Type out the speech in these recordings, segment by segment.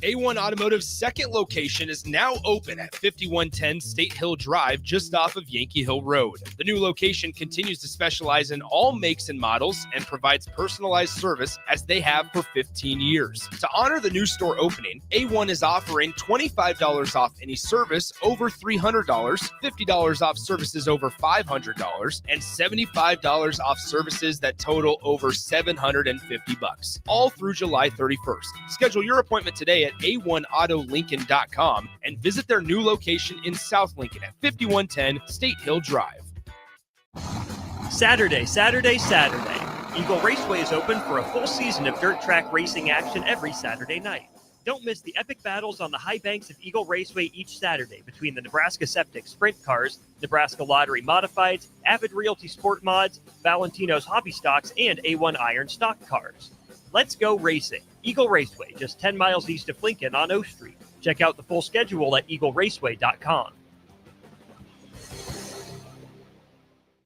A1 Automotive's second location is now open at 5110 State Hill Drive, just off of Yankee Hill Road. The new location continues to specialize in all makes and models and provides personalized service as they have for 15 years. To honor the new store opening, A1 is offering $25 off any service over $300, $50 off services over $500, and $75 off services that total over $750, all through July 31st. Schedule your appointment today at a1autolincoln.com and visit their new location in South Lincoln at 5110 State Hill Drive. Saturday. Eagle Raceway is open for a full season of dirt track racing action every Saturday night. Don't miss the epic battles on the high banks of Eagle Raceway each Saturday between the Nebraska Septic Sprint Cars, Nebraska Lottery Modifieds, Avid Realty Sport Mods, Valentino's Hobby Stocks, and A1 Iron Stock Cars. Let's go racing. Eagle Raceway, just 10 miles east of Lincoln on O Street. Check out the full schedule at eagleraceway.com.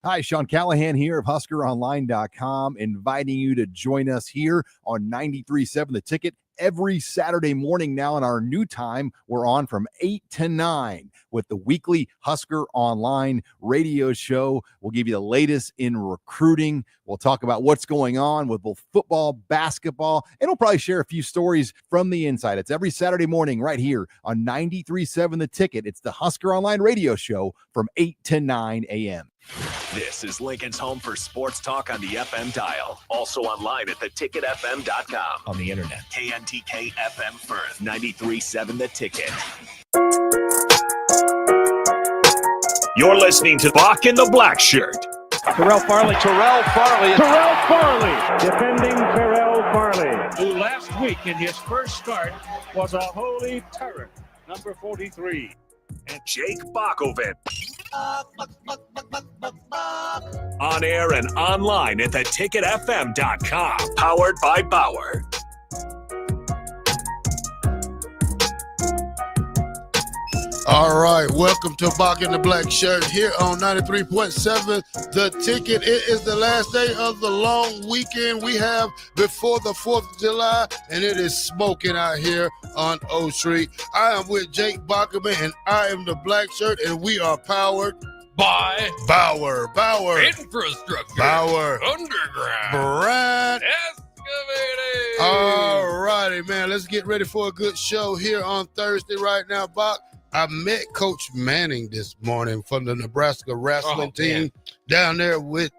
Hi, Sean Callahan here of HuskerOnline.com, inviting you to join us here on 93.7 The Ticket every Saturday morning now. In our new time, we're on from 8 to 9 with the weekly Husker Online radio show. We'll give you the latest in recruiting. We'll talk about what's going on with both football, basketball, and we'll probably share a few stories from the inside. It's every Saturday morning right here on 93.7 The Ticket. It's the Husker Online radio show from 8 to 9 a.m. This is Lincoln's home for sports talk on the FM dial. Also online at theticketfm.com. On the internet. KNTK FM Firth, 93.7 The Ticket. You're listening to Bock in the Black Shirt. Terrell Farley. Defending Terrell Farley, who last week in his first start was a holy terror, number 43. And Jake Bockoven. On air and online at theticketfm.com. Powered by Bauer. All right, welcome to Bock in the Black Shirt here on 93.7 The Ticket. It is the last day of the long weekend we have before the 4th of July, and it is smoking out here on O Street. I am with Jake Bockerman, and I am the Black Shirt, and we are powered by Bauer. Infrastructure. Bauer. Underground. Brad. Excavating. All righty, man. Let's get ready for a good show here on Thursday right now, Bach. I met Coach Manning this morning from the Nebraska wrestling team down there with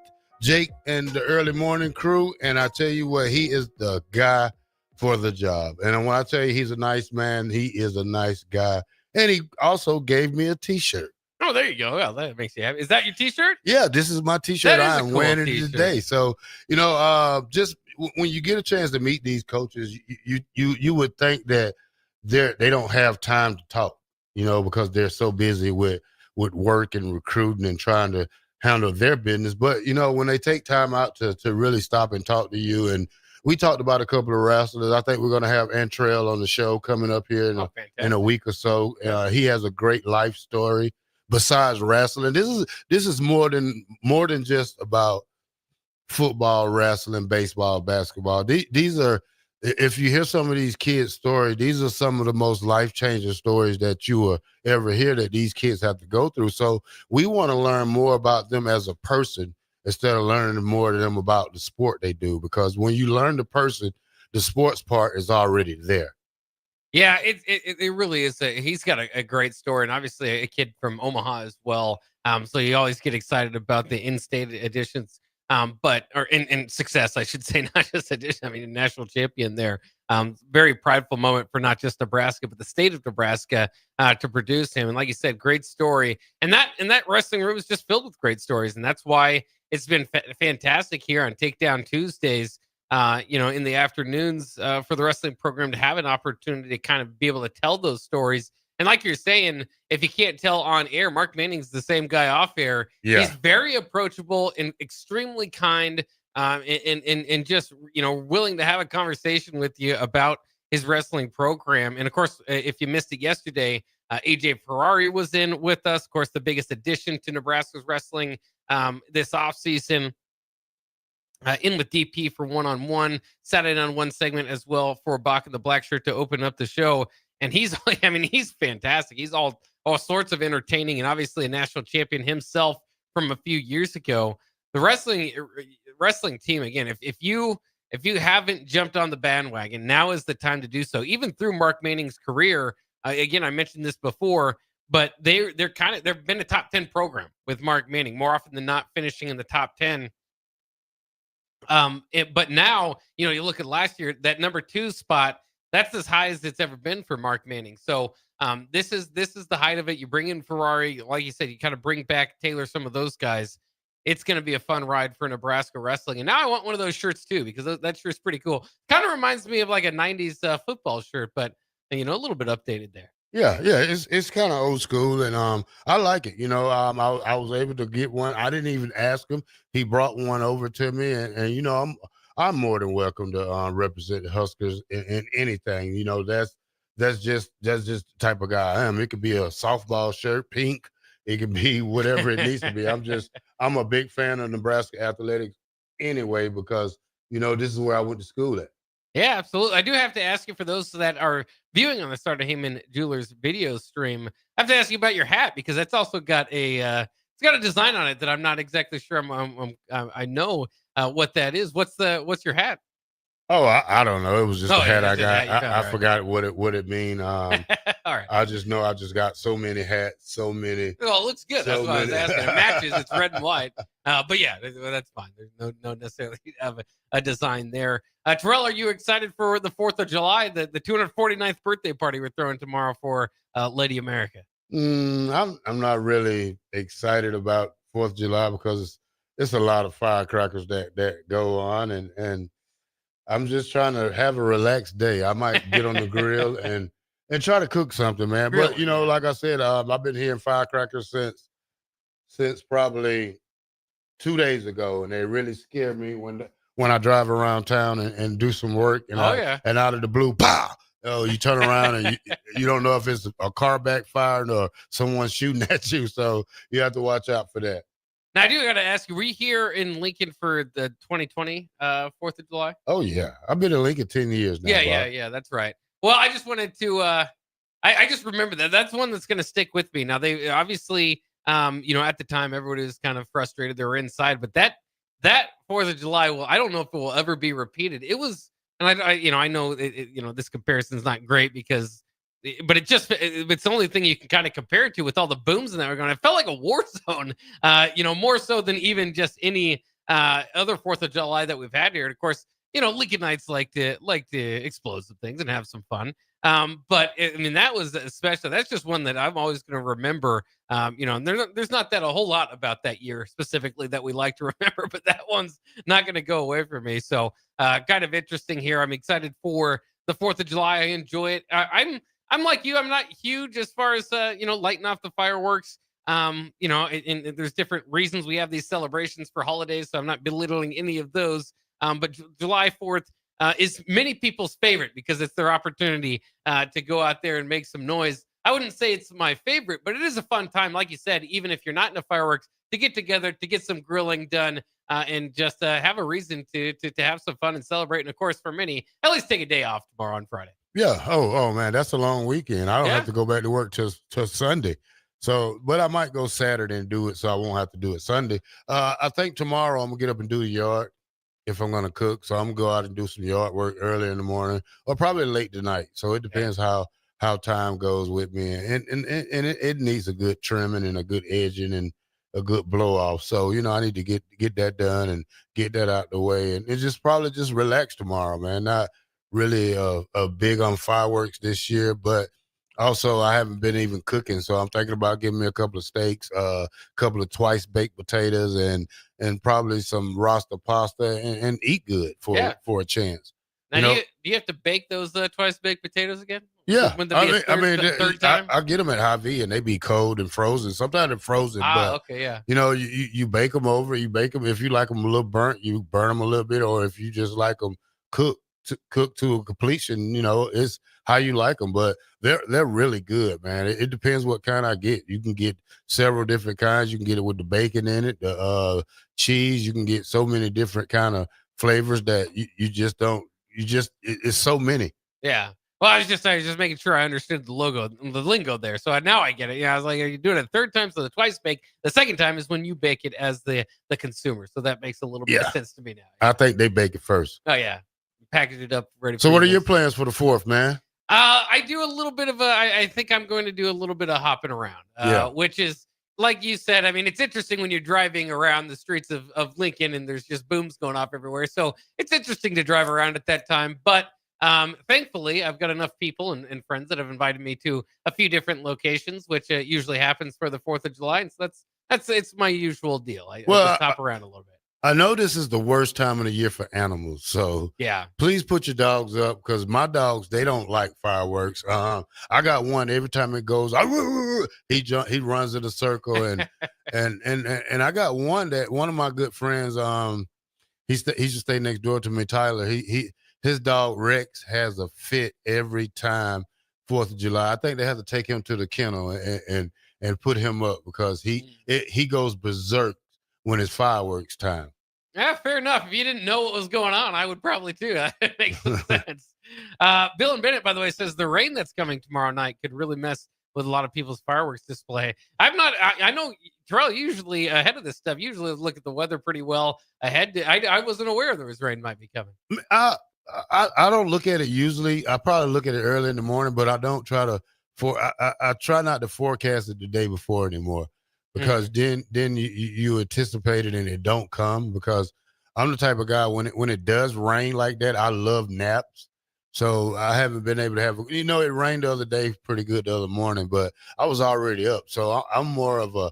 Jake and the early morning crew. And I tell you what, he is the guy for the job. And when I tell you he's a nice man, he is a nice guy. And he also gave me a T-shirt. Oh, there you go. Well, that makes you happy. Is that your T-shirt? Yeah, this is my T-shirt. I am wearing it T-shirt today. So, just when you get a chance to meet these coaches, you would think that they don't have time to talk. Because they're so busy with work and recruiting and trying to handle their business. But, when they take time out to really stop and talk to you, and we talked about a couple of wrestlers. I think we're going to have Antrell on the show coming up here in a week or so. He has a great life story besides wrestling. This is more than just about football, wrestling, baseball, basketball. These are, if you hear some of these kids' stories, these are some of the most life-changing stories that you will ever hear that these kids have to go through. So we want to learn more about them as a person instead of learning more to them about the sport they do. Because when you learn the person, the sports part is already there. Yeah, it really is. He's got a great story, and obviously a kid from Omaha as well. So you always get excited about the in-state editions. Or in success, I should say, not just edition. I mean, a national champion there. Very prideful moment for not just Nebraska, but the state of Nebraska to produce him. And like you said, great story. And that wrestling room is just filled with great stories. And that's why it's been fantastic here on Takedown Tuesdays, in the afternoons for the wrestling program to have an opportunity to kind of be able to tell those stories. And like you're saying, if you can't tell on air, Mark Manning's the same guy off air. Yeah. He's very approachable and extremely kind, and just willing to have a conversation with you about his wrestling program. And of course, if you missed it yesterday, AJ Ferrari was in with us. Of course, the biggest addition to Nebraska's wrestling this offseason. in with DP for one-on-one, Saturday on one segment as well for Bock and the Blackshirt to open up the show. And he's fantastic. He's all sorts of entertaining, and obviously a national champion himself from a few years ago. The wrestling team, again, if you haven't jumped on the bandwagon, now is the time to do so. Even through Mark Manning's career, again, I mentioned this before, but they've been a top 10 program with Mark Manning, more often than not finishing in the top 10. But now, you look at last year, that number 2 spot, that's as high as it's ever been for Mark Manning. So this is the height of it. You bring in Ferrari, like you said, you kind of bring back Taylor, some of those guys. It's going to be a fun ride for Nebraska wrestling. And now I want one of those shirts too, because that shirt's pretty cool. Kind of reminds me of like a 90s football shirt, but a little bit updated there. Yeah, it's kind of old school, and I like it. I was able to get one. I didn't even ask him; he brought one over to me, and I'm more than welcome to represent the Huskers in anything. That's just the type of guy I am. It could be a softball shirt, pink. It could be whatever it needs to be. I'm a big fan of Nebraska athletics anyway, because this is where I went to school at. Yeah, absolutely. I do have to ask you, for those that are viewing on the Starter Heyman Jewelers video stream, I have to ask you about your hat, because that's also got it's got a design on it that I'm not exactly sure I know what that is. What's your hat? Oh, I don't know. It was just a hat I got. I right. forgot what it mean. All right. I just know I just got so many hats, so many. Well, it looks good. That's what I was asking. It matches. It's red and white. But yeah, that's fine. There's no necessarily have a design there. Terrell, are you excited for the 4th of July, the 249th birthday party we're throwing tomorrow for Lady America? I'm not really excited about 4th of July, because it's a lot of firecrackers that go on, and I'm just trying to have a relaxed day. I might get on the grill and try to cook something, man. Really? But like I said, I've been hearing firecrackers since probably 2 days ago, and they really scare me when I drive around town and do some work. And and out of the blue, pow! You turn around and you don't know if it's a car backfiring or someone shooting at you. So you have to watch out for that. Now, I do got to ask you, were you here in Lincoln for the 2020 4th of July? Oh, yeah. I've been in Lincoln 10 years now. Yeah, that's right. Well, I just wanted to, I just remember that. That's one that's going to stick with me. Now, they obviously, at the time, everybody was kind of frustrated. They were inside. But that 4th of July, well, I don't know if it will ever be repeated. It was, and I know, this comparison is not great, because but it's the only thing you can kind of compare it to, with all the booms and that were going. It felt like a war zone, more so than even just any other 4th of July that we've had here. And of course, Lincolnites like to explode some things and have some fun. But that was especially, that's just one that I'm always going to remember. And there's not that a whole lot about that year specifically that we like to remember, but that one's not going to go away from me. So kind of interesting here. I'm excited for the 4th of July. I enjoy it. I'm like you. I'm not huge as far as lighting off the fireworks. And there's different reasons we have these celebrations for holidays, so I'm not belittling any of those. But July 4th is many people's favorite, because it's their opportunity to go out there and make some noise. I wouldn't say it's my favorite, but it is a fun time, like you said, even if you're not into fireworks, to get together, to get some grilling done, and just have a reason to have some fun and celebrate. And of course, for many, at least take a day off tomorrow on Friday. Yeah. Oh man, that's a long weekend. I don't have to go back to work till Sunday. So, but I might go Saturday and do it, so I won't have to do it Sunday. I think tomorrow I'm gonna get up and do the yard if I'm gonna cook. So I'm gonna go out and do some yard work early in the morning, or probably late tonight. So it depends how time goes with me, and it needs a good trimming and a good edging and a good blow off. So I need to get that done and get that out the way, and it's just probably just relax tomorrow, man. Not really a big on fireworks this year, but also I haven't been even cooking, so I'm thinking about getting me a couple of steaks, a couple of twice baked potatoes, and probably some rasta pasta, and eat good for a chance. Now, do you have to bake those twice baked potatoes again? Yeah, third time? I get them at Hy-Vee, and they be cold and frozen. Sometimes they're frozen, but okay, yeah. You bake them over. You bake them if you like them a little burnt, you burn them a little bit, or if you just like them cooked, cooked to a completion. You know, it's how you like them, but they're really good, man. It depends what kind I get. You can get several different kinds. You can get it with the bacon in it, the cheese. You can get so many different kind of flavors that you just don't. It's so many. Yeah. Well, I was just making sure I understood the lingo there. So now I get it. Yeah, I was like, are you doing it a third time? So the twice bake. The second time is when you bake it as the consumer. So that makes a little bit of sense to me now. Yeah. I think they bake it first. Oh yeah, package it up, ready. So what are your plans for the 4th, man? I do a little bit of I think I'm going to do a little bit of hopping around. Which is like you said. I mean, it's interesting when you're driving around the streets of Lincoln and there's just booms going off everywhere. So it's interesting to drive around at that time, but. Thankfully, I've got enough people and friends that have invited me to a few different locations, which usually happens for the 4th of July. And so it's my usual deal. I just hop around a little bit. I know this is the worst time of the year for animals, so yeah, please put your dogs up because my dogs, they don't like fireworks. I got one every time it goes, he runs in a circle and and I got one of my good friends. He used to stay next door to me, Tyler. His dog Rex has a fit every time 4th of July. I think they have to take him to the kennel and put him up because he goes berserk when it's fireworks time. Yeah, fair enough. If you didn't know what was going on, I would probably too. That makes some sense. Bill and Bennett, by the way, says the rain that's coming tomorrow night could really mess with a lot of people's fireworks display. I know Terrell usually ahead of this stuff, usually look at the weather pretty well ahead. I wasn't aware there was rain might be coming. I don't look at it usually. I probably look at it early in the morning, but I don't try to I try not to forecast it the day before anymore because then you anticipate it and it don't come because I'm the type of guy when it does rain like that, I love naps. So I haven't been able to have, it rained the other day pretty good the other morning, but I was already up. So I'm more of a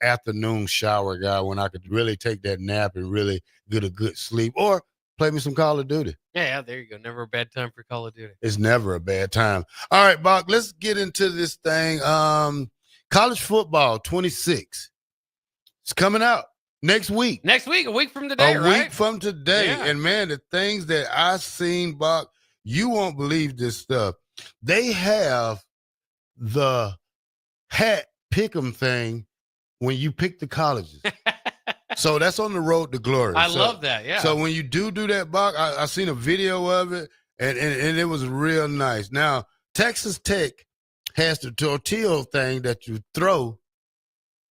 afternoon shower guy when I could really take that nap and really get a good sleep or play me some Call of Duty. Yeah, there you go. Never a bad time for Call of Duty. It's never a bad time. All right, Bock, let's get into this thing. College football 26. It's coming out next week. Next week, a week from today, right? A week from today. Yeah. And, man, the things that I've seen, Bock, you won't believe this stuff. They have the hat pick'em thing when you pick the colleges. So that's on the road to glory. I love that, yeah. So when you do that, Bock, I seen a video of it, and it was real nice. Now, Texas Tech has the tortilla thing that you throw.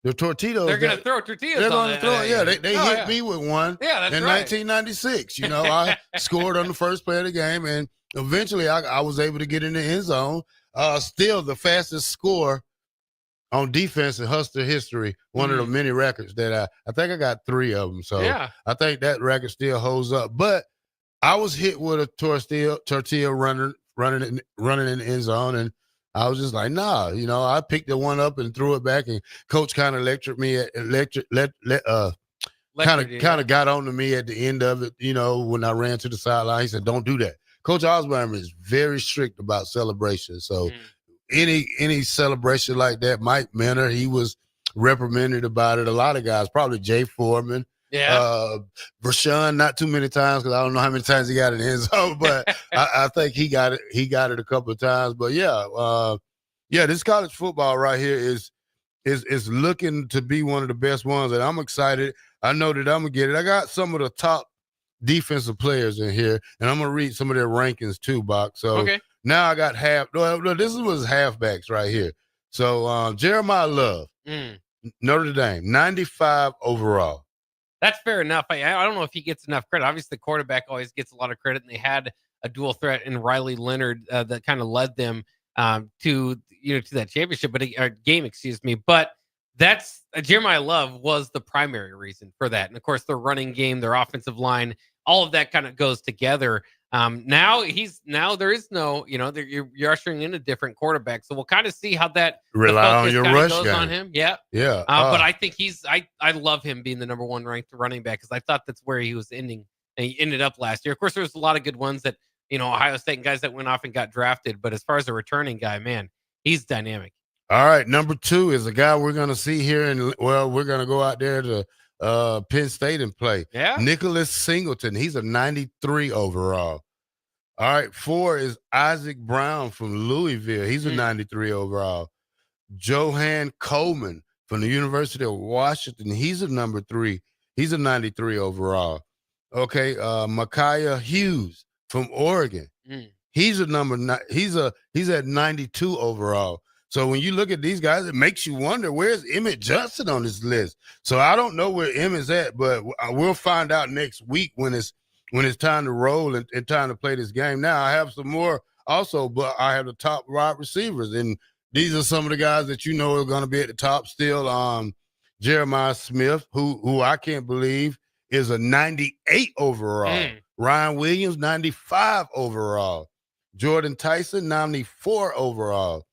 The tortillas. They're going to throw tortillas. They're going to throw. Yeah, they hit me with one. Yeah, that's in right. 1996. I scored on the first play of the game, and eventually I was able to get in the end zone. Still the fastest score on defense in Husker history, one of the many records that I think I got 3 of them. So yeah. I think that record still holds up. But I was hit with a tortilla running in the end zone, and I was just like, nah. I picked the one up and threw it back, and coach kind of lectured me, kind of got on to me at the end of it. When I ran to the sideline, he said, "Don't do that." Coach Osborne is very strict about celebration, so. Any celebration like that, Mike Minner, he was reprimanded about it. A lot of guys, probably Jay Foreman, Rashawn, not too many times because I don't know how many times he got in the end zone, but I think he got it. He got it a couple of times. But this college football right here is looking to be one of the best ones, and I'm excited. I know that I'm gonna get it. I got some of the top defensive players in here, and I'm gonna read some of their rankings too, Bock. So. Okay. Now I got this was halfbacks right here. So Jeremiah Love, Notre Dame, 95 overall. That's fair enough. I don't know if he gets enough credit. Obviously, the quarterback always gets a lot of credit, and they had a dual threat in Riley Leonard that kind of led them to that championship, game, excuse me. But that's Jeremiah Love was the primary reason for that, and of course, their running game, their offensive line, all of that kind of goes together. Now there is no, you're ushering in a different quarterback. So we'll kind of see how that rely on your rush goes game. On him. Yeah. Yeah. But I think I love him being the number 1 ranked running back because I thought that's where he was ending and he ended up last year. Of course, there was a lot of good ones that, Ohio State and guys that went off and got drafted. But as far as a returning guy, man, he's dynamic. All right. Number 2 is a guy we're going to see here. We're going to go out there to Penn State and play. Yeah. Nicholas Singleton. He's a 93 overall. All right, 4 is Isaac Brown from Louisville. He's a 93 overall. Johan Coleman from the University of Washington. He's a number 3. He's a 93 overall. Okay, Micaiah Hughes from Oregon. He's a number 9. He's at 92 overall. So when you look at these guys, it makes you wonder, where's Emmett Johnson on this list? So I don't know where Emmett's at, but we'll find out next week when it's time to roll and time to play this game. Now I have some more also, but I have the top wide receivers, and these are some of the guys that you know are going to be at the top still. Jeremiah Smith, who I can't believe is a 98 overall. Ryan Williams, 95 overall. Jordan Tyson, 94 overall.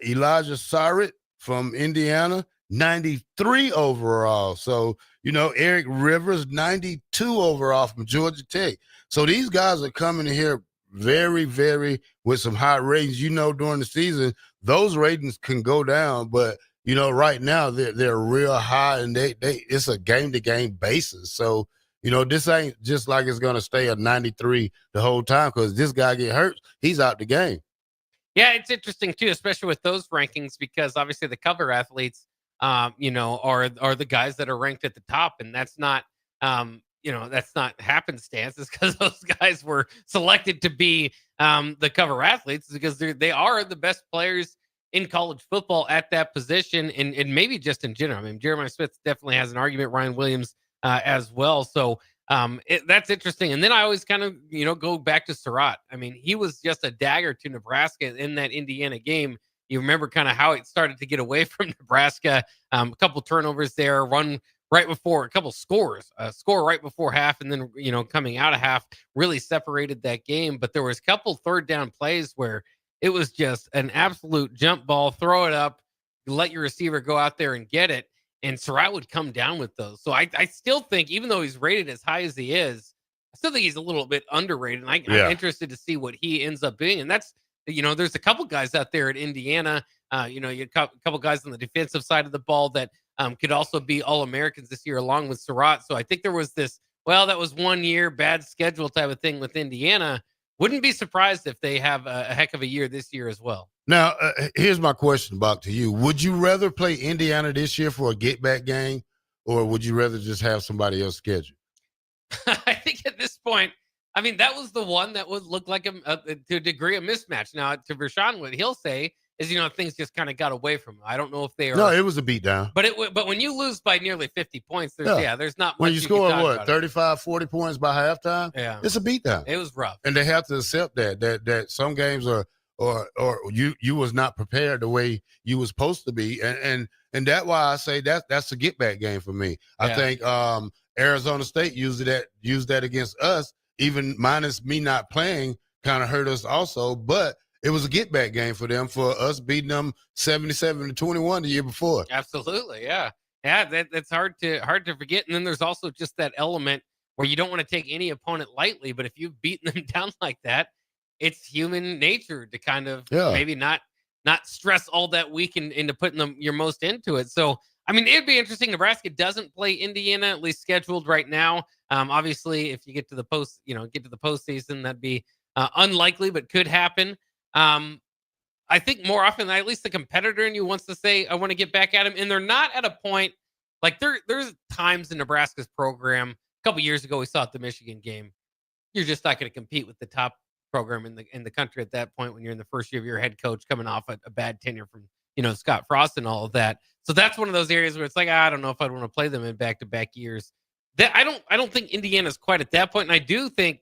Elijah Sarrett from Indiana, 93 overall. So, Eric Rivers, 92 overall from Georgia Tech. So these guys are coming in here very, very with some high ratings. During the season, those ratings can go down, but right now they're real high, and they it's a game-to-game basis. So, this ain't just like it's gonna stay at 93 the whole time, because this guy get hurt, he's out the game. Yeah, it's interesting too, especially with those rankings, because obviously the cover athletes, are the guys that are ranked at the top, and that's not, that's not happenstance. It's because those guys were selected to be the cover athletes, because they are the best players in college football at that position, and maybe just in general. I mean, Jeremiah Smith definitely has an argument. Ryan Williams as well. So that's interesting. And then I always kind of, go back to Surratt. I mean, he was just a dagger to Nebraska in that Indiana game. You remember kind of how it started to get away from Nebraska. A couple turnovers there, run right before, a couple scores, score right before half, and then, coming out of half really separated that game. But there was a couple third down plays where it was just an absolute jump ball, throw it up, let your receiver go out there and get it. And Surratt would come down with those. So I still think, even though he's rated as high as he is, I still think he's a little bit underrated. And I'm interested to see what he ends up being. And that's, there's a couple guys out there at Indiana, you a couple guys on the defensive side of the ball that could also be All-Americans this year, along with Surratt. So I think there was this, that was 1 year, bad schedule type of thing with Indiana. Wouldn't be surprised if they have a heck of a year this year as well. Now, here's my question back to you. Would you rather play Indiana this year for a get-back game, or would you rather just have somebody else scheduled? I think at this point, I mean, that was the one that would look like to a degree a mismatch. Now, to Vershawn, what he'll say is, things just kind of got away from him. I don't know if they are. No, it was a beatdown. But when you lose by nearly 50 points, there's not much. When you score, 35, 40 points by halftime? Yeah. It's a beatdown. It was rough. And they have to accept that some games are, or you was not prepared the way you was supposed to be, and that's why I say that's a get back game for me. I think Arizona State used that against us, even minus me not playing, kind of hurt us also, but it was a get back game for them, for us beating them 77-21 the year before. Absolutely, yeah. That's hard to forget. And then there's also just that element where you don't want to take any opponent lightly, but if you've beaten them down like that, it's human nature to kind of maybe not stress all that week into putting your most into it. So, I mean, it'd be interesting. Nebraska doesn't play Indiana, at least scheduled right now. Obviously, if you get to the postseason, that'd be unlikely, but could happen. I think more often, at least the competitor in you wants to say, I want to get back at him. And they're not at a point like there's times in Nebraska's program. A couple years ago, we saw at the Michigan game. You're just not going to compete with the top program in the country at that point when you're in the first year of your head coach coming off a bad tenure from Scott Frost and all of that. So that's one of those areas where it's like, I don't know if I'd want to play them in back-to-back years. That I don't think Indiana's quite at that point. And I do think,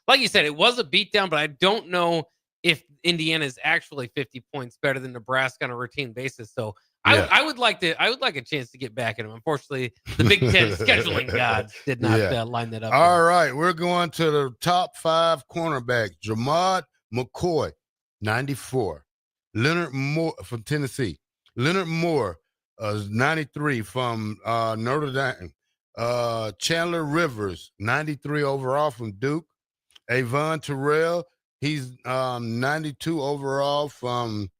like you said, it was a beatdown, but I don't know if Indiana is actually 50 points better than Nebraska on a routine basis. So I would like a chance to get back at them. Unfortunately, the Big Ten scheduling gods did not line that up. All right, we're going to the top 5 cornerbacks. Jamad McCoy, 94. Leonard Moore from Tennessee. Leonard Moore, 93 from Notre Dame. Chandler Rivers, 93 overall from Duke. Avon Terrell, he's 92 overall from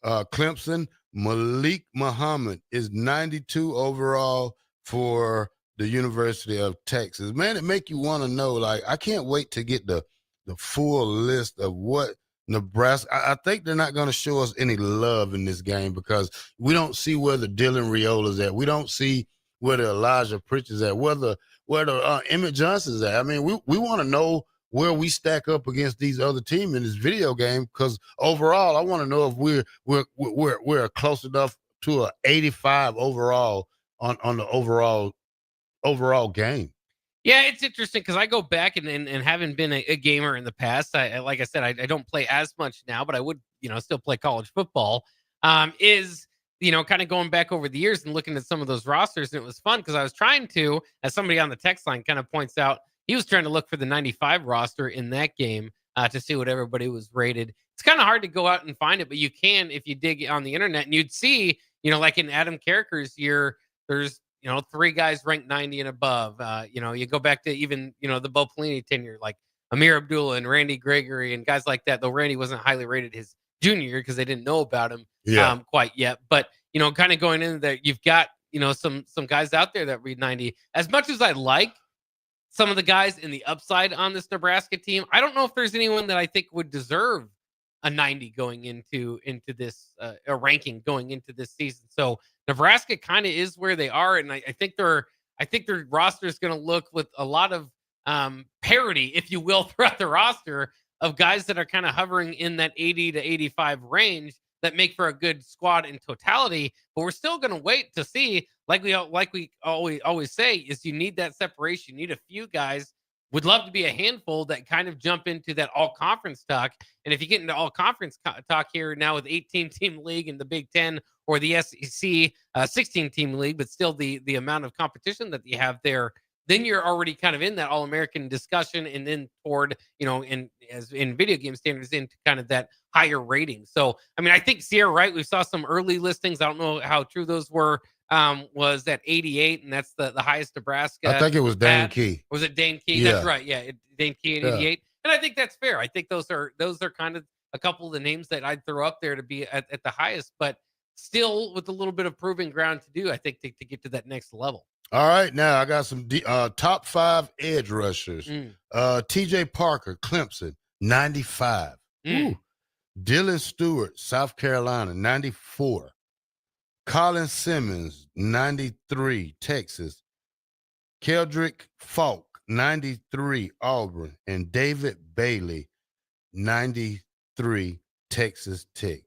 Clemson. Malik Muhammad is 92 overall for the University of Texas. Man, it make you want to know, like, I can't wait to get the the full list of what Nebraska. I think they're not going to show us any love in this game because we don't see where the Dylan Riola's at. We don't see where the Elijah Pritchard's at, where the Emmett Johnson's at. I mean, we want to know where we stack up against these other teams in this video game because overall, I want to know if we're close enough to a 85 overall on the overall game. Yeah, it's interesting because I go back and having been a gamer in the past, like I said, I don't play as much now, but I would, still play college football. Is kind of going back over the years and looking at some of those rosters, and it was fun because I was trying to, as somebody on the text line kind of points out, he was trying to look for the 95 roster in that game to see what everybody was rated. It's kind of hard to go out and find it, but you can if you dig on the internet, and you'd see, like in Adam Carricker's year, there's 3 guys ranked 90 and above. You go back to even, the Bo Pelini tenure, like Amir Abdullah and Randy Gregory and guys like that, though Randy wasn't highly rated his junior year because they didn't know about him quite yet. But, kind of going into there, you've got, some guys out there that read 90. As much as I like some of the guys in the upside on this Nebraska team, I don't know if there's anyone that I think would deserve a 90 going into this a ranking going into this season. So Nebraska kind of is where they are, and I think their roster is going to look with a lot of parity, if you will, throughout the roster of guys that are kind of hovering in that 80 to 85 range that make for a good squad in totality. But we're still going to wait to see, like we always say, is you need that separation. You need a few guys. Would love to be a handful that kind of jump into that all-conference talk. And if you get into all-conference talk here now with 18-team league in the Big Ten or the SEC 16-team league, but still the amount of competition that you have there, then you're already kind of in that All-American discussion and then toward, as in video game standards, into kind of that higher rating. So, I mean, I think Sierra Wright, we saw some early listings. I don't know how true those were. Was at 88, and that's the highest Nebraska. I think it was Dane Key. Was it Dane Key? Yeah. That's right. Yeah, Dane Key at 88. And I think that's fair. I think those are kind of a couple of the names that I'd throw up there to be at the highest, but still with a little bit of proving ground to do, I think, to get to that next level. All right, now I got some top 5 edge rushers. TJ Parker, Clemson, 95. Dylan Stewart, South Carolina, 94. Colin Simmons, 93, Texas. Keldrick Falk, 93, Auburn. And David Bailey, 93, Texas Tech.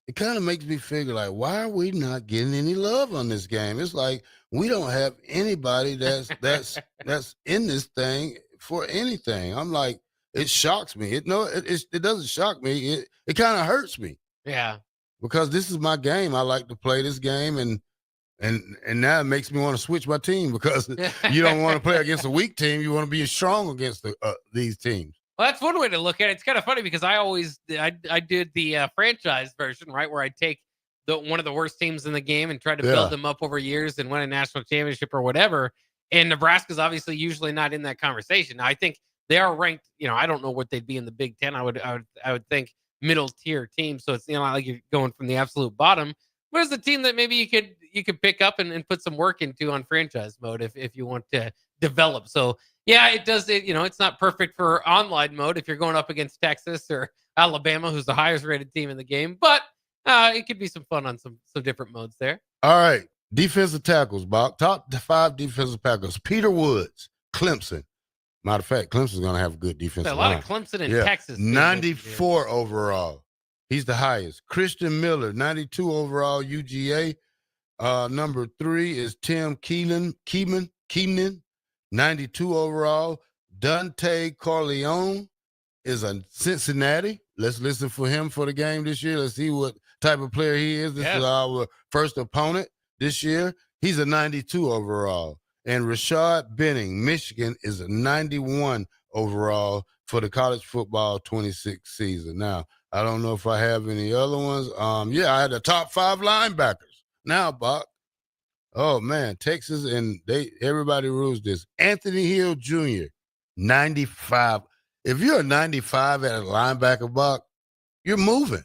It kind of makes me figure, like, why are we not getting any love on this game? It's like we don't have anybody that's in this thing for anything. I'm like, it shocks me. It doesn't shock me. It kind of hurts me. Yeah. Because this is my game. I like to play this game, and now it makes me want to switch my team because you don't want to play against a weak team. You want to be strong against these teams. Well, that's one way to look at it. It's kind of funny because I did the franchise version, right, where I take one of the worst teams in the game and try to build them up over years and win a national championship or whatever. And Nebraska's obviously usually not in that conversation. Now, I think they are ranked. I don't know what they'd be in the Big Ten. I would think middle tier team. So it's not like you're going from the absolute bottom. But it's a team that maybe you could pick up and put some work into on franchise mode if you want to develop. So yeah, it does. It's not perfect for online mode if you're going up against Texas or Alabama, who's the highest rated team in the game. But it could be some fun on some different modes there. All right, defensive tackles, Bob. Top 5 defensive tackles. Peter Woods, Clemson. Matter of fact, Clemson's going to have a good defensive line. A lot of Clemson and Texas. 94 overall. He's the highest. Christian Miller, 92 overall, UGA. Number 3 is Tim Keenan, 92 overall. Dante Corleone is a Cincinnati. Let's listen for him for the game this year. Let's see what type of player he is. This is our first opponent this year. He's a 92 overall. And Rashad Benning, Michigan, is a 91 overall for the college football 26 season. Now, I don't know if I have any other ones. I had the top 5 linebackers. Now, Buck. Oh, man, Texas, and everybody rules this. Anthony Hill Jr., 95. If you're a 95 at a linebacker, Buck, you're moving.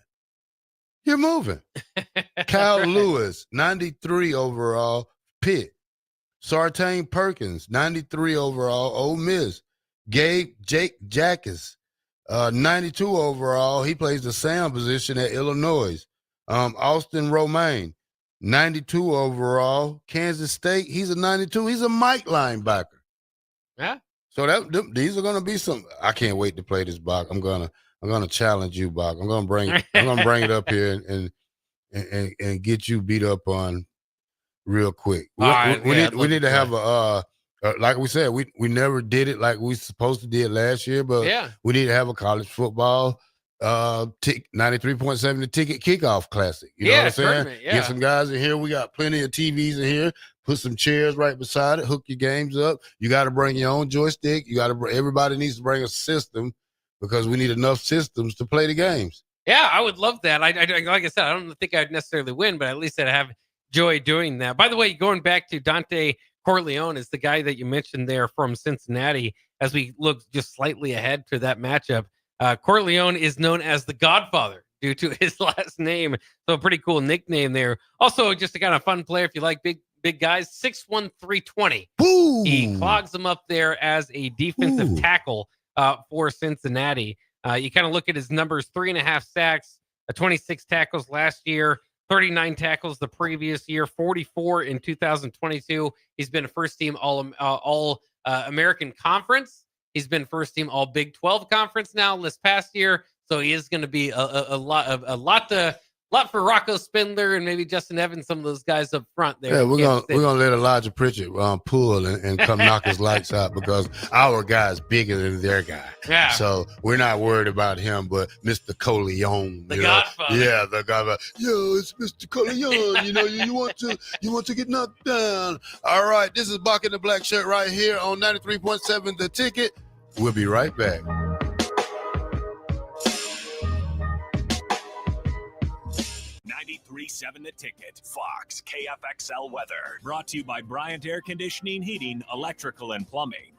You're moving. Kyle Lewis, 93 overall, Pitt. Sartain Perkins, 93 overall, Ole Miss. Jake Jackus, 92 overall. He plays the Sam position at Illinois. Austin Romaine, 92 overall. Kansas State, he's a 92. He's a Mike linebacker. Yeah. So these are going to be some. I can't wait to play this, Bock. I'm gonna challenge you, Bock. I'm gonna bring it up here and get you beat up on real quick. We need to have a like we said, we never did it like we supposed to did last year, but we need to have a college football 93.7 the ticket kickoff classic. You know what I'm saying? Get some guys in here. We got plenty of TVs in here. Put some chairs right beside it. Hook your games up. You got to bring your own joystick. Everybody needs to bring a system because we need enough systems to play the games. Yeah, I would love that. I like I said, I don't think I'd necessarily win, but at least I'd have joy doing that. By the way, going back to Dante Corleone is the guy that you mentioned there from Cincinnati. As we look just slightly ahead to that matchup, Corleone is known as the Godfather due to his last name. So a pretty cool nickname there. Also, just a kind of fun player if you like big guys. 6'1", 320. Boom. He clogs them up there as a defensive tackle for Cincinnati. You kind of look at his numbers: 3.5 sacks, 26 tackles last year, 39 tackles the previous year, 44 in 2022. He's been a first team all American Conference. He's been first team all Big 12 Conference now this past year. So he is going to be a lot for Rocco Spindler and maybe Justin Evans, some of those guys up front there. Yeah, we're gonna let Elijah Pritchett pull and come knock his lights out because our guy's bigger than their guy. Yeah. So we're not worried about him, but Mr. Corleone, the Godfather. Yeah, the Godfather. Yo, it's Mr. Corleone. you want to get knocked down. All right, this is Bock in the Black Shirt right here on 93.7 The Ticket. We'll be right back. 93.7 The Ticket. Fox KFXL weather. Brought to you by Bryant Air Conditioning, Heating, Electrical, and Plumbing.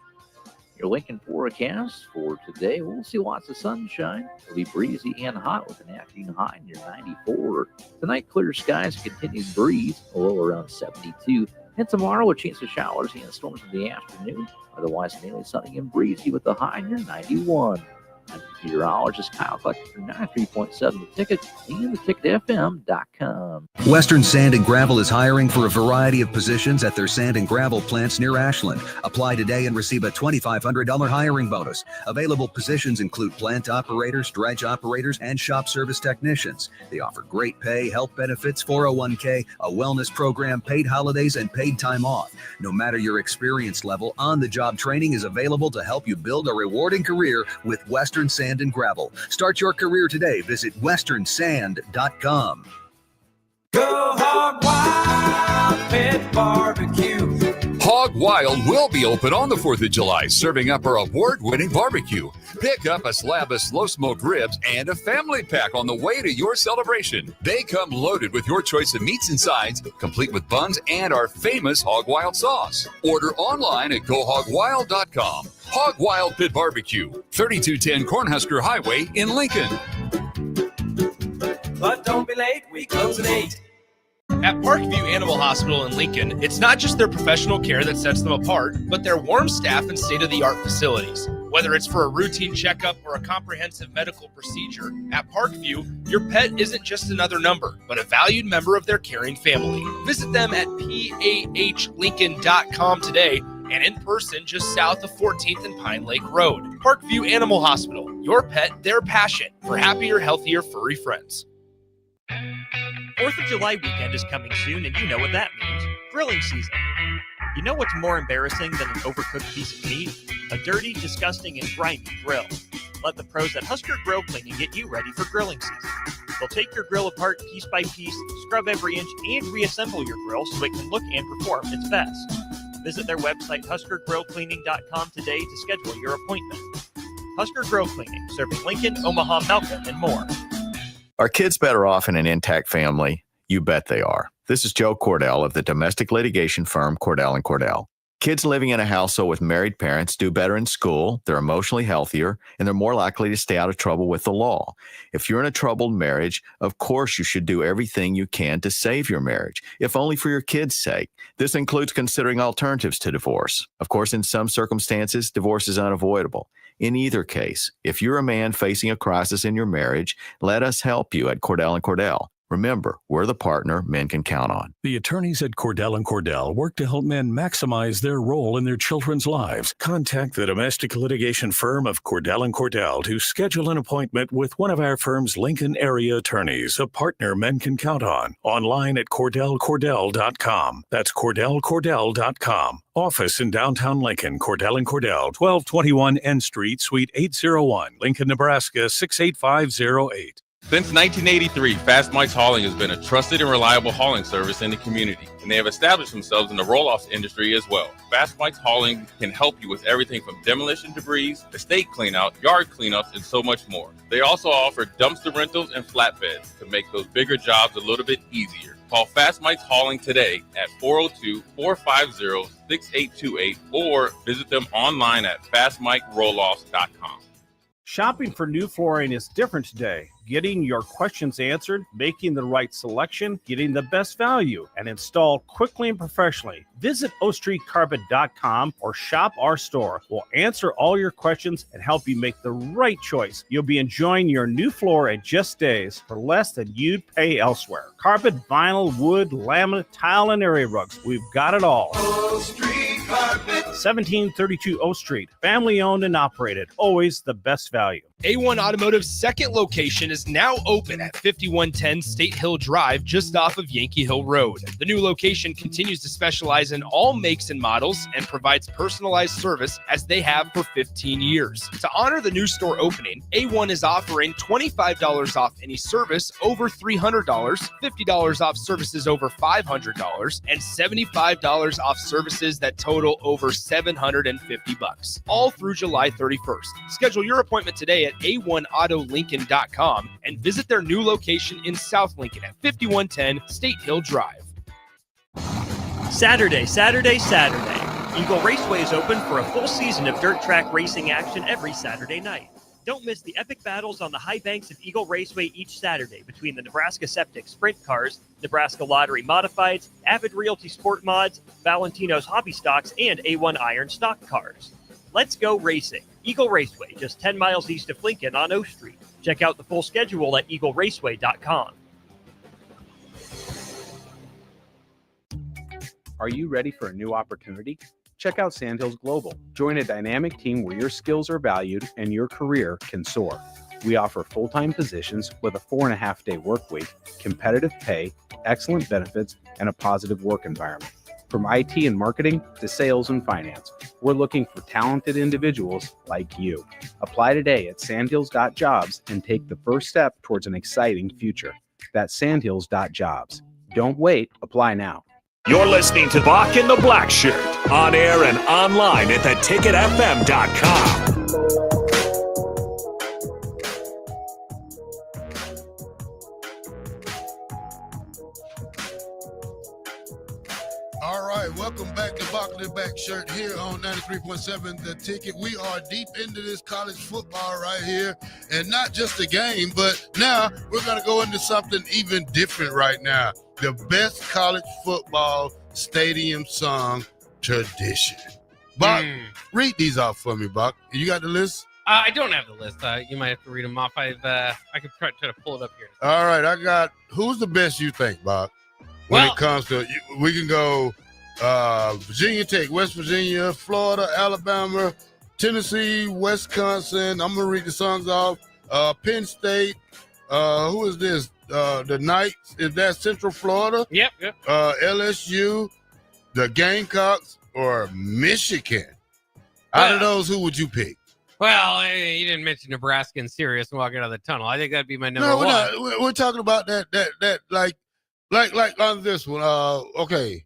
Your Lincoln forecast for today, we'll see lots of sunshine. It'll be breezy and hot with an afternoon high near 94. Tonight, clear skies, continued breeze, a low around 72. And tomorrow, a chance of showers and storms in the afternoon. Otherwise, mainly sunny and breezy with a high near 91. I'm meteorologist Kyle Clutcher for 93.7 The Ticket and theticketfm.com. Western Sand and Gravel is hiring for a variety of positions at their sand and gravel plants near Ashland. Apply today and receive a $2,500 hiring bonus. Available positions include plant operators, dredge operators, and shop service technicians. They offer great pay, health benefits, 401k, a wellness program, paid holidays, and paid time off. No matter your experience level, on-the-job training is available to help you build a rewarding career with Western Sand and Gravel. Start your career today. Visit westernsand.com. Go Hog Wild Pit Barbecue. Hog Wild will be open on the 4th of July, serving up our award-winning barbecue. Pick up a slab of slow-smoked ribs and a family pack on the way to your celebration. They come loaded with your choice of meats and sides, complete with buns and our famous Hog Wild sauce. Order online at gohogwild.com. Hog Wild Pit Barbecue, 3210 Cornhusker Highway in Lincoln. But don't be late, we close at 8. At Parkview Animal Hospital in Lincoln, it's not just their professional care that sets them apart, but their warm staff and state-of-the-art facilities. Whether it's for a routine checkup or a comprehensive medical procedure, at Parkview, your pet isn't just another number, but a valued member of their caring family. Visit them at pahlincoln.com today and in person just south of 14th and Pine Lake Road. Parkview Animal Hospital, your pet, their passion for happier, healthier, furry friends. 4th of July weekend is coming soon, and you know what that means. Grilling season. You know what's more embarrassing than an overcooked piece of meat? A dirty, disgusting, and grimy grill. Let the pros at Husker Grill Cleaning get you ready for grilling season. They'll take your grill apart piece by piece, scrub every inch, and reassemble your grill so it can look and perform its best. Visit their website, huskergrillcleaning.com today to schedule your appointment. Husker Grill Cleaning, serving Lincoln, Omaha, Malcolm, and more. Are kids better off in an intact family? You bet they are. This is Joe Cordell of the domestic litigation firm Cordell & Cordell. Kids living in a household with married parents do better in school, they're emotionally healthier, and they're more likely to stay out of trouble with the law. If you're in a troubled marriage, of course you should do everything you can to save your marriage, if only for your kids' sake. This includes considering alternatives to divorce. Of course, in some circumstances, divorce is unavoidable. In either case, if you're a man facing a crisis in your marriage, let us help you at Cordell and Cordell. Remember, we're the partner men can count on. The attorneys at Cordell and Cordell work to help men maximize their role in their children's lives. Contact the domestic litigation firm of Cordell and Cordell to schedule an appointment with one of our firm's Lincoln area attorneys, a partner men can count on. Online at CordellCordell.com. That's CordellCordell.com. Office in downtown Lincoln, Cordell and Cordell, 1221 N Street, Suite 801, Lincoln, Nebraska 68508. Since 1983, Fast Mike's Hauling has been a trusted and reliable hauling service in the community, and they have established themselves in the roll-offs industry as well. Fast Mike's Hauling can help you with everything from demolition debris, estate cleanout, yard cleanups, and so much more. They also offer dumpster rentals and flatbeds to make those bigger jobs a little bit easier. Call Fast Mike's Hauling today at 402-450-6828 or visit them online at fastmikerolloffs.com. Shopping for new flooring is different today. Getting your questions answered, making the right selection, getting the best value, and installed quickly and professionally. Visit ostreetcarpet.com or shop our store. We'll answer all your questions and help you make the right choice. You'll be enjoying your new floor in just days for less than you'd pay elsewhere. Carpet, vinyl, wood, laminate, tile, and area rugs. We've got it all. O Street Carpet. 1732 O Street. Family owned and operated. Always the best value. A1 Automotive's second location is now open at 5110 State Hill Drive, just off of Yankee Hill Road. The new location continues to specialize in all makes and models and provides personalized service as they have for 15 years. To honor the new store opening, A1 is offering $25 off any service over $300, $50 off services over $500, and $75 off services that total over $750, all through July 31st. Schedule your appointment today at a1autolincoln.com and visit their new location in South Lincoln at 5110 State Hill Drive. Saturday. Eagle Raceway is open for a full season of dirt track racing action every Saturday night. Don't miss the epic battles on the high banks of Eagle Raceway each Saturday between the Nebraska Septic Sprint Cars, Nebraska Lottery Modifieds, Avid Realty Sport Mods, Valentino's Hobby Stocks, and A1 Iron Stock Cars. Let's go racing. Eagle Raceway, just 10 miles east of Lincoln on O Street. Check out the full schedule at eagleraceway.com. Are you ready for a new opportunity? Check out Sandhills Global. Join a dynamic team where your skills are valued and your career can soar. We offer full-time positions with a 4.5-day work week, competitive pay, excellent benefits, and a positive work environment. From IT and marketing to sales and finance, we're looking for talented individuals like you. Apply today at sandhills.jobs and take the first step towards an exciting future. That's sandhills.jobs. Don't wait. Apply now. You're listening to Bock and the Blackshirt on air and online at theticketfm.com. All right, welcome back to Bock and the Blackshirt here on 93.7 The Ticket. We are deep into this college football right here, and not just a game, but now we're going to go into something even different right now. The best college football stadium song tradition. Bock, read these off for me, Bock. You got the list? I don't have the list. You might have to read them off. I could try to pull it up here. All right, I got, who's the best you think, Bock? When it comes to, we can go Virginia Tech, West Virginia, Florida, Alabama, Tennessee, Wisconsin. I'm going to read the songs off. Penn State. Who is this? The Knights. Is that Central Florida? Yep. LSU, the Gamecocks, or Michigan? Out of those, who would you pick? Well, you didn't mention Nebraska and Sirius and walking out of the tunnel. I think that'd be my number one. We're talking about that like on this one. Okay.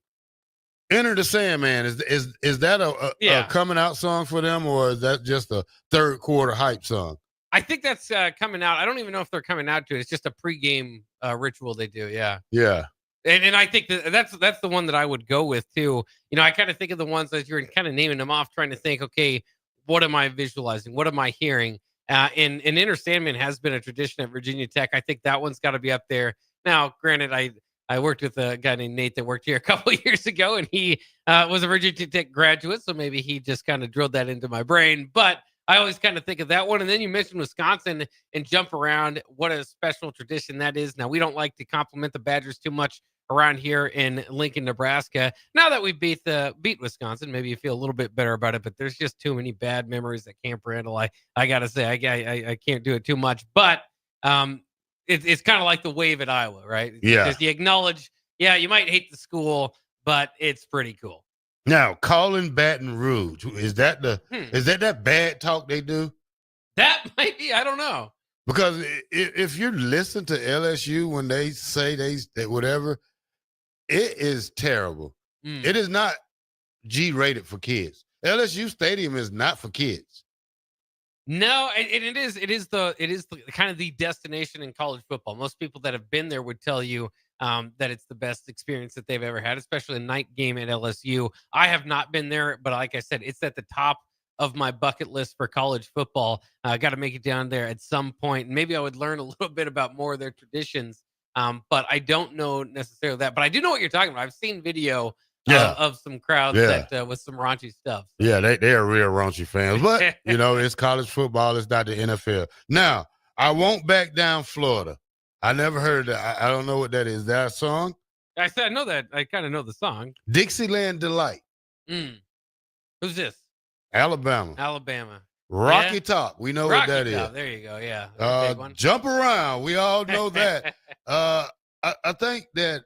Enter the Sandman. Is that a coming out song for them, or is that just a third quarter hype song? I think that's coming out. I don't even know if they're coming out to it. It's just a pregame ritual they do. Yeah. Yeah. And I think that's the one that I would go with too. You know, I kind of think of the ones that you're kind of naming them off, trying to think, okay, what am I visualizing? What am I hearing? And Enter Sandman has been a tradition at Virginia Tech. I think that one's got to be up there. Now, granted, I worked with a guy named Nate that worked here a couple of years ago, and he was a Virginia Tech graduate, so maybe he just kind of drilled that into my brain. But I always kind of think of that one. And then you mentioned Wisconsin and jump around. What a special tradition that is. Now, we don't like to compliment the Badgers too much around here in Lincoln, Nebraska. Now that we beat Wisconsin, maybe you feel a little bit better about it, but there's just too many bad memories at Camp Randall. I got to say, I can't do it too much, but it's kind of like the wave at Iowa, right? Yeah. Because you acknowledge, you might hate the school, but it's pretty cool. Now, calling Baton Rouge, is that that bad talk they do? That might be, I don't know. Because if you listen to LSU when they say they whatever, it is terrible. It is not G-rated for kids. LSU Stadium is not for kids. No, and it is the kind of the destination in college football. Most people that have been there would tell you that it's the best experience that they've ever had, especially a night game at LSU. I have not been there, but like I said, it's at the top of my bucket list for college football. I got to make it down there at some point. Maybe I would learn a little bit about more of their traditions, but I don't know necessarily that. But I do know what you're talking about. I've seen video of some crowds that with some raunchy stuff. Yeah, they are real raunchy fans. But, it's college football. It's not the NFL. Now, I won't back down Florida. I never heard that. I don't know what that is. Is that a song? I said I know that. I kind of know the song. Dixieland Delight. Who's this? Alabama. Rocky Top. We know what that is. There you go. Yeah. Big one. Jump Around. We all know that. I think that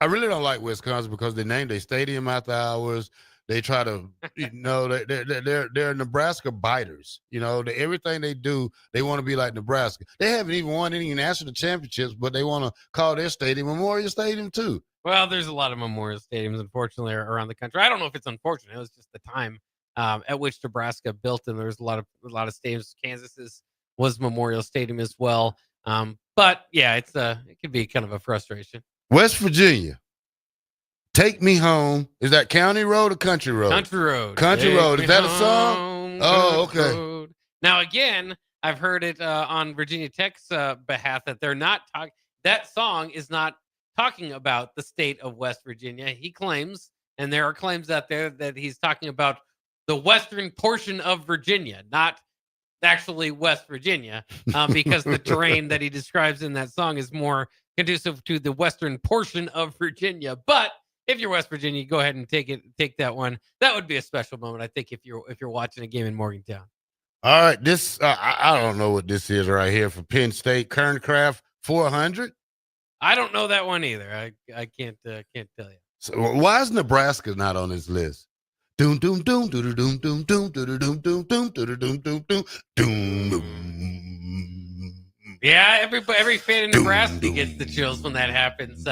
I really don't like Wisconsin because they named their stadium after ours. They try to, they're Nebraska biters. Everything they do, they want to be like Nebraska. They haven't even won any national championships, but they want to call their stadium Memorial Stadium too. Well, there's a lot of Memorial Stadiums, unfortunately, around the country. I don't know if it's unfortunate. It was just the time at which Nebraska built, and there's a lot of stadiums. Kansas's was Memorial Stadium as well. But yeah, it could be kind of a frustration. West Virginia. Take Me Home. Is that County Road or Country Road? Country Road. Country Road. Is that a song? Oh, okay. Road. Now, again, I've heard it on Virginia Tech's behalf that they're not talking. That song is not talking about the state of West Virginia. He claims, and there are claims out there that he's talking about the western portion of Virginia, not actually West Virginia, because the terrain that he describes in that song is more conducive to the western portion of Virginia. But if you're West Virginia, go ahead and take that one. That would be a special moment, I think, if you're watching a game in Morgantown. All right, this I don't know what this is right here for Penn State. Kernkraft 400. I don't know that one either. I can't tell you. So why is Nebraska not on this list? Doom doom doom doom doom doom doom doom doom doom doom doom doom doom doom. Yeah, every fan in Nebraska gets the chills when that happens.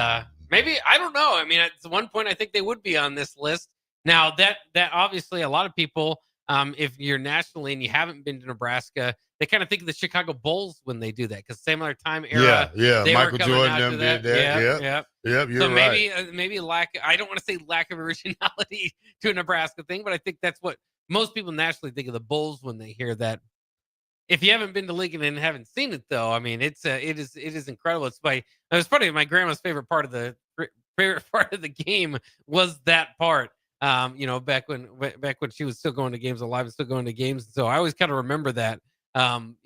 Maybe, I don't know. I mean, at one point, I think they would be on this list. Now, that obviously a lot of people, if you're nationally and you haven't been to Nebraska, they kind of think of the Chicago Bulls when they do that because similar time era. Yeah. They Michael were Jordan them did that. Yep. You're so right. maybe I don't want to say lack of originality to a Nebraska thing, but I think that's what most people naturally think of the Bulls when they hear that. If you haven't been to Lincoln and haven't seen it, though, I mean, it is incredible. It was funny. My grandma's favorite part of the game was that part. Back when she was still going to games, alive and still going to games. So I always kind of remember that. And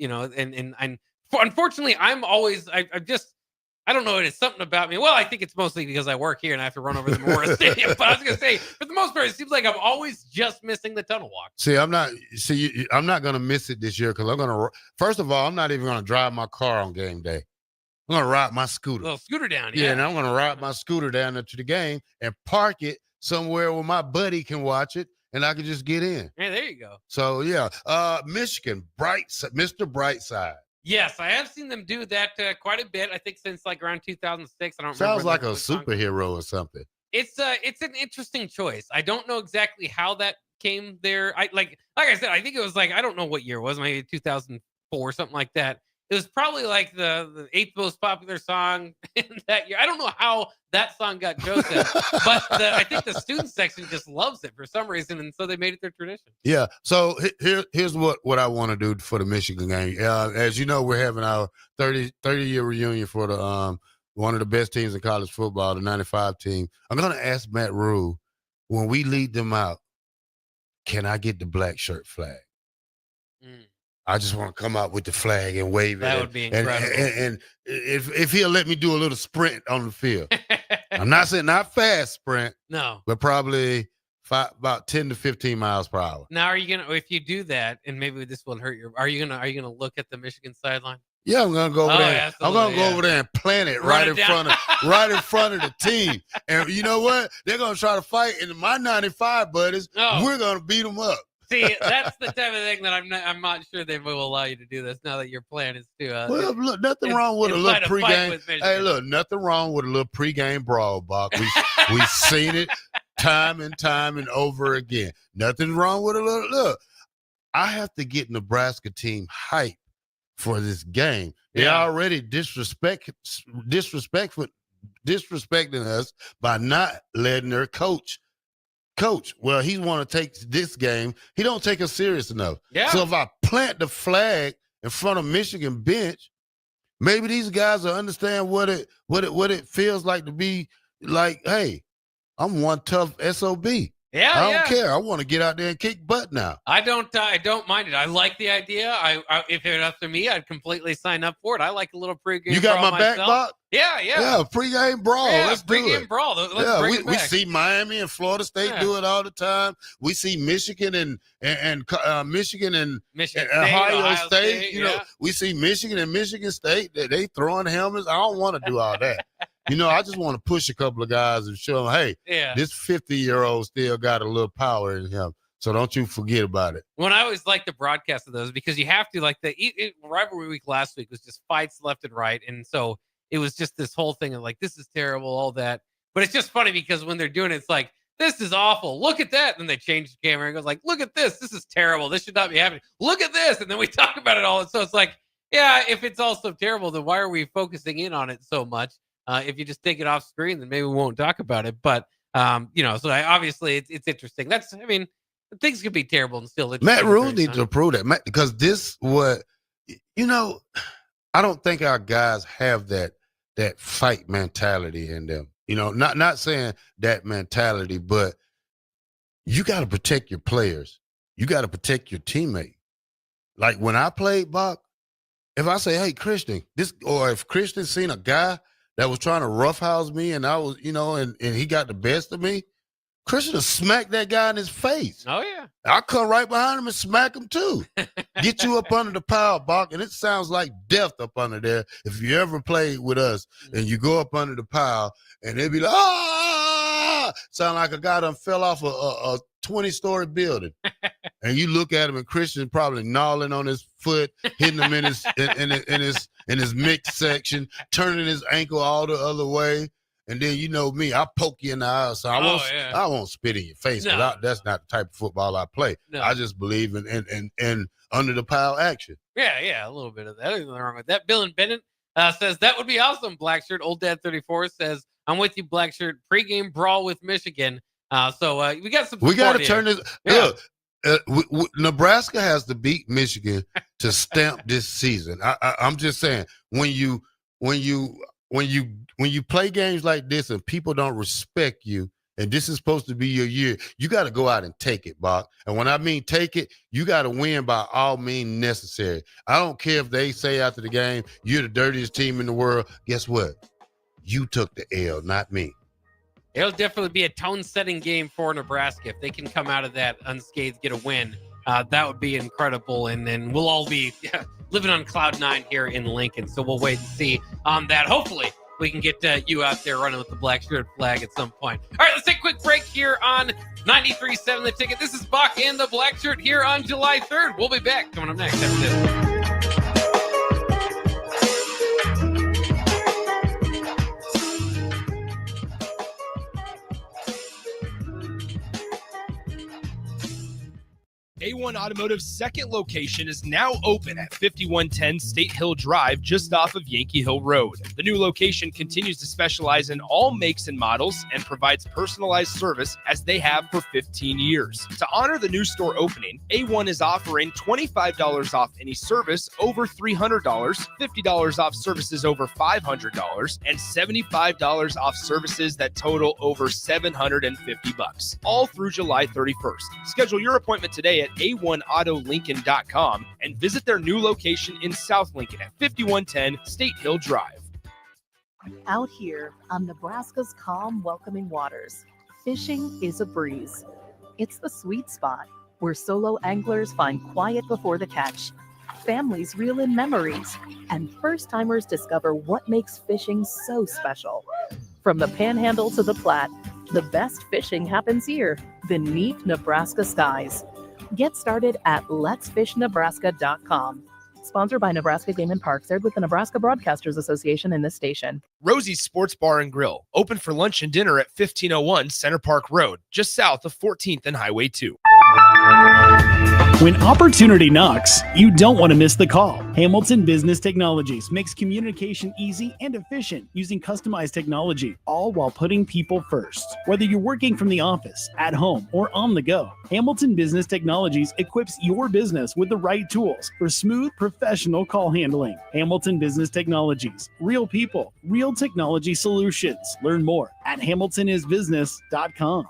unfortunately, I'm always I don't know. It's something about me. Well, I think it's mostly because I work here and I have to run over the Memorial Stadium. But I was going to say, for the most part, it seems like I'm always just missing the tunnel walk. I'm not going to miss it this year because first of all, I'm not even going to drive my car on game day. I'm going to ride my scooter. A little scooter down, yeah. And I'm going to ride my scooter down to the game and park it somewhere where my buddy can watch it and I can just get in. Yeah, there you go. So, yeah. Michigan, Mr. Brightside. Yes, I have seen them do that quite a bit. I think since like around 2006. I don't remember. Sounds like a superhero or something. It's an interesting choice. I don't know exactly how that came there. Like I said, I think it was like, I don't know what year it was, maybe 2004, something like that. It was probably like the 8th most popular song in that year. I don't know how that song got chosen, but I think the student section just loves it for some reason, and so they made it their tradition. Yeah. So here's what I want to do for the Michigan game. As you know, we're having our 30-year reunion for the one of the best teams in college football, the 95 team. I'm going to ask Matt Rule, when we lead them out, can I get the black shirt flag? I just want to come out with the flag and wave it. That would be incredible. And if he'll let me do a little sprint on the field. I'm not saying not fast sprint. No. But probably about 10 to 15 miles per hour. Now, are you going to, if you do that, and maybe this will hurt are you going to look at the Michigan sideline? Yeah, I'm gonna go over there. Absolutely, I'm gonna go over there and plant it right in front of the team. And you know what? They're gonna try to fight. And my 95 buddies, we're gonna beat them up. See, that's the type of thing that I'm not sure they will allow you to do this now that your plan is to. Well, look, nothing wrong with a little pregame. Hey, look, nothing wrong with a little pregame brawl, Bock. We've seen it time and over again. Nothing wrong with a little. Look, I have to get Nebraska team hype for this game. They're already disrespecting us by not letting their coach. Well, he want to take this game. He don't take us serious enough. Yeah. So if I plant the flag in front of Michigan bench, maybe these guys will understand what it feels like to be like, hey, I'm one tough SOB. Yeah, I don't care. I want to get out there and kick butt now. I don't mind it. I like the idea. I if it was up to me, I'd completely sign up for it. I like a little pregame. You got brawl my back, Bock? Yeah. Yeah, pregame brawl. Yeah, Let's do it. Pregame brawl. Let's bring it we back. see Miami and Florida State do it all the time. We see Michigan and Ohio State. You know, we see Michigan and Michigan State. They throwing helmets. I don't want to do all that. You know, I just want to push a couple of guys and show them, hey, this 50-year-old still got a little power in him. So don't you forget about it. When I always like the broadcast of those, because you have to, like the rivalry week last week was just fights left and right. And so it was just this whole thing of like, this is terrible, all that. But it's just funny because when they're doing it, it's like, this is awful. Look at that. And then they change the camera and goes like, look at this. This is terrible. This should not be happening. Look at this. And then we talk about it all. And so it's like, yeah, if it's all so terrible, then why are we focusing in on it so much? If you just take it off screen, then maybe we won't talk about it. But, so obviously it's interesting. Things could be terrible and still interesting. Matt Rule needs to approve that, because I don't think our guys have that fight mentality in them. You know, not saying that mentality, but you got to protect your players. You got to protect your teammate. Like when I played, Bock, if I say, hey, Christian, if Christian seen a guy that was trying to roughhouse me and I was, and he got the best of me, Christian will smack that guy in his face. Oh, yeah. I'll come right behind him and smack him too. Get you up under the pile, Bock, and it sounds like death up under there. If you ever played with us and you go up under the pile and they be like, sound like a guy done fell off a 20-story building. And you look at him and Christian probably gnawing on his foot, hitting him in his mixed section, turning his ankle all the other way. And then you know me, I poke you in the eye, so I won't spit in your face. No. That's not the type of football I play. No. I just believe in under the pile action. Yeah, a little bit of that. There's nothing wrong with that. Bill and Bennett says that would be awesome. Blackshirt, Old Dad 34 says, I'm with you, Blackshirt. Pregame brawl with Michigan. So we got some. We got to turn this. Yeah. Look, Nebraska has to beat Michigan to stamp this season. I'm just saying, when you play games like this and people don't respect you, and this is supposed to be your year, you got to go out and take it, Bock. And when I mean take it, you got to win by all means necessary. I don't care if they say after the game, you're the dirtiest team in the world. Guess what? You took the L, not me. It'll definitely be a tone-setting game for Nebraska. If they can come out of that unscathed, get a win, that would be incredible. And then we'll all be living on cloud nine here in Lincoln. So we'll wait and see on that. Hopefully, we can get you out there running with the Blackshirt flag at some point. All right, let's take a quick break here on 93.7 The Ticket. This is Bock and the Blackshirt here on July 3rd. We'll be back coming up next after this. A1 Automotive's second location is now open at 5110 State Hill Drive, just off of Yankee Hill Road. The new location continues to specialize in all makes and models and provides personalized service as they have for 15 years. To honor the new store opening, A1 is offering $25 off any service over $300, $50 off services over $500, and $75 off services that total over $750, all through July 31st. Schedule your appointment today at a1autolincoln.com and visit their new location in South Lincoln at 5110 State Hill Drive. Out here on Nebraska's calm, welcoming waters, fishing is a breeze. It's the sweet spot where solo anglers find quiet before the catch, families reel in memories, and first-timers discover what makes fishing so special. From the Panhandle to the Platte, the best fishing happens here, beneath Nebraska skies. Get started at letsfishnebraska.com. Sponsored by Nebraska Game and Parks, aired with the Nebraska Broadcasters Association in this station. Rosie's Sports Bar and Grill, open for lunch and dinner at 1501 Center Park Road, just south of 14th and Highway 2. When opportunity knocks, you don't want to miss the call. Hamilton Business Technologies makes communication easy and efficient using customized technology, all while putting people first. Whether you're working from the office, at home, or on the go, Hamilton Business Technologies equips your business with the right tools for smooth, professional call handling. Hamilton Business Technologies. Real people, real technology solutions. Learn more at hamiltonisbusiness.com.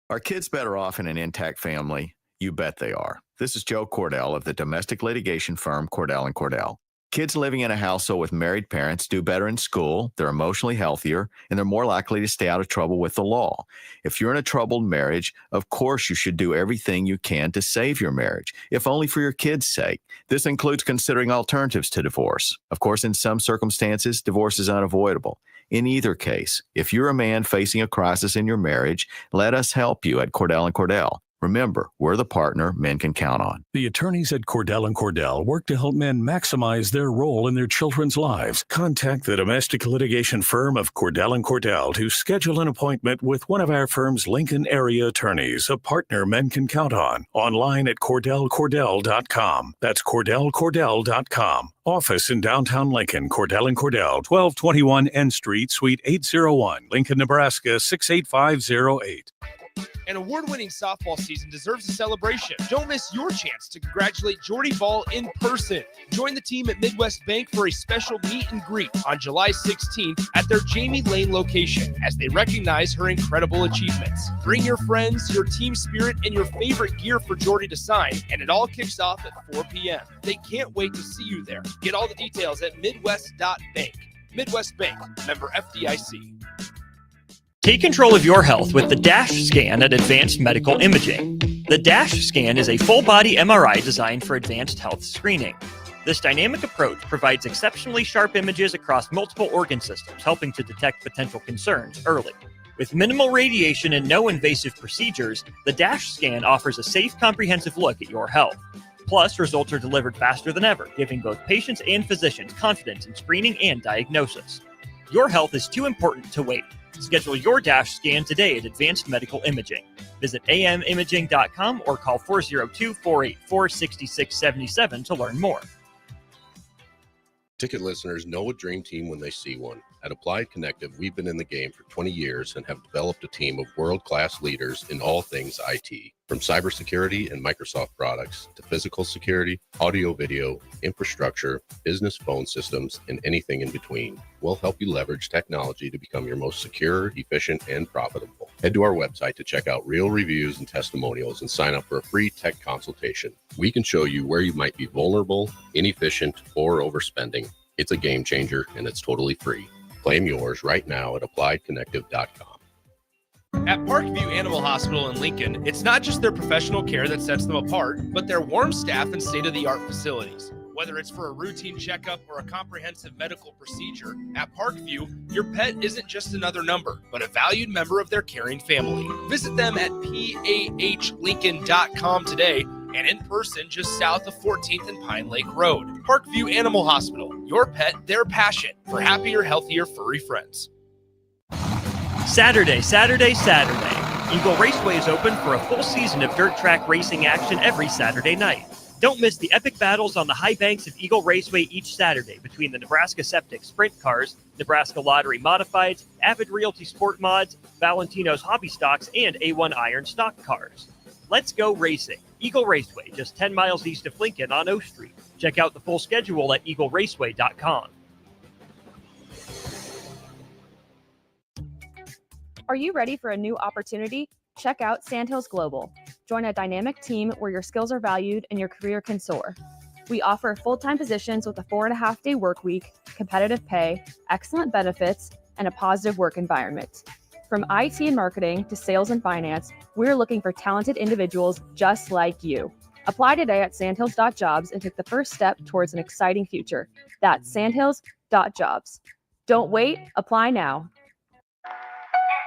Are kids better off in an intact family? You bet they are. This is Joe Cordell of the domestic litigation firm Cordell and Cordell. Kids living in a household with married parents do better in school, they're emotionally healthier, and they're more likely to stay out of trouble with the law. If you're in a troubled marriage, of course you should do everything you can to save your marriage, if only for your kids' sake. This includes considering alternatives to divorce. Of course, in some circumstances, divorce is unavoidable. In either case, if you're a man facing a crisis in your marriage, let us help you at Cordell and Cordell. Remember, we're the partner men can count on. The attorneys at Cordell and Cordell work to help men maximize their role in their children's lives. Contact the domestic litigation firm of Cordell and Cordell to schedule an appointment with one of our firm's Lincoln area attorneys, a partner men can count on. Online at CordellCordell.com. That's CordellCordell.com. Office in downtown Lincoln, Cordell and Cordell, 1221 N Street, Suite 801, Lincoln, Nebraska 68508. An award-winning softball season deserves a celebration. Don't miss your chance to congratulate Jordy Ball in person. Join the team at Midwest Bank for a special meet and greet on July 16th at their Jamie Lane location as they recognize her incredible achievements. Bring your friends, your team spirit, and your favorite gear for Jordy to sign, and it all kicks off at 4 p.m. They can't wait to see you there. Get all the details at midwest.bank. Midwest Bank, member FDIC. Take control of your health with the DASH scan at Advanced Medical Imaging. The DASH scan is a full-body MRI designed for advanced health screening. This dynamic approach provides exceptionally sharp images across multiple organ systems, helping to detect potential concerns early. With minimal radiation and no invasive procedures, the DASH scan offers a safe, comprehensive look at your health. Plus, results are delivered faster than ever, giving both patients and physicians confidence in screening and diagnosis. Your health is too important to wait. Schedule your DASH scan today at Advanced Medical Imaging. Visit amimaging.com or call 402-484-6677 to learn more. Ticket listeners know a dream team when they see one. At Applied Connective, we've been in the game for 20 years and have developed a team of world-class leaders in all things IT. From cybersecurity and Microsoft products to physical security, audio-video, infrastructure, business phone systems, and anything in between. We'll help you leverage technology to become your most secure, efficient, and profitable. Head to our website to check out real reviews and testimonials and sign up for a free tech consultation. We can show you where you might be vulnerable, inefficient, or overspending. It's a game changer, and it's totally free. Claim yours right now at appliedconnective.com. At Parkview Animal Hospital in Lincoln, it's not just their professional care that sets them apart, but their warm staff and state-of-the-art facilities. Whether it's for a routine checkup or a comprehensive medical procedure, at Parkview, your pet isn't just another number, but a valued member of their caring family. Visit them at pahlincoln.com today and in person just south of 14th and Pine Lake Road. Parkview Animal Hospital, your pet, their passion for happier, healthier, furry friends. Saturday. Eagle Raceway is open for a full season of dirt track racing action every Saturday night. Don't miss the epic battles on the high banks of Eagle Raceway each Saturday between the Nebraska Septic Sprint Cars, Nebraska Lottery Modifieds, Avid Realty Sport Mods, Valentino's Hobby Stocks, and A1 Iron Stock Cars. Let's go racing. Eagle Raceway, just 10 miles east of Lincoln on O Street. Check out the full schedule at eagleraceway.com. Are you ready for a new opportunity? Check out Sandhills Global. Join a dynamic team where your skills are valued and your career can soar. We offer full-time positions with a 4.5-day work week, competitive pay, excellent benefits, and a positive work environment. From IT and marketing to sales and finance, we're looking for talented individuals just like you. Apply today at sandhills.jobs and take the first step towards an exciting future. That's sandhills.jobs. Don't wait, apply now.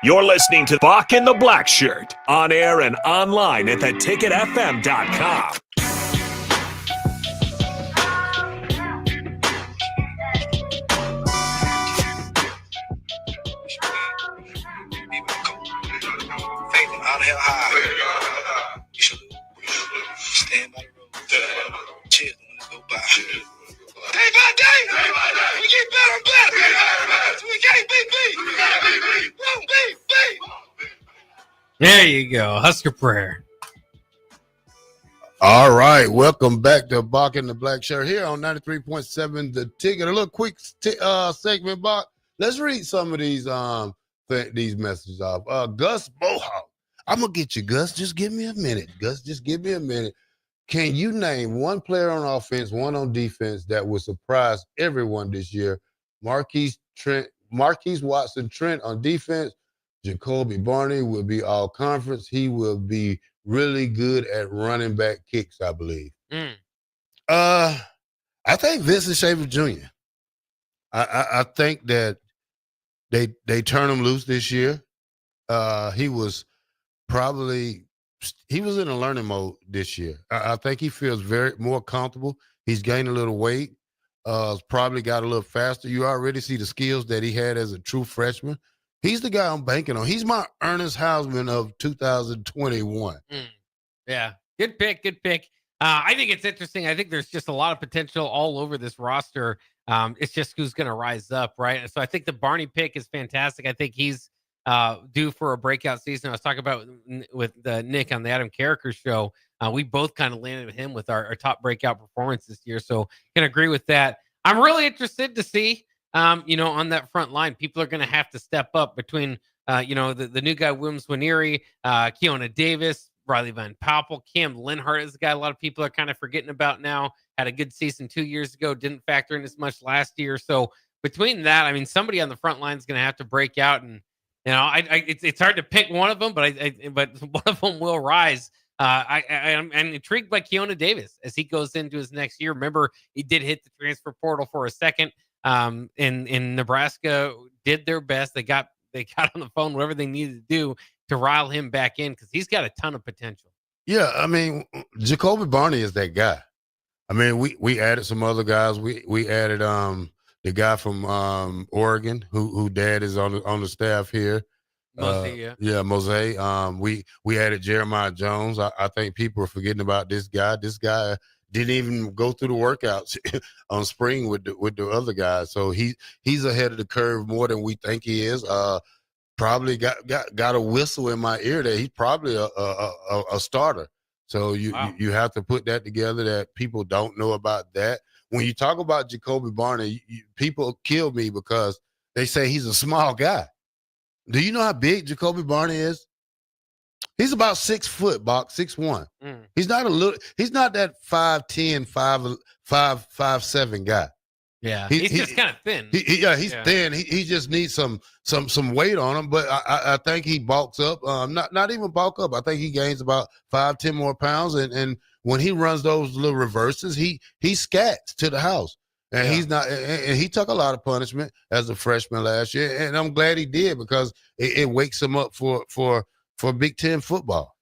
You're listening to Bock and the Black Shirt on air and online at theticketfm.com. Out hell high. You should stand by the road. Chill when it go by. Day by day, we get better and better. So we can't be beat. Won't be beat. There you go. Husker prayer. All right. Welcome back to Bock and the Black Shirt here on 93.7 The Ticket. A little quick segment, Bock. Let's read some of these messages off. Gus Mohawk. I'm going to get you, Gus. Just give me a minute, Gus. Just give me a minute. Can you name one player on offense, one on defense that will surprise everyone this year? Marquise Watson Trent on defense. Jacoby Barney will be all conference. He will be really good at running back kicks, I believe. I think Vincent Shaver Jr. I think that they turn him loose this year. He was in a learning mode this year. I think he feels more comfortable. He's gained a little weight. Probably got a little faster. You already see the skills that he had as a true freshman. He's the guy I'm banking on. He's my Ernest Hausman of 2021. Yeah, good pick. I think it's interesting. I think there's just a lot of potential all over this roster. It's just who's going to rise up, right? So I think the Barney pick is fantastic. I think he's due for a breakout season. I was talking about with Nick on the Adam Carricker show. We both kind of landed with him with our top breakout performance this year. So can agree with that. I'm really interested to see, on that front line, people are going to have to step up between, the new guy, Williams Winery, Keona Davis, Riley Van Poppel, Cam Linhart is a guy a lot of people are kind of forgetting about now. Had a good season 2 years ago, didn't factor in as much last year. So between that, I mean, somebody on the front line is going to have to break out, and it's hard to pick one of them, but one of them will rise. I'm intrigued by Keona Davis as he goes into his next year. Remember, he did hit the transfer portal for a second. In Nebraska, did their best. They got on the phone, whatever they needed to do to rile him back in because he's got a ton of potential. Yeah, I mean, Jacoby Barney is that guy. I mean, we added some other guys. We added the guy from Oregon who dad is on the staff here. Mose. We added Jeremiah Jones. I think people are forgetting about this guy. This guy didn't even go through the workouts on spring with the other guys. So he's ahead of the curve more than we think he is. Probably got a whistle in my ear that he's probably a starter. So you have to put that together that people don't know about that. When you talk about Jacoby Barney, people kill me because they say he's a small guy. Do you know how big Jacoby Barney is? He's about 6 foot, Bock, 6'1". He's not that 5'10", 5'7" guy. Yeah, he's just kind of thin. He's thin. He just needs some weight on him. But I think he bulks up. Not even bulk up. I think he gains about 5-10 more pounds. And when he runs those little reverses, he scats to the house. And he's not. And he took a lot of punishment as a freshman last year. And I'm glad he did because it wakes him up for Big Ten football.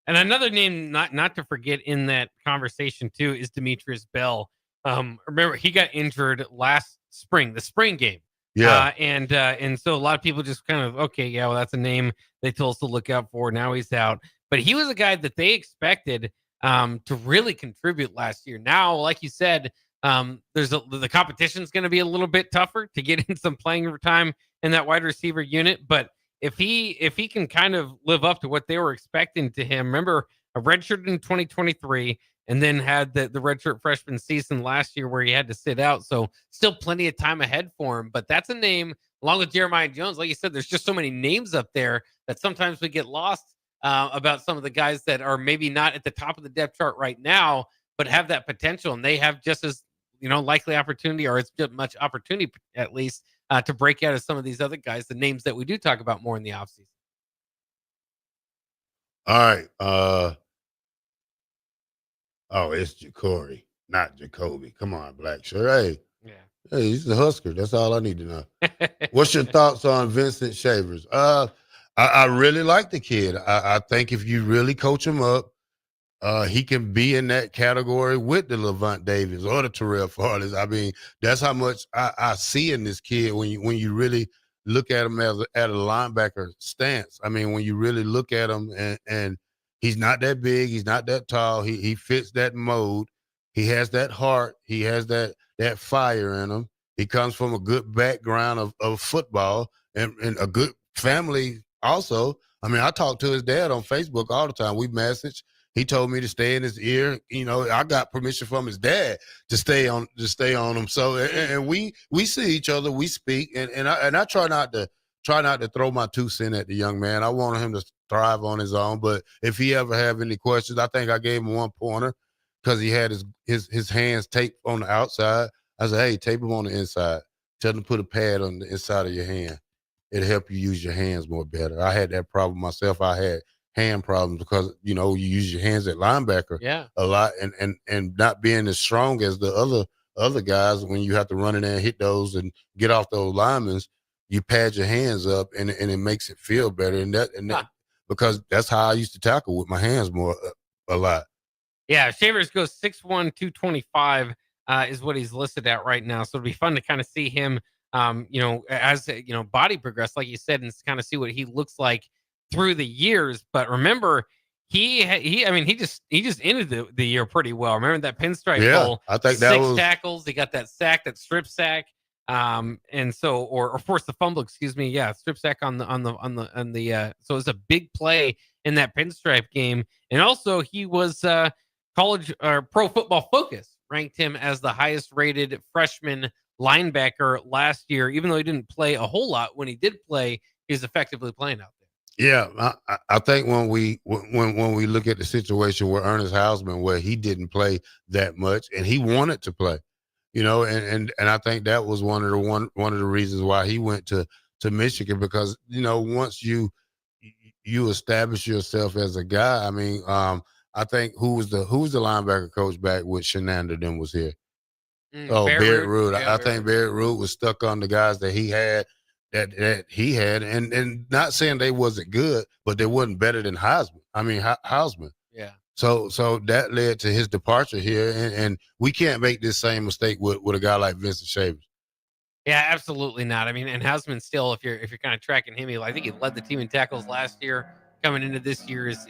And another name not to forget in that conversation too is Demetrius Bell. Remember, he got injured last spring, the spring game. Yeah. And so a lot of people just kind of, well, that's a name they told us to look out for. Now he's out. But he was a guy that they expected to really contribute last year. Now, like you said, the competition's going to be a little bit tougher to get in some playing time in that wide receiver unit. But if he can kind of live up to what they were expecting to him, remember a redshirt in 2023 and then had the redshirt freshman season last year where he had to sit out. So still plenty of time ahead for him. But that's a name along with Jeremiah Jones. Like you said, there's just so many names up there that sometimes we get lost about some of the guys that are maybe not at the top of the depth chart right now, but have that potential, and they have just as likely opportunity, or as much opportunity at least, to break out as some of these other guys, the names that we do talk about more in the offseason. All right. It's Ja'Cory, not Jacoby. Come on, Blackshirt. Hey, he's a Husker. That's all I need to know. What's your thoughts on Vincent Shavers? I really like the kid. I think if you really coach him up, he can be in that category with the Levant Davis or the Terrell Farley. I mean, that's how much I see in this kid when you really look at him at a linebacker stance. I mean, when you really look at him and he's not that big, he's not that tall. He fits that mold. He has that heart. He has that fire in him. He comes from a good background of football and a good family also. I mean, I talk to his dad on Facebook all the time. We message. He told me to stay in his ear. I got permission from his dad to stay on him. So, and we see each other, we speak, and I try not to throw my 2 cents at the young man. I want him to thrive on his own. But if he ever have any questions, I think I gave him 1 pointer because he had his hands taped on the outside. I said, hey, tape them on the inside. Tell them to put a pad on the inside of your hand. It'll help you use your hands more better. I had that problem myself. I had hand problems because you use your hands at linebacker a lot and not being as strong as the other guys. When you have to run in there and hit those and get off those linemen, you pad your hands up and it makes it feel better. And that because that's how I used to tackle with my hands more a lot. Yeah, Shavers goes 6'1", 225 is what he's listed at right now. So it'll be fun to kind of see him as body progress, like you said, and kind of see what he looks like through the years. But remember, he just ended the year pretty well. Remember that pinstripe bowl? I think that 6 tackles. He got that sack, that strip sack, and so or forced the fumble. Excuse me. Yeah, strip sack on the. So it was a big play in that pinstripe game, and also he was college or Pro Football Focus ranked him as the highest rated freshman linebacker last year. Even though he didn't play a whole lot, when he did play, he's effectively playing out there. Yeah, I think when we look at the situation where Ernest Hausman, where he didn't play that much and he wanted to play, and I think that was one of the reasons why he went to Michigan, because once you establish yourself as a guy. I mean, I think who was the linebacker coach back with Shenander then was here? Barrett Root. I think Barrett Root was stuck on the guys that he had. That he had, and not saying they wasn't good, but they wasn't better than Hausman. Yeah. So that led to his departure here, and we can't make this same mistake with a guy like Vincent Shavers. Yeah, absolutely not. I mean, and Hausman still, if you're kind of tracking him, I think he led the team in tackles last year. Coming into this year is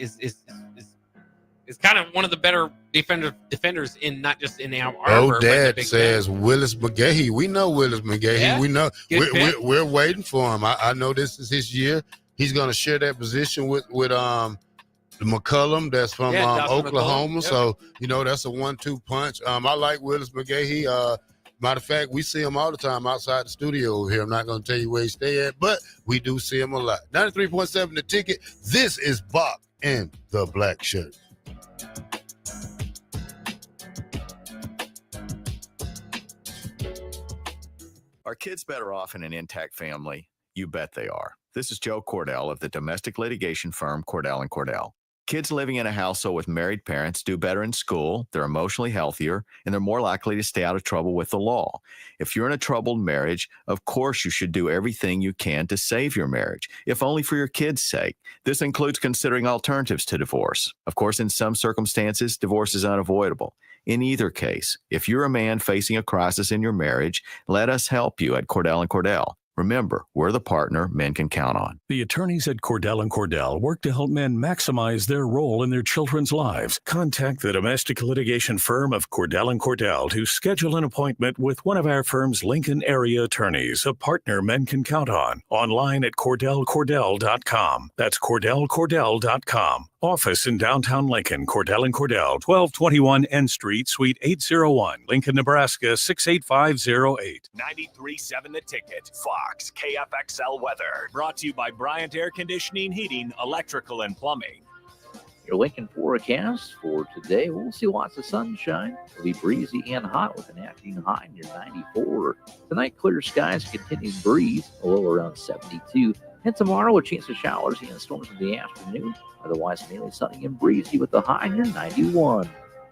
kind of one of the better defenders in not just in our armor. Dad says Willis McGahee. We know Willis McGahee. Yeah. We know we're waiting for him. I know this is his year. He's going to share that position with McCullum, that's from Oklahoma. Yep. So that's a 1-2 punch. I like Willis McGahee. Matter of fact, we see him all the time outside the studio over here. I'm not going to tell you where he stay at, but we do see him a lot. 93.7 The Ticket. This is Bock and the Black Shirt. Are kids better off in an intact family? You bet they are. This is Joe Cordell of the domestic litigation firm Cordell & Cordell. Kids living in a household with married parents do better in school, they're emotionally healthier, and they're more likely to stay out of trouble with the law. If you're in a troubled marriage, of course you should do everything you can to save your marriage, if only for your kids' sake. This includes considering alternatives to divorce. Of course, in some circumstances, divorce is unavoidable. In either case, if you're a man facing a crisis in your marriage, let us help you at Cordell & Cordell. Remember, we're the partner men can count on. The attorneys at Cordell & Cordell work to help men maximize their role in their children's lives. Contact the domestic litigation firm of Cordell & Cordell to schedule an appointment with one of our firm's Lincoln area attorneys, a partner men can count on. Online at CordellCordell.com. That's CordellCordell.com. Office in downtown Lincoln, Cordell & Cordell, 1221 N Street, Suite 801, Lincoln, Nebraska, 68508. 93.7 The Ticket. Fox. Fox KFXL weather. Brought to you by Bryant Air Conditioning, Heating, Electrical, and Plumbing. Your Lincoln forecast for today, we'll see lots of sunshine. It'll be breezy and hot with an afternoon high near 94. Tonight, clear skies, continued breeze, a low around 72. And tomorrow, a chance of showers and storms in the afternoon. Otherwise, mainly sunny and breezy with a high near 91.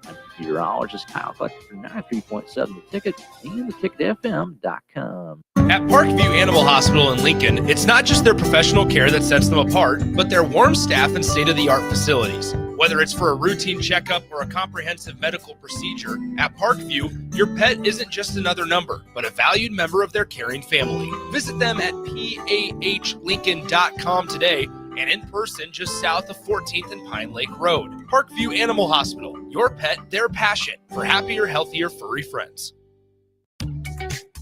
I'm meteorologist Kyle Fletcher for 93.7 The Ticket and theticketfm.com. At Parkview Animal Hospital in Lincoln, it's not just their professional care that sets them apart, but their warm staff and state-of-the-art facilities. Whether it's for a routine checkup or a comprehensive medical procedure, at Parkview, your pet isn't just another number, but a valued member of their caring family. Visit them at pahlincoln.com today and in person just south of 14th and Pine Lake Road. Parkview Animal Hospital, your pet, their passion, for happier, healthier, furry friends.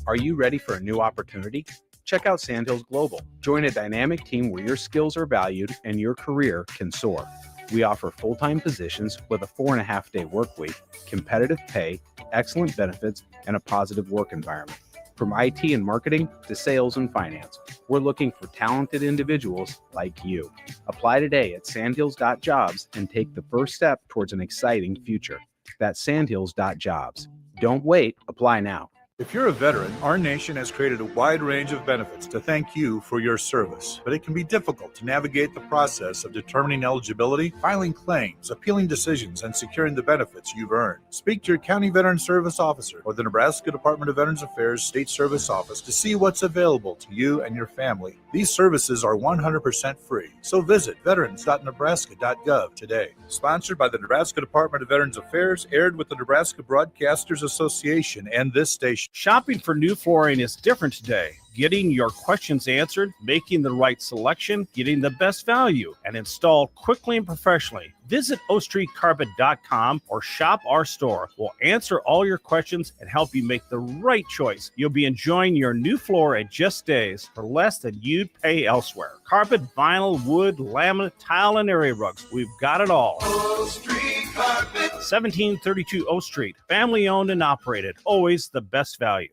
Are you ready for a new opportunity? Check out Sandhills Global. Join a dynamic team where your skills are valued and your career can soar. We offer full-time positions with a 4.5-day work week, competitive pay, excellent benefits, and a positive work environment. From IT and marketing to sales and finance, we're looking for talented individuals like you. Apply today at sandhills.jobs and take the first step towards an exciting future. That's sandhills.jobs. Don't wait, apply now. If you're a veteran, our nation has created a wide range of benefits to thank you for your service, but it can be difficult to navigate the process of determining eligibility, filing claims, appealing decisions, and securing the benefits you've earned. Speak to your County Veteran Service Officer or the Nebraska Department of Veterans Affairs State Service Office to see what's available to you and your family. These services are 100% free, so visit veterans.nebraska.gov today. Sponsored by the Nebraska Department of Veterans Affairs, aired with the Nebraska Broadcasters Association and this station. Shopping for new flooring is different today. Getting your questions answered, making the right selection, getting the best value, and installed quickly and professionally. Visit ostreetcarpet.com or shop our store. We'll answer all your questions and help you make the right choice. You'll be enjoying your new floor in just days for less than you'd pay elsewhere. Carpet, vinyl, wood, laminate, tile, and area rugs. We've got it all. O Street Carpet. 1732 O Street. Family owned and operated. Always the best value.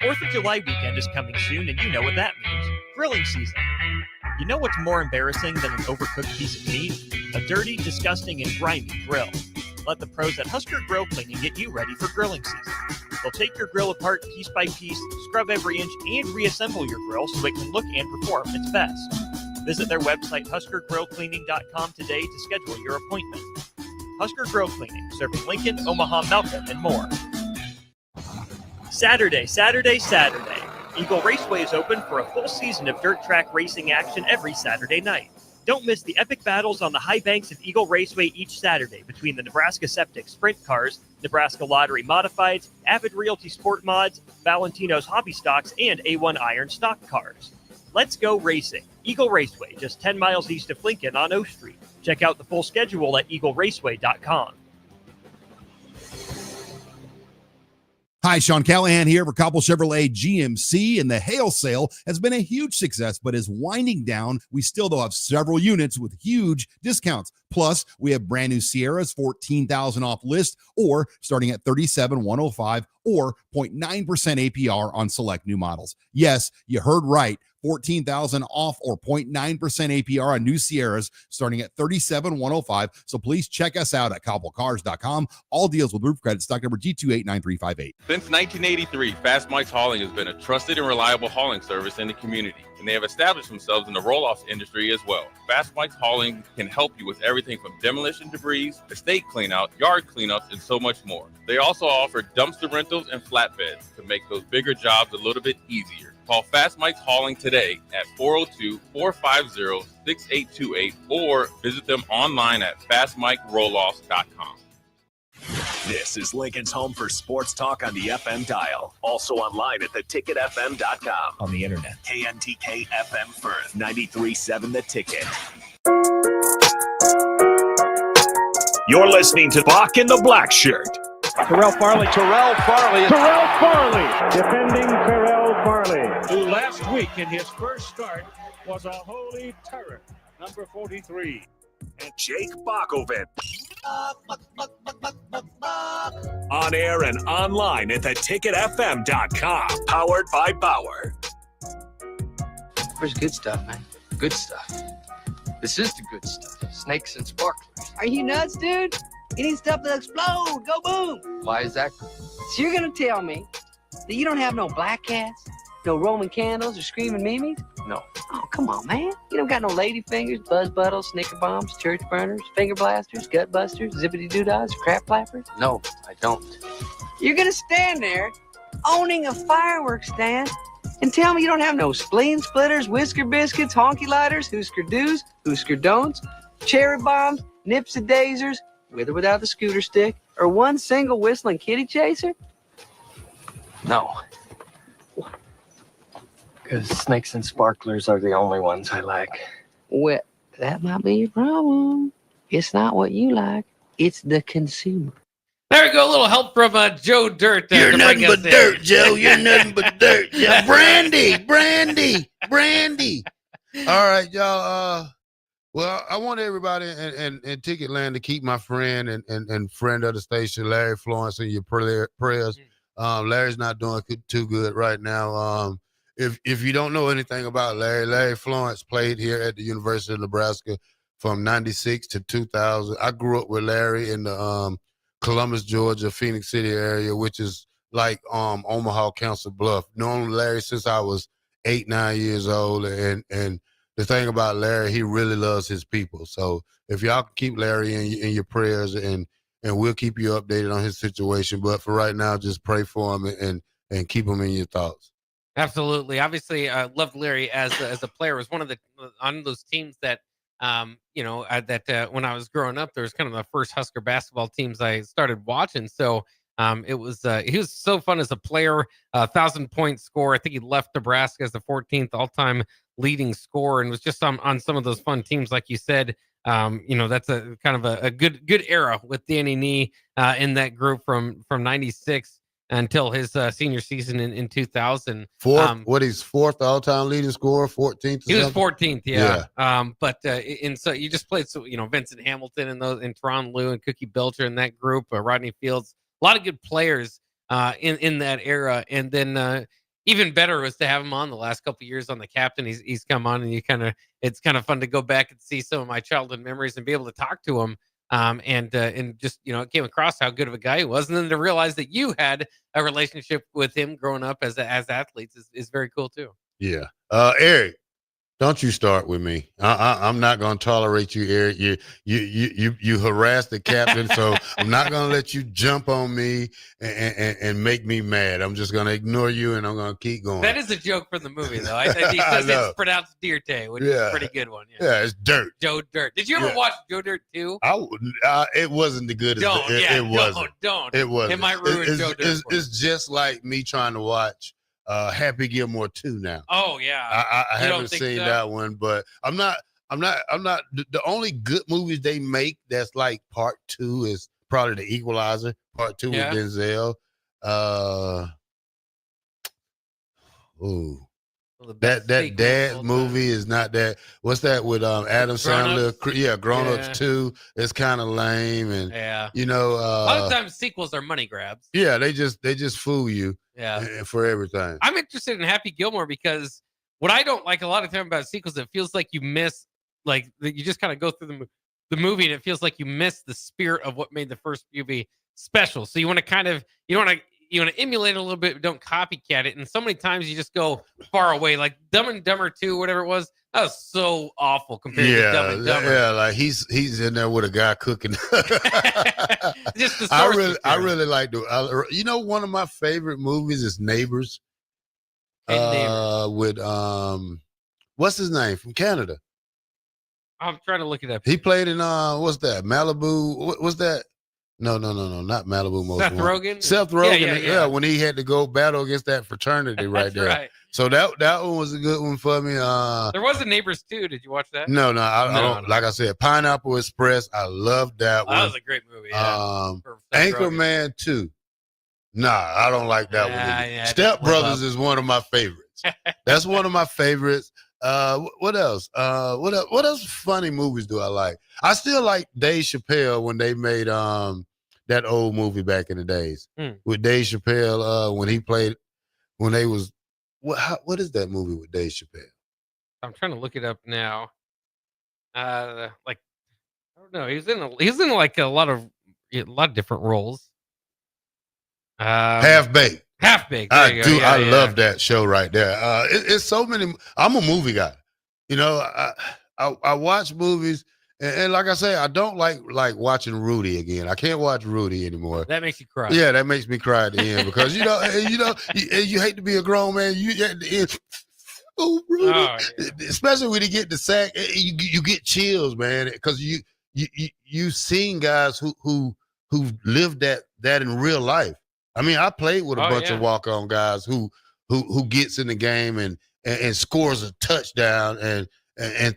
4th of July weekend is coming soon, and you know what that means. Grilling season. You know what's more embarrassing than an overcooked piece of meat? A dirty, disgusting, and grimy grill. Let the pros at Husker Grill Cleaning get you ready for grilling season. They'll take your grill apart piece by piece, scrub every inch, and reassemble your grill so it can look and perform its best. Visit their website, huskergrillcleaning.com today to schedule your appointment. Husker Grill Cleaning, serving Lincoln, Omaha, Malcolm, and more. Saturday. Eagle Raceway is open for a full season of dirt track racing action every Saturday night. Don't miss the epic battles on the high banks of Eagle Raceway each Saturday between the Nebraska Septic Sprint Cars, Nebraska Lottery Modifieds, Avid Realty Sport Mods, Valentino's Hobby Stocks, and A1 Iron Stock Cars. Let's go racing. Eagle Raceway, just 10 miles east of Lincoln on O Street. Check out the full schedule at eagleraceway.com. Hi, Sean Callahan here for Copple Chevrolet GMC, and the hail sale has been a huge success, but is winding down. We still, though, have several units with huge discounts. Plus, we have brand new Sierras, $14,000 off list, or starting at $37,105, or 0.9% APR on select new models. Yes, you heard right. $14,000 off or 0.9% APR on new Sierras starting at $37,105. So please check us out at cobblecars.com. All deals with roof credit, stock number G289358. Since 1983, Fast Mike's Hauling has been a trusted and reliable hauling service in the community, and they have established themselves in the roll-off industry as well. Fast Mike's Hauling can help you with everything from demolition debris, estate cleanout, yard cleanups, and so much more. They also offer dumpster rentals and flatbeds to make those bigger jobs a little bit easier. Call Fast Mike's Hauling today at 402-450-6828 or visit them online at fastmikeroll-offs.com. This is Lincoln's home for sports talk on the FM dial. Also online at theticketfm.com. On the internet. KNTK FM Firth, 93.7 The Ticket. You're listening to Bock in the Blackshirt. Terrell Farley. Defending Terrell Farley, who last week in his first start was a holy terror. Number 43. And Jake Bockovic. On air and online at theticketfm.com. Powered by Bauer. offers good stuff, man. Good stuff. This is the good stuff. Snakes and sparklers. Are you nuts, dude? You need stuff to explode. Go boom. Why is that? So you're going to tell me that you don't have no black cats, no Roman candles, or screaming mimes? No. Oh, come on, man. You don't got no lady fingers, buzz buttles, snicker bombs, church burners, finger blasters, gut busters, zippity doodads, crap clappers? No, I don't. You're going to stand there owning a fireworks stand and tell me you don't have no spleen splitters, whisker biscuits, honky lighters, Husker do's, Husker don'ts, cherry bombs, nips and dazers, with or without the scooter stick, or one single whistling kitty chaser? No. Because snakes and sparklers are the only ones I like. Well, that might be your problem. It's not what you like. It's the consumer. There we go. A little help from Joe Dirt. You're nothing but dirt, Joe. You're nothing but dirt, Joe. Brandy. All right, y'all. Well, I want everybody in Ticketland to keep my friend and friend of the station, Larry Florence, in your prayers. Larry's not doing too good right now. If you don't know anything about Larry Florence played here at the University of Nebraska from 96 to 2000. I grew up with Larry in the Columbus, Georgia, Phoenix City area, which is like Omaha, Council Bluff. Known Larry since I was 8-9 years old, and the thing about Larry, he really loves his people. So if y'all can keep Larry in your prayers, and we'll keep you updated on his situation. But for right now, just pray for him and keep him in your thoughts. Absolutely. Obviously, loved Larry as a player. Was one of the on those teams that when I was growing up, there was kind of the first Husker basketball teams I started watching. So he was so fun as a player. 1,000-point scorer. I think he left Nebraska as the 14th all-time leading scorer, and was just on some of those fun teams, like you said. That's a kind of a good era with Danny Nee in that group from 96 until his senior season in 2000. He's fourth all-time leading scorer, 14th. He was 14th, yeah. And so you just played, Vincent Hamilton and Teron Lue and Cookie Belcher in that group, Rodney Fields, a lot of good players in that era. And then even better was to have him on the last couple of years on the captain. He's come on, and it's kind of fun to go back and see some of my childhood memories and be able to talk to him. And just, it came across how good of a guy he was. And then to realize that you had a relationship with him growing up as athletes is very cool too. Yeah. Eric, don't you start with me. I'm not going to tolerate you, Eric. You harass the captain, so I'm not going to let you jump on me and make me mad. I'm just going to ignore you, and I'm going to keep going. That is a joke from the movie, though. I think he says it's pronounced Dirte, which is a pretty good one. Yeah, it's Dirt. Joe Dirt. Did you ever watch Joe Dirt 2? It wasn't the good. It wasn't. Don't. It wasn't. It might ruin Joe Dirt. It's just like me trying to watch Happy Gilmore 2 now. Oh yeah, I haven't seen that one, but I'm not. The only good movies they make that's like part 2 is probably The Equalizer, part 2 with Denzel. That dad movie is not that. What's that with Adam Sandler? Yeah, Grown Ups 2. It's kind of lame, and a lot of times sequels are money grabs. Yeah, they just fool you. Yeah, for everything. I'm interested in Happy Gilmore because what I don't like a lot of time about sequels, it feels like you miss, like you just kind of go through the movie and it feels like you miss the spirit of what made the first movie special. So you want to emulate it a little bit, but don't copycat it. And so many times you just go far away, like Dumb and Dumber 2, whatever it was. That was so awful compared to Dumb and Dumber. Yeah, like he's in there with a guy cooking. Just the I really like one of my favorite movies is Neighbors. With what's his name from Canada? I'm trying to look it up. He played in what's that? Malibu? What's that? No, not Malibu. Most Seth Rogen. Seth Rogen. Yeah, when he had to go battle against that fraternity right there. Right. So that one was a good one for me. There was a Neighbors 2. Did you watch that? No, I don't. Like I said, Pineapple Express. I loved that one. That was a great movie. Yeah. Anchorman 2. Nah, I don't like that one. Step Brothers is one of my favorites. That's one of my favorites. What else? What else funny movies do I like? I still like Dave Chappelle when they made that old movie back in the days with Dave Chappelle when they was what is that movie with Dave Chappelle? I'm trying to look it up now. Like I don't know. He's in like a lot of different roles. Half Baked. Half Baked. I There you go. do. Yeah, I yeah. love that show right there. It's so many. I'm a movie guy. You know, I watch movies, and like I say, I don't like watching Rudy again. I can't watch Rudy anymore. That makes you cry. Yeah, that makes me cry at the end because you hate to be a grown man. You at the end. Oh, Rudy. Oh, yeah. Especially when you get the sack, you get chills, man, because you seen guys who lived that in real life. I mean, I played with a bunch of walk-on guys who gets in the game and scores a touchdown and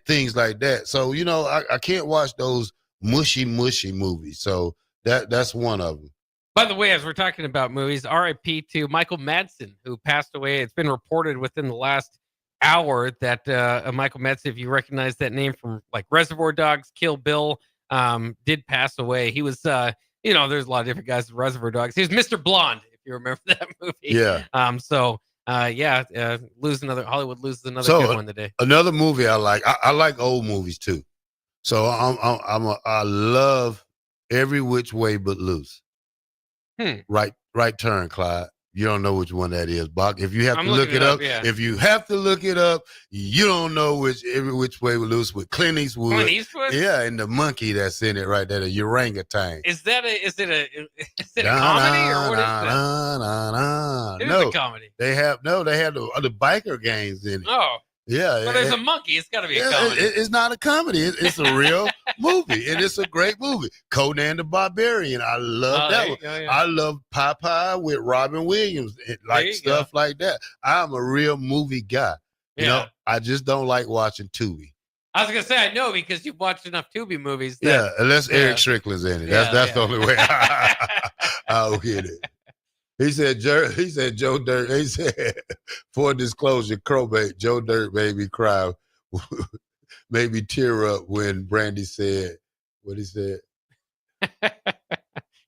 things like that. So, I can't watch those mushy movies. So that's one of them. By the way, as we're talking about movies, R.I.P. to Michael Madsen, who passed away. It's been reported within the last hour that Michael Madsen, if you recognize that name from like Reservoir Dogs, Kill Bill, did pass away. He was, there's a lot of different guys in Reservoir Dogs. He was Mr. Blonde, if you remember that movie. Yeah. Hollywood loses another good one today. Another movie I like. I like old movies too. So I love Every Which Way But Loose. Right Turn, Clyde. You don't know which one that is, Bock. If you have to look it up, if you have to look it up, you don't know Every Which Way But Loose with Clint Eastwood. Clint Eastwood? Yeah, and the monkey that's in it right there, the orangutan. Is it a comedy or what is that? It is a comedy. They have the biker gangs in it. Oh. Yeah. Well, there's a monkey. It's got to be a comedy. It's not a comedy. It's a real movie, and it's a great movie. Conan the Barbarian. I love that one. Yeah. I love Popeye with Robin Williams, stuff like that. I'm a real movie guy. You know, I just don't like watching Tubi. I was gonna say I know because you've watched enough Tubi movies. Unless Eric Strickland's in it. That's the only way I'll get it. He said, Joe Dirt, he said, for disclosure, Crowbait, Joe Dirt made me cry, made me tear up when Brandy said what he said.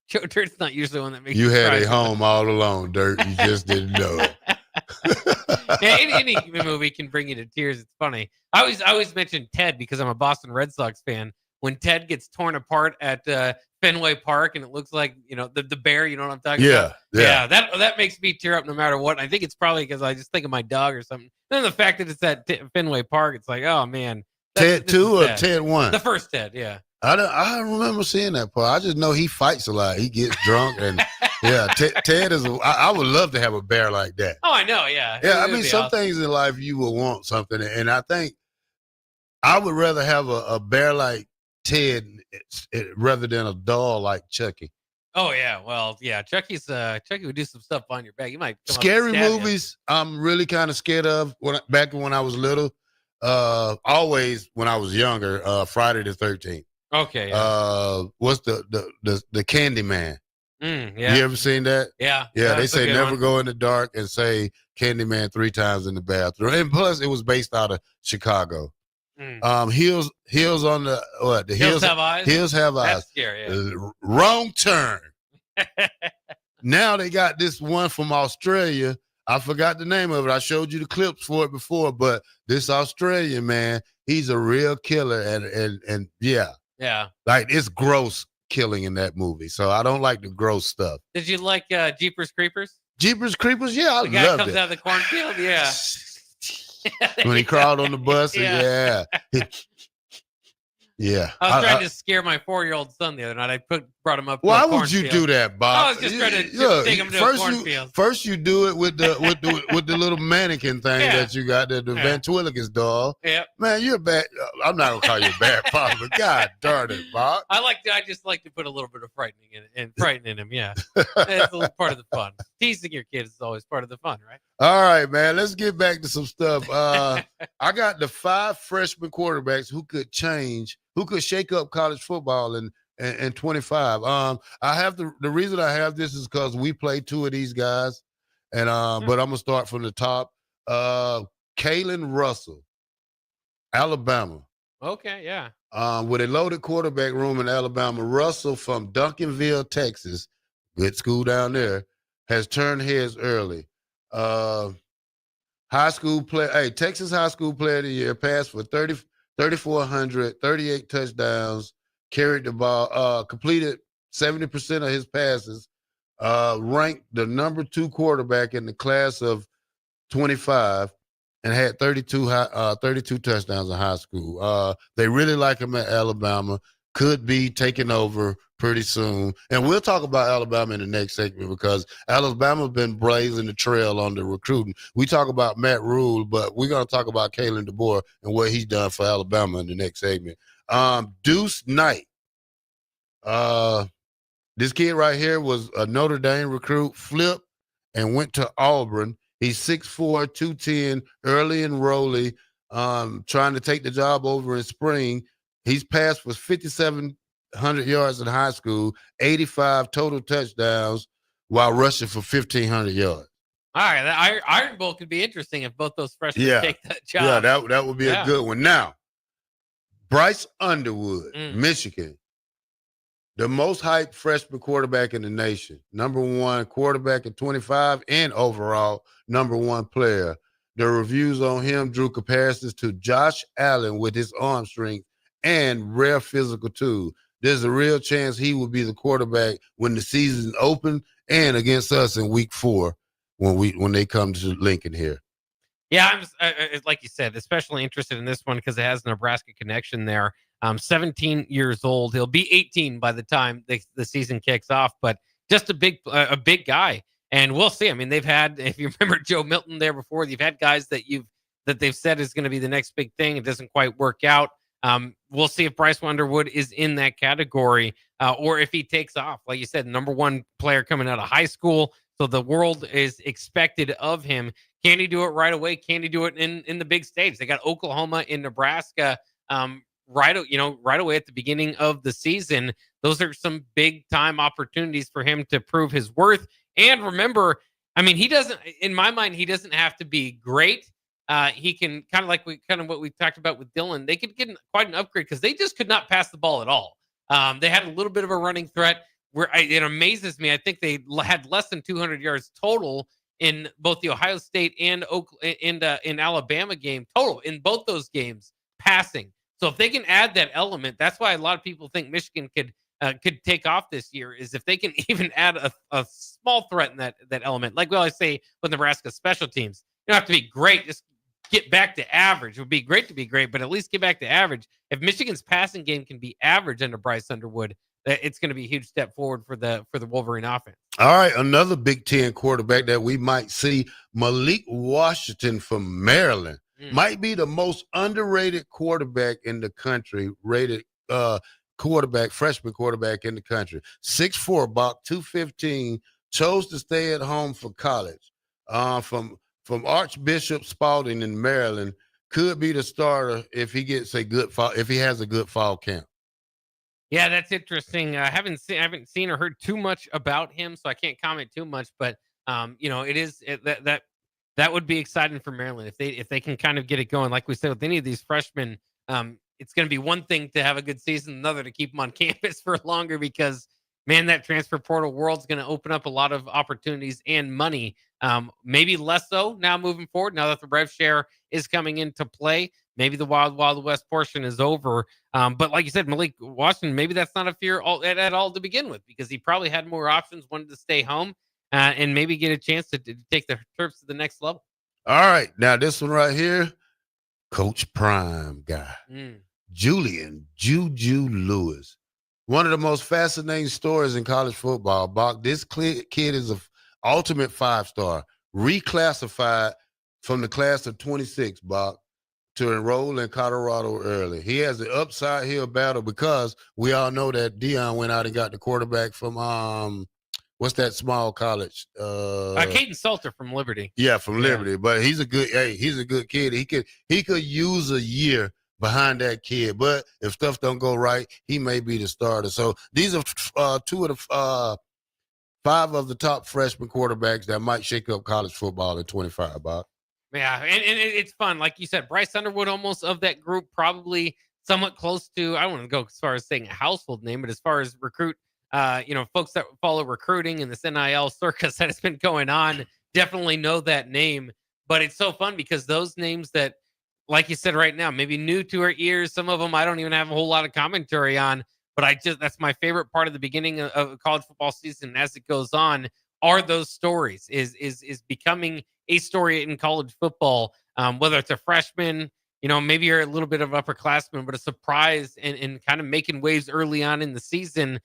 Joe Dirt's not usually one that makes you had cry. a home all alone, Dirt. You just didn't know it. Any movie can bring you to tears. It's funny. I always mention Ted because I'm a Boston Red Sox fan. When Ted gets torn apart at Fenway Park and it looks like, the bear, you know what I'm talking about? Yeah. That makes me tear up no matter what. I think it's probably because I just think of my dog or something. And the fact that it's at Fenway Park, it's like, oh man. Ted 2 or Ted 1? The first Ted, yeah. I don't remember seeing that part. I just know he fights a lot. He gets drunk and Ted is. I would love to have a bear like that. Oh, I know. Yeah. Yeah. I mean, some things in life you will want something, and I think I would rather have a bear like Ted rather than a doll like Chucky. Oh yeah, well yeah, Chucky would do some stuff on your back. You might scary movies. I'm really kind of scared of back when I was little. Always when I was younger. Friday the 13th. Okay. Yeah. What's the Candy Man? Yeah. You ever seen that? Yeah. Yeah. They say never go in the dark and say Candyman 3 times in the bathroom. And plus, it was based out of Chicago. Hills on the what? The Hills Have Eyes. Hills Have Eyes. That's scary. Yeah. Wrong turn. Now they got this one from Australia. I forgot the name of it. I showed you the clips for it before, but this Australian man, he's a real killer, and yeah, like it's gross killing in that movie. So I don't like the gross stuff. Did you like Jeepers Creepers? Jeepers Creepers, yeah, I loved it. The guy comes out of the cornfield, yeah. When he crawled on the bus, yeah. Yeah. I was trying to scare my 4-year-old son the other night. I brought him up. Why would you do that, Bob? I was just trying to take him to a cornfield. First, you do it with the little mannequin thing that you got, the ventriloquist doll. Yeah. Man, you're bad. I'm not gonna call you a bad father. God darn it, Bob. I just like to put a little bit of frightening in him. Yeah, it's a little part of the fun. Teasing your kids is always part of the fun, right? All right, man. Let's get back to some stuff. I got the 5 freshman quarterbacks who could shake up college football in 25. I have the reason I have this is because we played 2 of these guys, and but I'm gonna start from the top. Kalen Russell, Alabama. Okay, yeah. With a loaded quarterback room in Alabama, Russell from Duncanville, Texas, good school down there, has turned heads early. high school player. Hey, Texas high school player of the year, passed for 3,400, 38 touchdowns, carried the ball, completed 70% of his passes, ranked the number 2 quarterback in the class of 25, and had 32 touchdowns in high school. They really like him at Alabama. Could be taking over pretty soon. And we'll talk about Alabama in the next segment because Alabama's been blazing the trail on the recruiting. We talk about Matt Rule, but we're going to talk about Kalen DeBoer and what he's done for Alabama in the next segment. Deuce Knight. This kid right here was a Notre Dame recruit, flipped and went to Auburn. He's 6'4", 210, early enrollee, trying to take the job over in spring. He's passed for 5,700 yards in high school, 85 total touchdowns while rushing for 1,500 yards. All right, that Iron Bowl could be interesting if both those freshmen take that job. Yeah, that would be a good one. Now, Bryce Underwood, Michigan, the most hyped freshman quarterback in the nation, number 1 quarterback at 25 and overall number 1 player. The reviews on him drew comparisons to Josh Allen with his arm strength and rare physical too. There's a real chance he will be the quarterback when the season opens and against us in week 4 when they come to Lincoln here. Yeah, I'm like you said, especially interested in this one because it has a Nebraska connection there. 17 years old. He'll be 18 by the time the season kicks off, but just a big guy. And we'll see. I mean, they've had, if you remember Joe Milton there before, you've had guys that they've said is going to be the next big thing. It doesn't quite work out. We'll see if Bryce Underwood is in that category or if he takes off. Like you said, number 1 player coming out of high school. So the world is expected of him. Can he do it right away? Can he do it in the big stage? They got Oklahoma and Nebraska right away at the beginning of the season. Those are some big time opportunities for him to prove his worth. And remember, I mean, in my mind, he doesn't have to be great. He can kind of what we talked about with Dylan. They could get quite an upgrade because they just could not pass the ball at all. They had a little bit of a running threat where it amazes me. I think they had less than 200 yards total in both the Ohio State and in Alabama game total in both those games passing. So if they can add that element, that's why a lot of people think Michigan could take off this year, is if they can even add a small threat in that element. Like we always say with Nebraska special teams, you don't have to be great, just get back to average. It would be great to be great, but at least get back to average. If Michigan's passing game can be average under Bryce Underwood, it's going to be a huge step forward for the Wolverine offense. All right, another Big Ten quarterback that we might see, Malik Washington from Maryland. Might be the most underrated quarterback in the country, rated freshman quarterback in the country. 6'4", Bock, 215, chose to stay at home for college. From Archbishop Spalding in Maryland, could be the starter if he gets if he has a good fall camp. Yeah, that's interesting. I haven't seen or heard too much about him, so I can't comment too much. But that would be exciting for Maryland if they can kind of get it going. Like we said with any of these freshmen, it's going to be one thing to have a good season, another to keep them on campus for longer because, man, that transfer portal world's going to open up a lot of opportunities and money. Maybe less so now moving forward. Now that the rev share is coming into play, maybe the Wild Wild West portion is over. But like you said, Malik Washington, maybe that's not a fear at all to begin with because he probably had more options, wanted to stay home and maybe get a chance to take the Terps to the next level. All right. Now this one right here, Coach Prime guy, Julian Juju Lewis. One of the most fascinating stories in college football. Bock, this kid is an ultimate 5-star, reclassified from the class of 26, Bock, to enroll in Colorado early. He has the upside hill battle because we all know that Deion went out and got the quarterback from what's that small college? Caden Salter from Liberty. Yeah, from Liberty. But he's a good kid. He could use a year behind that kid. But if stuff don't go right, he may be the starter. So these are 2 of the 5 of the top freshman quarterbacks that might shake up college football in 25, Bob. Yeah, and it's fun. Like you said, Bryce Underwood almost of that group, probably somewhat close to, I don't want to go as far as saying a household name, but as far as recruit, folks that follow recruiting and this NIL circus that has been going on definitely know that name. But it's so fun because those names that, like you said right now, maybe new to our ears, some of them I don't even have a whole lot of commentary on, but that's my favorite part of the beginning of college football season. As it goes on, are those stories, is becoming a story in college football, whether it's a freshman, maybe you're a little bit of upperclassman, but a surprise and kind of making waves early on in the season.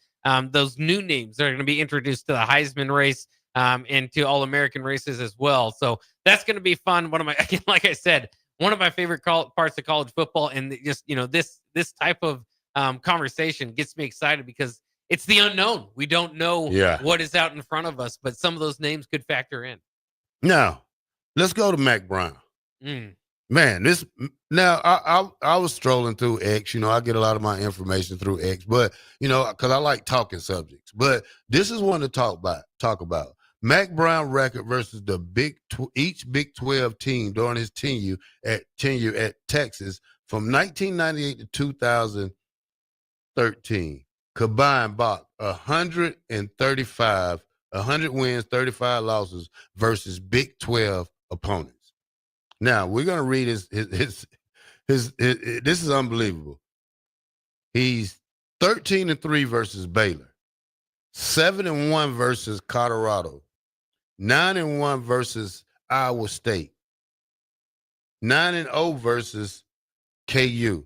Those new names that are going to be introduced to the Heisman race, and to All-American races as well. So that's going to be fun. Again, like I said, one of my favorite parts of college football, and just this type of conversation gets me excited because it's the unknown. We don't know what is out in front of us, but some of those names could factor in. Now, let's go to Mac Brown. Man, I was strolling through X. I get a lot of my information through X, but because I like talking subjects. But this is one to talk about. Mac Brown record versus each Big 12 team during his tenure at Texas from 1998 to 2013. Combined Bock 100 wins, 35 losses versus Big 12 opponents. Now we're gonna read his this is unbelievable. He's 13-3 versus Baylor, 7-1 versus Colorado, 9-1 versus Iowa State, 9-0 versus KU.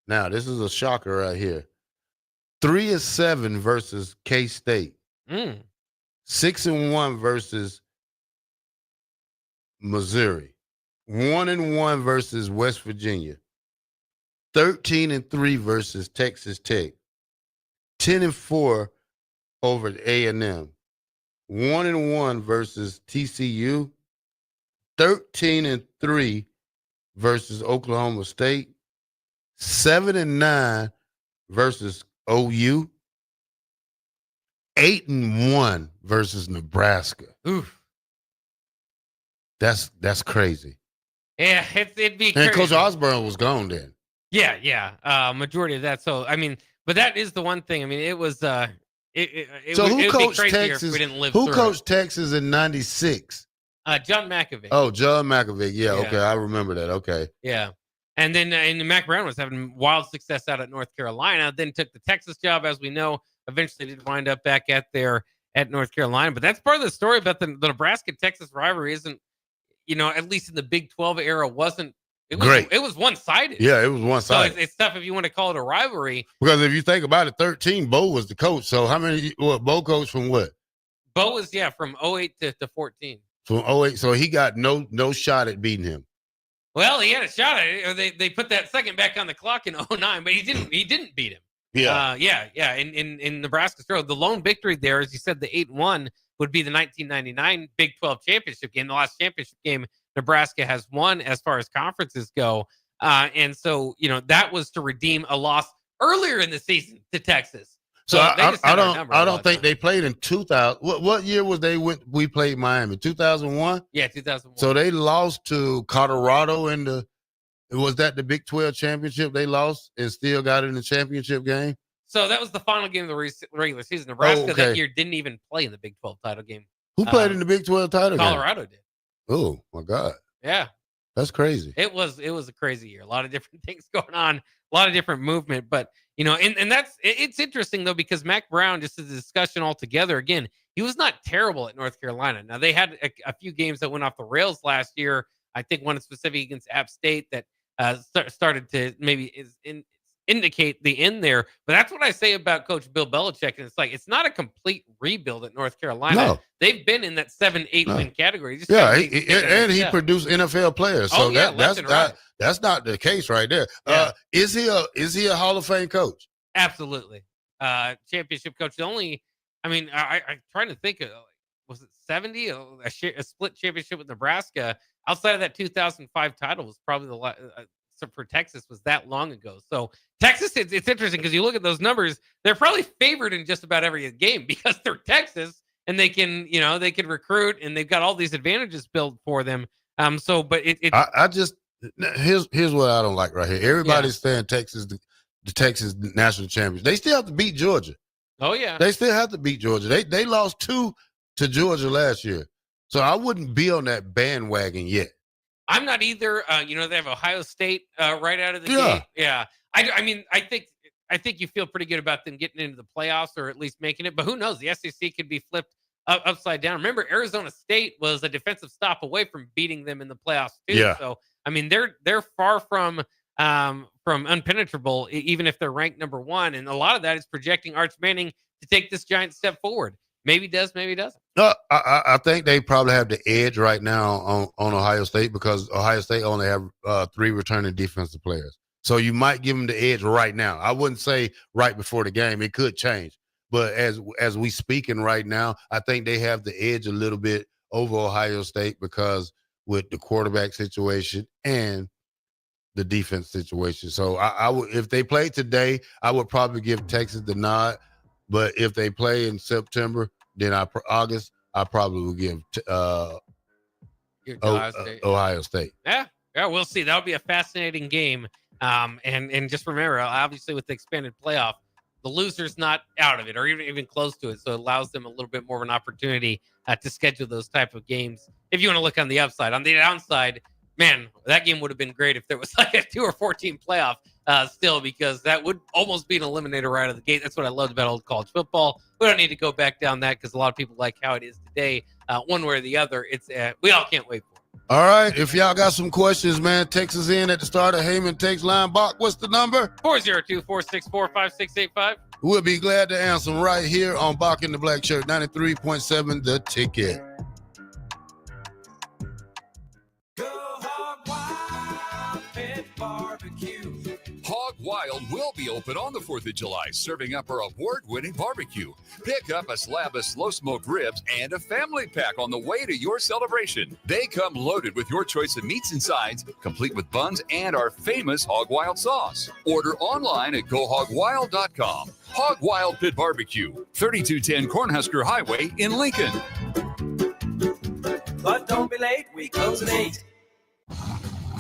Now, this is a shocker right here. 3-7 versus K-State. 6-1 versus Missouri. 1-1 versus West Virginia. 13-3 versus Texas Tech. 10-4 over A&M. 1-1 versus TCU. 13-3 versus Oklahoma State. 7-9 versus OU. 8-1 versus Nebraska. Oof. That's crazy. Yeah, it'd be crazy. And Coach Osborne was gone then. Yeah. Majority of that. So but that is the one thing. It was so who coached Texas? If we didn't live who through coached Texas in '96? John McAvick. Oh, John McAvick. Yeah, okay, I remember that. Okay. Yeah. And then Mac Brown was having wild success out at North Carolina, then took the Texas job, as we know, eventually did wind up back at North Carolina. But that's part of the story about the Nebraska-Texas rivalry isn't, at least in the Big 12 era, great. It was one-sided. Yeah, it was one-sided. So it's tough if you want to call it a rivalry. Because if you think about it, 13, Bo was the coach. So how many, Bo coached from what? Bo was, from 08 to 14. From 08, so he got no shot at beating him. Well, he had a shot at it. They put that second back on the clock in 09, but he didn't beat him. Yeah. In Nebraska's road. The lone victory there, as you said, the 8-1 would be the 1999 Big 12 championship game, the last championship game Nebraska has won as far as conferences go. And so, that was to redeem a loss earlier in the season to Texas. So I don't think they played in 2000. What year was we played Miami? 2001? Yeah, 2001. So they lost to Colorado was that the Big 12 championship they lost and still got in the championship game? So that was the final game of the regular season. Nebraska that year didn't even play in the Big 12 title game. Who played in the Big 12 title game? Colorado did. Oh, my God. Yeah. That's crazy. It was a crazy year. A lot of different things going on, a lot of different movement. But, and it's interesting, though, because Mac Brown, just as a discussion altogether, again, he was not terrible at North Carolina. Now, they had a few games that went off the rails last year. I think one specific against App State that started to maybe indicate the end there. But that's what I say about Coach Bill Belichick. And it's not a complete rebuild at North Carolina. No. They've been in that 7-8 win category. He produced NFL players. So that's not the case right there. Yeah. Is he a Hall of Fame coach? Absolutely. Championship coach. I'm trying to think of, was it 70? A split championship with Nebraska. Outside of that 2005 title was probably for Texas was that long ago. So Texas, it's interesting because you look at those numbers, they're probably favored in just about every game because they're Texas and they can recruit and they've got all these advantages built for them. Here's what I don't like right here. Everybody's saying Texas, the Texas national champions. They still have to beat Georgia. Oh yeah. They still have to beat Georgia. They lost 2 to Georgia last year. So I wouldn't be on that bandwagon yet. I'm not either. They have Ohio State right out of the gate. Yeah. I think you feel pretty good about them getting into the playoffs or at least making it. But who knows? The SEC could be flipped upside down. Remember, Arizona State was a defensive stop away from beating them in the playoffs too. Yeah. So they're far from unpenetrable, even if they're ranked number one. And a lot of that is projecting Arch Manning to take this giant step forward. Maybe does, maybe doesn't. No, I think they probably have the edge right now on Ohio State because Ohio State only have 3 returning defensive players. So you might give them the edge right now. I wouldn't say right before the game. It could change. But as we speaking right now, I think they have the edge a little bit over Ohio State because with the quarterback situation and the defense situation. So I would, if they play today, I would probably give Texas the nod. But if they play in September, then August, I probably would give Ohio State. Yeah, we'll see. That'll be a fascinating game. And just remember, obviously, with the expanded playoff, the loser's not out of it or even close to it. So it allows them a little bit more of an opportunity to schedule those type of games. If you want to look on the upside, on the downside, man, that game would have been great if there was like a 2 or 4 team playoff still, because that would almost be an eliminator right out of the gate. That's what I loved about old college football. We don't need to go back down that because a lot of people like how it is today. One way or the other, it's we all can't wait for it. All right. If y'all got some questions, man, text us in at the start of Heyman Takes Line. Bock, what's the number? 402-464-5685. We'll be glad to answer them right here on Bock in the Black Shirt, 93.7 The Ticket. Hog Wild will be open on the 4th of July, serving up our award-winning barbecue. Pick up a slab of slow-smoked ribs and a family pack on the way to your celebration. They come loaded with your choice of meats and sides, complete with buns and our famous Hog Wild sauce. Order online at gohogwild.com. Hog Wild Pit Barbecue, 3210 Cornhusker Highway in Lincoln. But don't be late, we close at 8.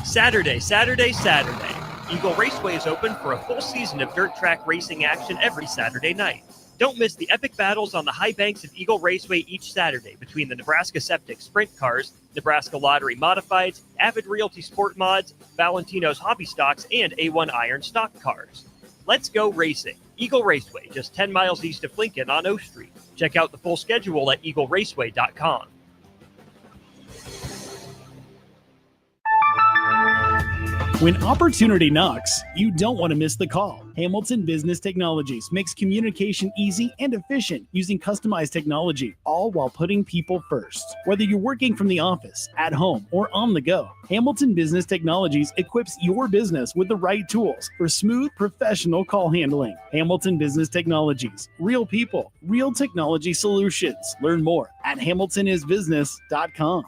Saturday. Eagle Raceway is open for a full season of dirt track racing action every Saturday night. Don't miss the epic battles on the high banks of Eagle Raceway each Saturday between the Nebraska Septic Sprint Cars, Nebraska Lottery Modifieds, Avid Realty Sport Mods, Valentino's Hobby Stocks, and A1 Iron Stock Cars. Let's go racing. Eagle Raceway, just 10 miles east of Lincoln on O Street. Check out the full schedule at eagleraceway.com. When opportunity knocks, you don't want to miss the call. Hamilton Business Technologies makes communication easy and efficient using customized technology, all while putting people first. Whether you're working from the office, at home, or on the go, Hamilton Business Technologies equips your business with the right tools for smooth, professional call handling. Hamilton Business Technologies. Real people, real technology solutions. Learn more at hamiltonisbusiness.com.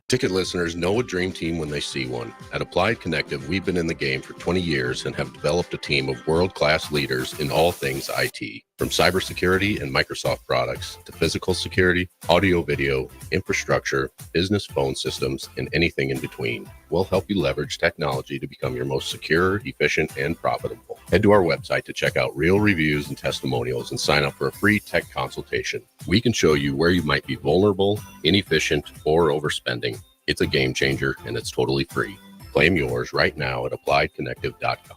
Ticket listeners know a dream team when they see one. At Applied Connective, we've been in the game for 20 years and have developed a team of world-class leaders in all things IT. From cybersecurity and Microsoft products to physical security, audio-video, infrastructure, business phone systems, and anything in between. We'll help you leverage technology to become your most secure, efficient, and profitable. Head to our website to check out real reviews and testimonials and sign up for a free tech consultation. We can show you where you might be vulnerable, inefficient, or overspending. It's a game changer, and it's totally free. Claim yours right now at appliedconnective.com.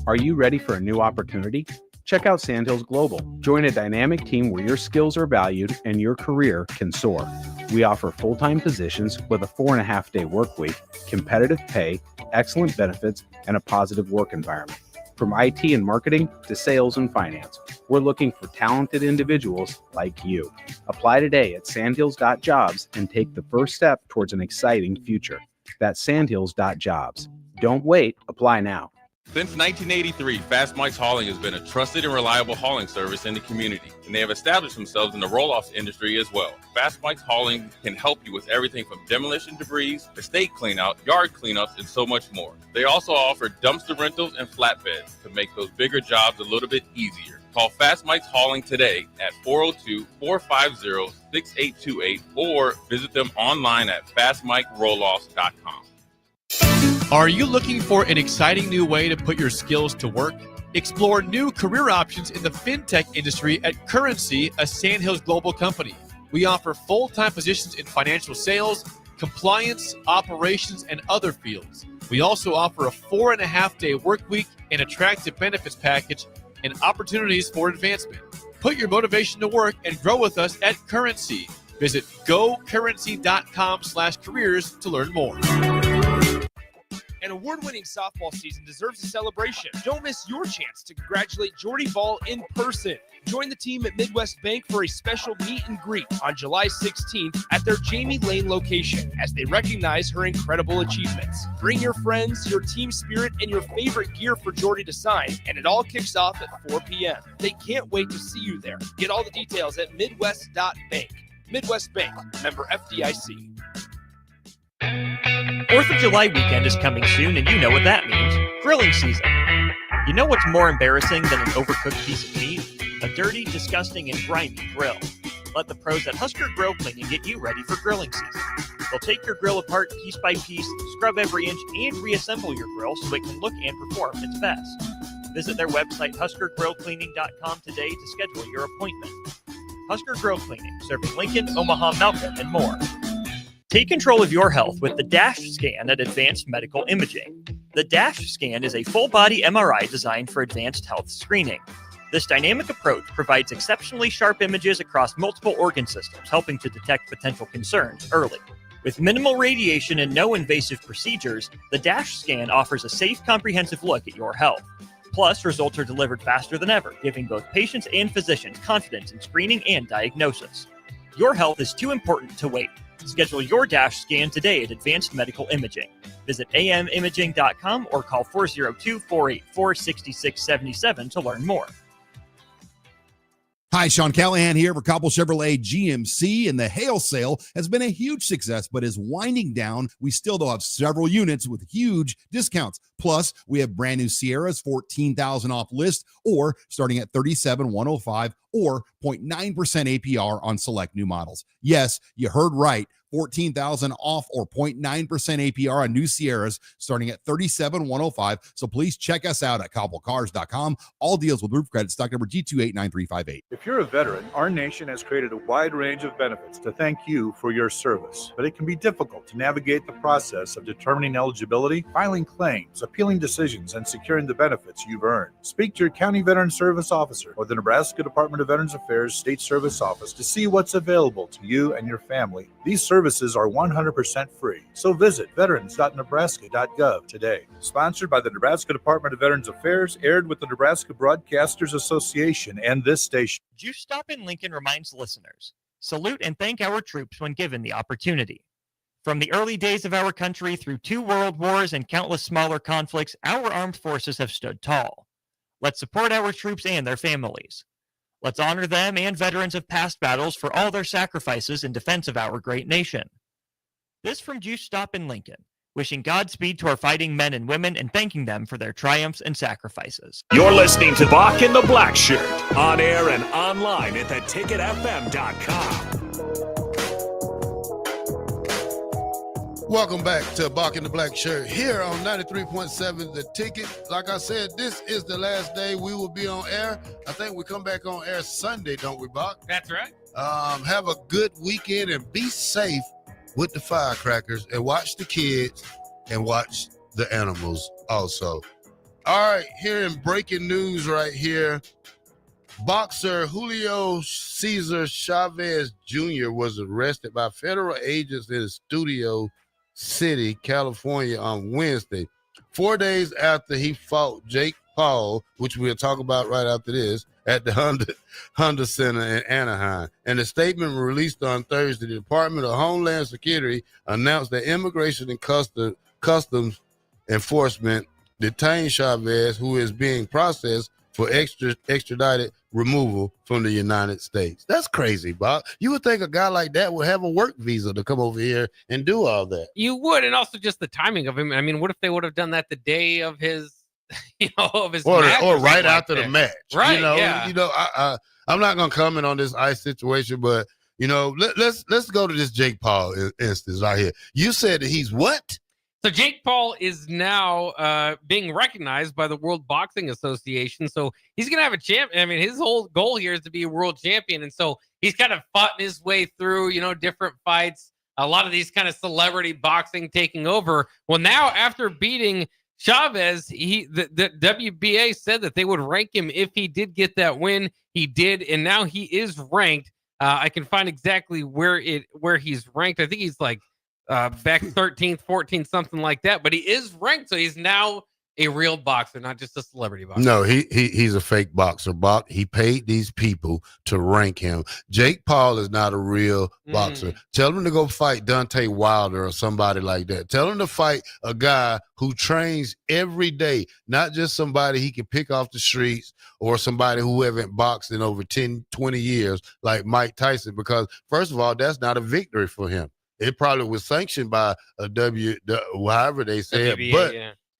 Are you ready for a new opportunity? Check out Sandhills Global. Join a dynamic team where your skills are valued and your career can soar. We offer full-time positions with a 4.5-day work week, competitive pay, excellent benefits, and a positive work environment. From IT and marketing to sales and finance, we're looking for talented individuals like you. Apply today at sandhills.jobs and take the first step towards an exciting future. That's sandhills.jobs. Don't wait, apply now. Since 1983, Fast Mike's Hauling has been a trusted and reliable hauling service in the community, and they have established themselves in the roll-offs industry as well. Fast Mike's Hauling can help you with everything from demolition debris, estate cleanout, yard cleanups, and so much more. They also offer dumpster rentals and flatbeds to make those bigger jobs a little bit easier. Call Fast Mike's Hauling today at 402-450-6828 or visit them online at fastmikerolloffs.com. Are you looking for an exciting new way to put your skills to work? Explore new career options in the fintech industry at Currency, a Sandhills Global company. We offer full-time positions in financial sales, compliance, operations, and other fields. We also offer a 4.5-day work week, an attractive benefits package, and opportunities for advancement. Put your motivation to work and grow with us at Currency. Visit gocurrency.com/careers to learn more. An award-winning softball season deserves a celebration. Don't miss your chance to congratulate Jordy Ball in person. Join the team at Midwest Bank for a special meet and greet on July 16th at their Jamie Lane location as they recognize her incredible achievements. Bring your friends, your team spirit, and your favorite gear for Jordy to sign, and it all kicks off at 4 p.m. They can't wait to see you there. Get all the details at midwest.bank. Midwest Bank, member FDIC. 4th of July weekend is coming soon, and you know what that means. Grilling season. You know what's more embarrassing than an overcooked piece of meat? A dirty, disgusting, and grimy grill. Let the pros at Husker Grill Cleaning get you ready for grilling season. They'll take your grill apart piece by piece, scrub every inch, and reassemble your grill so it can look and perform its best. Visit their website, huskergrillcleaning.com today to schedule your appointment. Husker Grill Cleaning, serving Lincoln, Omaha, Malcolm, and more. Take control of your health with the DASH scan at Advanced Medical Imaging. The DASH scan is a full-body MRI designed for advanced health screening. This dynamic approach provides exceptionally sharp images across multiple organ systems, helping to detect potential concerns early. With minimal radiation and no invasive procedures, the DASH scan offers a safe, comprehensive look at your health. Plus, results are delivered faster than ever, giving both patients and physicians confidence in screening and diagnosis. Your health is too important to wait. Schedule your DASH scan today at Advanced Medical Imaging. Visit amimaging.com or call 402-484-6677 to learn more. Hi, Sean Callahan here for Cobble Chevrolet GMC, and the hail sale has been a huge success, but is winding down. We still though have several units with huge discounts. Plus, we have brand new Sierras, $14,000 off list, or starting at $37,105, or 0.9% APR on select new models. Yes, you heard right. $14,000 off or 0.9% APR on new Sierras starting at $37,105. So please check us out at cobblecars.com. All deals with roof credit, stock number G289358. If you're a veteran, our nation has created a wide range of benefits to thank you for your service. But it can be difficult to navigate the process of determining eligibility, filing claims, appealing decisions, and securing the benefits you've earned. Speak to your county veteran service officer or the Nebraska Department of Veterans Affairs State Service Office to see what's available to you and your family. These services are 100% free. So visit veterans.nebraska.gov today. Sponsored by the Nebraska Department of Veterans Affairs, aired with the Nebraska Broadcasters Association and this station. Juice Stop in Lincoln reminds listeners, salute and thank our troops when given the opportunity. From the early days of our country through 2 world wars and countless smaller conflicts, our armed forces have stood tall. Let's support our troops and their families. Let's honor them and veterans of past battles for all their sacrifices in defense of our great nation. This from Juice Stop in Lincoln, wishing Godspeed to our fighting men and women and thanking them for their triumphs and sacrifices. You're listening to Bock and the Blackshirt, on air and online at theticketfm.com. Welcome back to Bock and the Black Shirt here on 93.7 The Ticket. Like I said, this is the last day we will be on air. I think we come back on air Sunday, don't we, Bock? That's right. Have a good weekend and be safe with the firecrackers and watch the kids and watch the animals also. All right, here in breaking news right here, boxer Julio Cesar Chavez Jr. was arrested by federal agents in Studio City, California on Wednesday, 4 days after he fought Jake Paul, which we'll talk about right after this, at the Honda Center in Anaheim. In a statement released on Thursday, the Department of Homeland Security announced that Immigration and Customs Enforcement detained Chavez, who is being processed for extradited removal from the United States. That's crazy, Bob. You would think a guy like that would have a work visa to come over here and do all that. You would, and also just the timing of him. I mean, what if they would have done that the day of his, of his match or right like after that? the match? Right? I'm not gonna comment on this ice situation, but let's go to this Jake Paul instance right here. You said that he's what? So Jake Paul is now being recognized by the World Boxing Association. So he's going to have a champ. I mean, his whole goal here is to be a world champion. And so he's kind of fought his way through, different fights, a lot of these kind of celebrity boxing taking over. Well, now after beating Chavez, the WBA said that they would rank him if he did get that win. He did. And now he is ranked. I can find exactly where he's ranked. I think he's like, back 13th, 14th, something like that. But he is ranked, so he's now a real boxer, not just a celebrity boxer. No, he's a fake boxer. He paid these people to rank him. Jake Paul is not a real boxer. Tell him to go fight Deontay Wilder or somebody like that. Tell him to fight a guy who trains every day, not just somebody he can pick off the streets or somebody who haven't boxed in over 10, 20 years like Mike Tyson, because first of all, that's not a victory for him. It probably was sanctioned by however they say it, but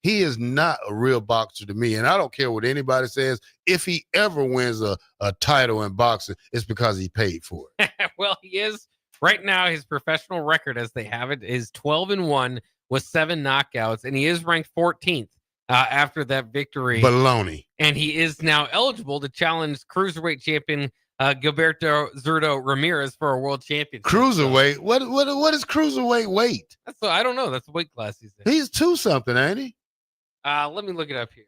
he is not a real boxer to me. And I don't care what anybody says. If he ever wins a title in boxing, it's because he paid for it. Well, he is right now. His professional record, as they have it, is 12-1 with 7 knockouts, and he is ranked 14th after that victory. Baloney. And he is now eligible to challenge cruiserweight champion Gilberto Zurdo Ramirez for a world championship. Cruiserweight? What is cruiserweight weight? I don't know. That's the weight class he's in. He's 2-something, ain't he? Let me look it up here.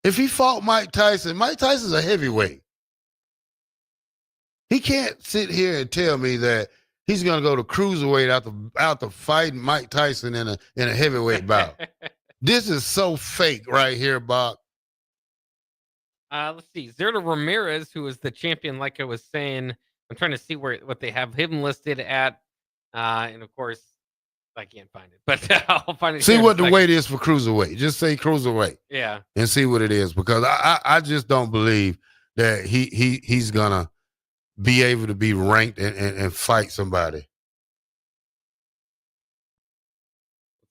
If he fought Mike Tyson's a heavyweight. He can't sit here and tell me that he's going to go to cruiserweight after fighting Mike Tyson in a heavyweight bout. This is so fake right here, Bob. Let's see. Zurdo Ramirez, who is the champion, like I was saying, I'm trying to see what they have him listed at. And of course, I can't find it, but I'll find it. See what the weight is for cruiserweight. Just say cruiserweight. Yeah. And see what it is, because I just don't believe that he's gonna be able to be ranked and fight somebody.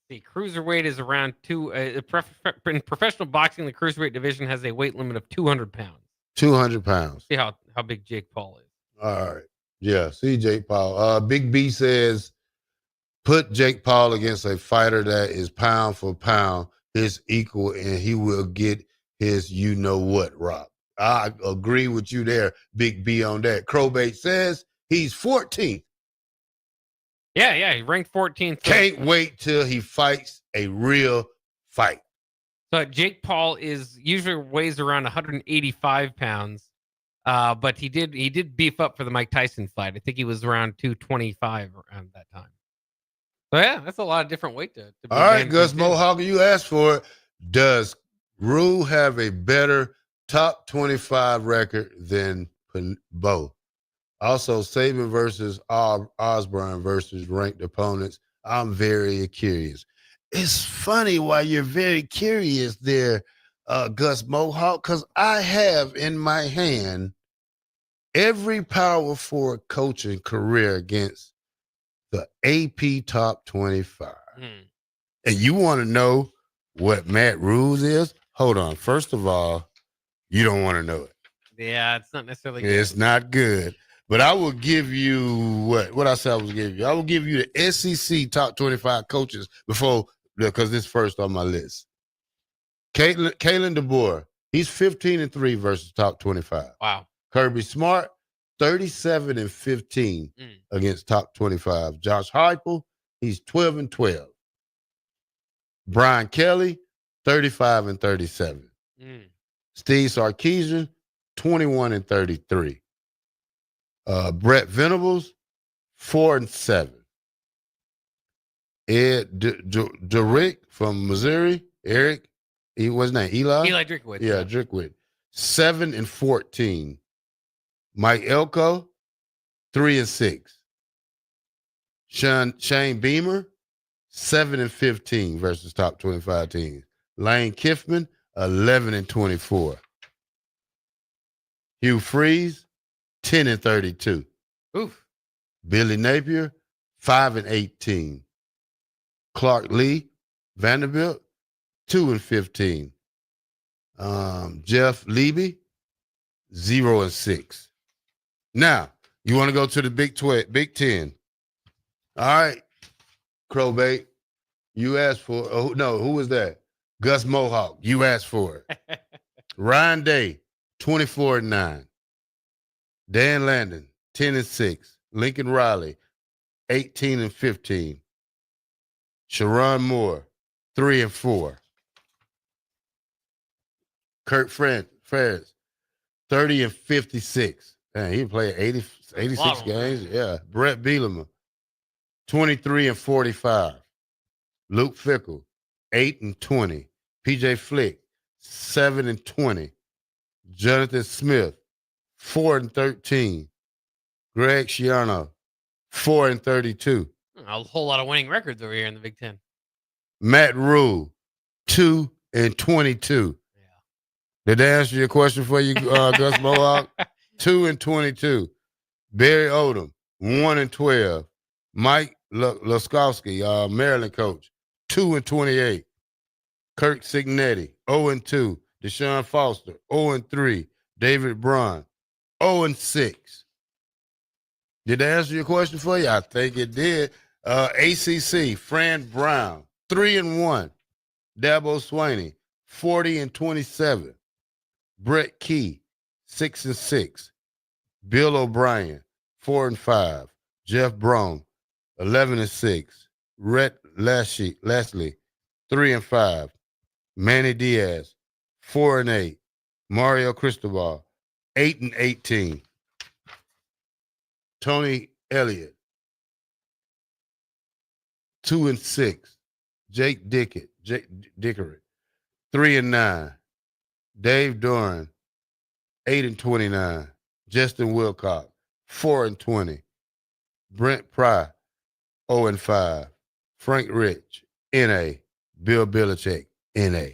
The cruiserweight is around in professional boxing, the cruiserweight division has a weight limit of 200 pounds. 200 pounds. See how big Jake Paul is. All right. Yeah, see Jake Paul. Big B says, put Jake Paul against a fighter that is pound for pound his equal, and he will get his you-know-what, Rob. I agree with you there, Big B, on that. Crowbait says he's 14th. Yeah, he ranked 14th. Can't wait till he fights a real fight. So Jake Paul usually weighs around 185 pounds, but he did beef up for the Mike Tyson fight. I think he was around 225 around that time. So yeah, that's a lot of different weight to be. All right, Gus Mohawk, you asked for it. Does Rue have a better top 25 record than Bo? Also, Saban versus Osborne versus ranked opponents. I'm very curious. It's funny why you're very curious there, Gus Mohawk, because I have in my hand every Power 4 coaching career against the AP top 25. And you want to know what Matt Rule's is? Hold on. First of all, you don't want to know it. Yeah, it's not necessarily good. It's not good. But I will give you what I said I was giving you. I will give you the SEC top 25 coaches because this first on my list. Kalen DeBoer, he's 15-3 versus top 25. Wow. Kirby Smart, 37-15 against top 25. Josh Heupel, he's 12-12. Brian Kelly, 35-37. Steve Sarkisian, 21-33. Brett Venables, 4-7. Ed Derick from Missouri, Eric, what's his name? Eli Drickwood. Yeah, Drickwood, 7-14. Mike Elko, 3-6. Shane Beamer, 7-15 versus top 25 teams. Lane Kiffman, 11-24. Hugh Freeze, 10-32. Oof. Billy Napier, 5-18. Clark Lee, Vanderbilt, 2-15. Jeff Levy, 0-6. Now, you want to go to the Big 10. All right, Crowbait, You asked for no, who was that? Gus Mohawk. You asked for it. Ryan Day, 24-9. Dan Landon, 10-6. Lincoln Riley, 18-15. Sharon Moore, 3-4. Kurt Ferris, 30-56. Man, he played 86 games. Yeah. Brett Bielema, 23-45. Luke Fickle, 8-20. PJ Flick, 7-20. Jonathan Smith, 4-13. Greg Schiano, 4-32. A whole lot of winning records over here in the Big Ten. Matt Rule, 2-22. Did they answer your question for you, Gus Mohawk? 2-22. Barry Odom, 1-12. Mike Laskowski, Maryland coach, 2-28. Kirk Signetti, 0-2. Deshaun Foster, 0-3. David Braun, 0-6. Did they answer your question for you? I think it did. ACC, Fran Brown, 3-1. Dabo Swaney, 40-27. Brett Key, 6-6. Bill O'Brien, 4-5. Jeff Brome, 11-6. Rhett Leslie, 3-5. Manny Diaz, 4-8. Mario Cristobal, 8-18. Tony Elliott, 2-6. Jake Dickery, 3-9. Dave Doran, 8-29. Justin Wilcox, 4-20. Brent Pry, 0-5. Frank Rich, NA. Bill Belichick, NA.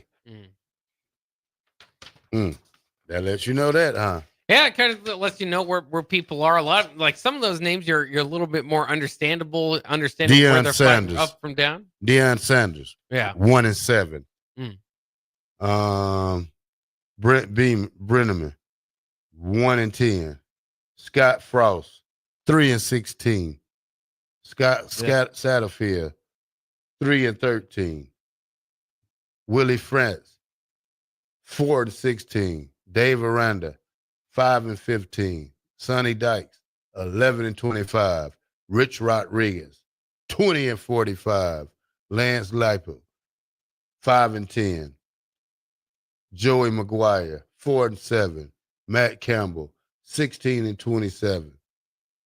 That lets you know that, huh? Yeah, it kind of lets you know where people are. A lot, like some of those names, you're a little bit more understanding where they're fighting up from down. Deion Sanders, yeah, 1-7. Brent Brenneman, 1-10. Scott Frost, 3-16. Scott Satterfield, 3-13. Willie France, 4-16. Dave Aranda, 5-15. Sonny Dykes, 11-25. Rich Rodriguez, 20-45. Lance Leipold, 5-10. Joey McGuire, 4-7. Matt Campbell, 16-27.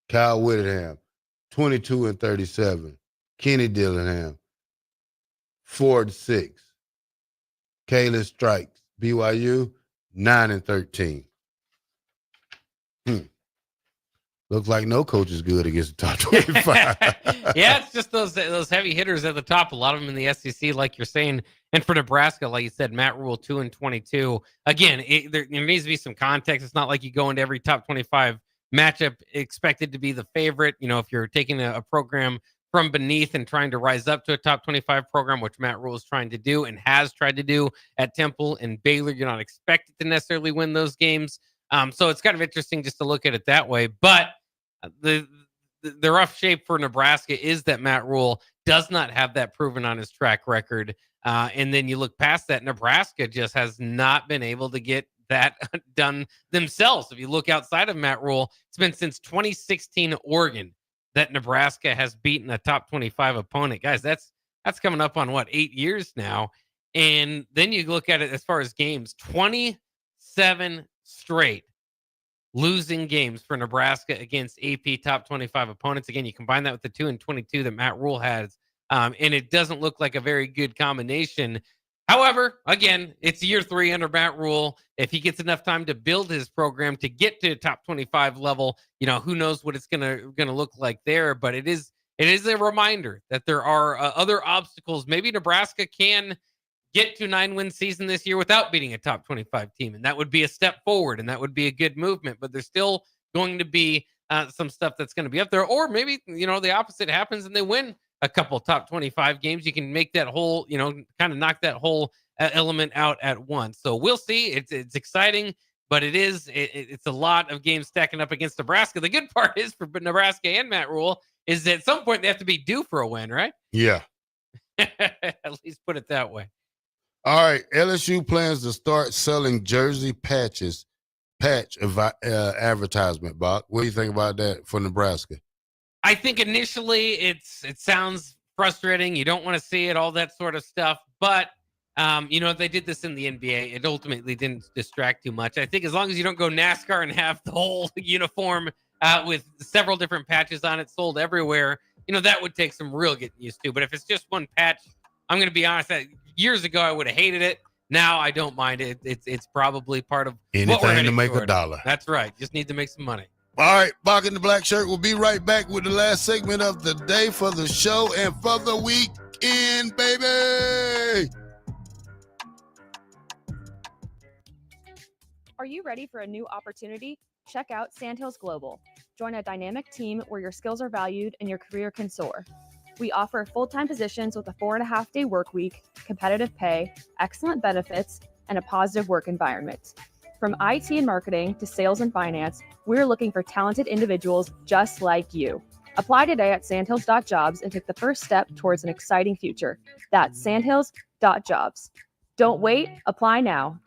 Kyle Whittingham, 22-37. Kenny Dillingham, 4-6. Kalen Strikes, BYU, 9-13. Looks like no coach is good against the top 25. Yeah, it's just those heavy hitters at the top. A lot of them in the SEC, like you're saying. And for Nebraska, like you said, Matt Rule, 2-22. Again, there needs to be some context. It's not like you go into every top 25 matchup expected to be the favorite. You know, if you're taking a program from beneath and trying to rise up to a top 25 program, which Matt Rule is trying to do and has tried to do at Temple and Baylor, you're not expected to necessarily win those games. So it's kind of interesting just to look at it that way. But the rough shape for Nebraska is that Matt Rule does not have that proven on his track record. And then you look past that, Nebraska just has not been able to get that done themselves. If you look outside of Matt Rule, it's been since 2016 Oregon that Nebraska has beaten a top 25 opponent. Guys, that's coming up on 8 years now. And then you look at it as far as games, 27 straight losing games for Nebraska against AP top 25 opponents. Again, you combine that with the 2-22 that Matt Rule has, and it doesn't look like a very good combination. However, again, it's year 3 under Matt Rule. If he gets enough time to build his program to get to top 25 level, who knows what it's gonna look like there. But it is a reminder that there are other obstacles. Maybe Nebraska can get to a 9-win season this year without beating a top 25 team, and that would be a step forward, and that would be a good movement. But there's still going to be some stuff that's going to be up there, or maybe the opposite happens and they win a couple top 25 games. You can make that whole, kind of knock that whole element out at once. So we'll see. It's exciting, but it's a lot of games stacking up against Nebraska. The good part is for Nebraska and Matt Rule is that at some point they have to be due for a win, right? Yeah. At least put it that way. All right, LSU plans to start selling jersey patch advertisement, Bob. What do you think about that for Nebraska? I think initially it sounds frustrating. You don't want to see it, all that sort of stuff. But, they did this in the NBA. It ultimately didn't distract too much. I think as long as you don't go NASCAR and have the whole uniform with several different patches on it sold everywhere, that would take some real getting used to. But if it's just one patch, I'm going to be honest, years ago I would have hated it. Now I don't mind it. It's probably part of anything to make a dollar. That's right. Just need to make some money. All right, Bock and the Black Shirt. We'll be right back with the last segment of the day for the show and for the weekend, baby. Are you ready for a new opportunity? Check out Sandhills Global. Join a dynamic team where your skills are valued and your career can soar. We offer full-time positions with a 4.5-day work week, competitive pay, excellent benefits, and a positive work environment. From IT and marketing to sales and finance, we're looking for talented individuals just like you. Apply today at sandhills.jobs and take the first step towards an exciting future. That's sandhills.jobs. Don't wait, apply now.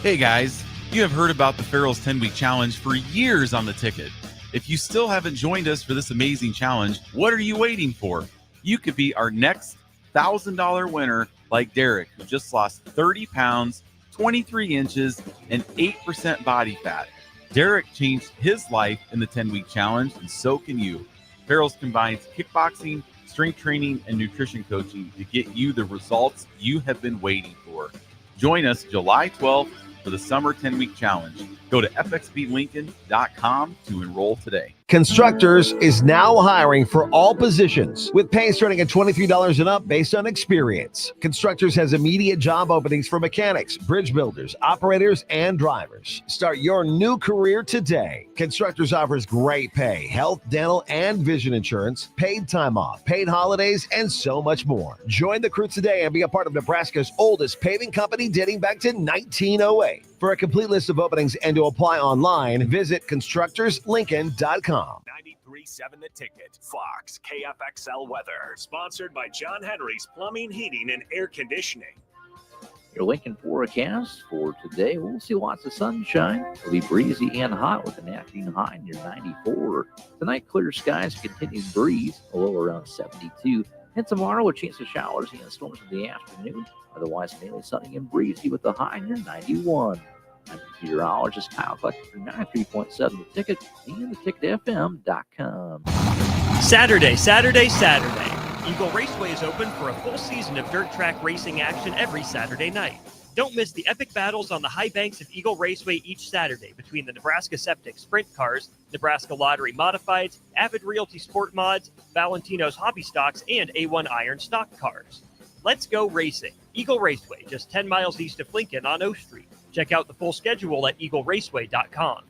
Hey guys, you have heard about the Farrell's 10-week challenge for years on the ticket. If you still haven't joined us for this amazing challenge, what are you waiting for? You could be our next $1,000 winner like Derek, who just lost 30 pounds, 23 inches, and 8% body fat. Derek changed his life in the 10-week challenge, and so can you. Farrell's combines kickboxing, strength training, and nutrition coaching to get you the results you have been waiting for. Join us July 12th for the Summer 10-Week Challenge. Go to fxblincoln.com to enroll today. Constructors is now hiring for all positions with pay starting at $23 and up based on experience. Constructors has immediate job openings for mechanics, bridge builders, operators, and drivers. Start your new career today. Constructors offers great pay, health, dental, and vision insurance, paid time off, paid holidays, and so much more. Join the crew today and be a part of Nebraska's oldest paving company dating back to 1908. For a complete list of openings and to apply online, visit constructorslincoln.com. 93.7 The Ticket. Fox KFXL weather. Sponsored by John Henry's Plumbing, Heating, and Air Conditioning. Your Lincoln forecast for today, we'll see lots of sunshine. It'll be breezy and hot with an afternoon high near 94. Tonight, clear skies, continued breeze, a low around 72. And tomorrow, a chance of showers and storms in the afternoon. Otherwise, mainly sunny and breezy with a high near 91. I'm meteorologist Kyle Fletcher for 93.7 The Ticket and theticketfm.com. Saturday. Eagle Raceway is open for a full season of dirt track racing action every Saturday night. Don't miss the epic battles on the high banks of Eagle Raceway each Saturday between the Nebraska Septic Sprint Cars, Nebraska Lottery Modifieds, Avid Realty Sport Mods, Valentino's Hobby Stocks, and A1 Iron Stock Cars. Let's go racing. Eagle Raceway, just 10 miles east of Lincoln on O Street. Check out the full schedule at eagleraceway.com.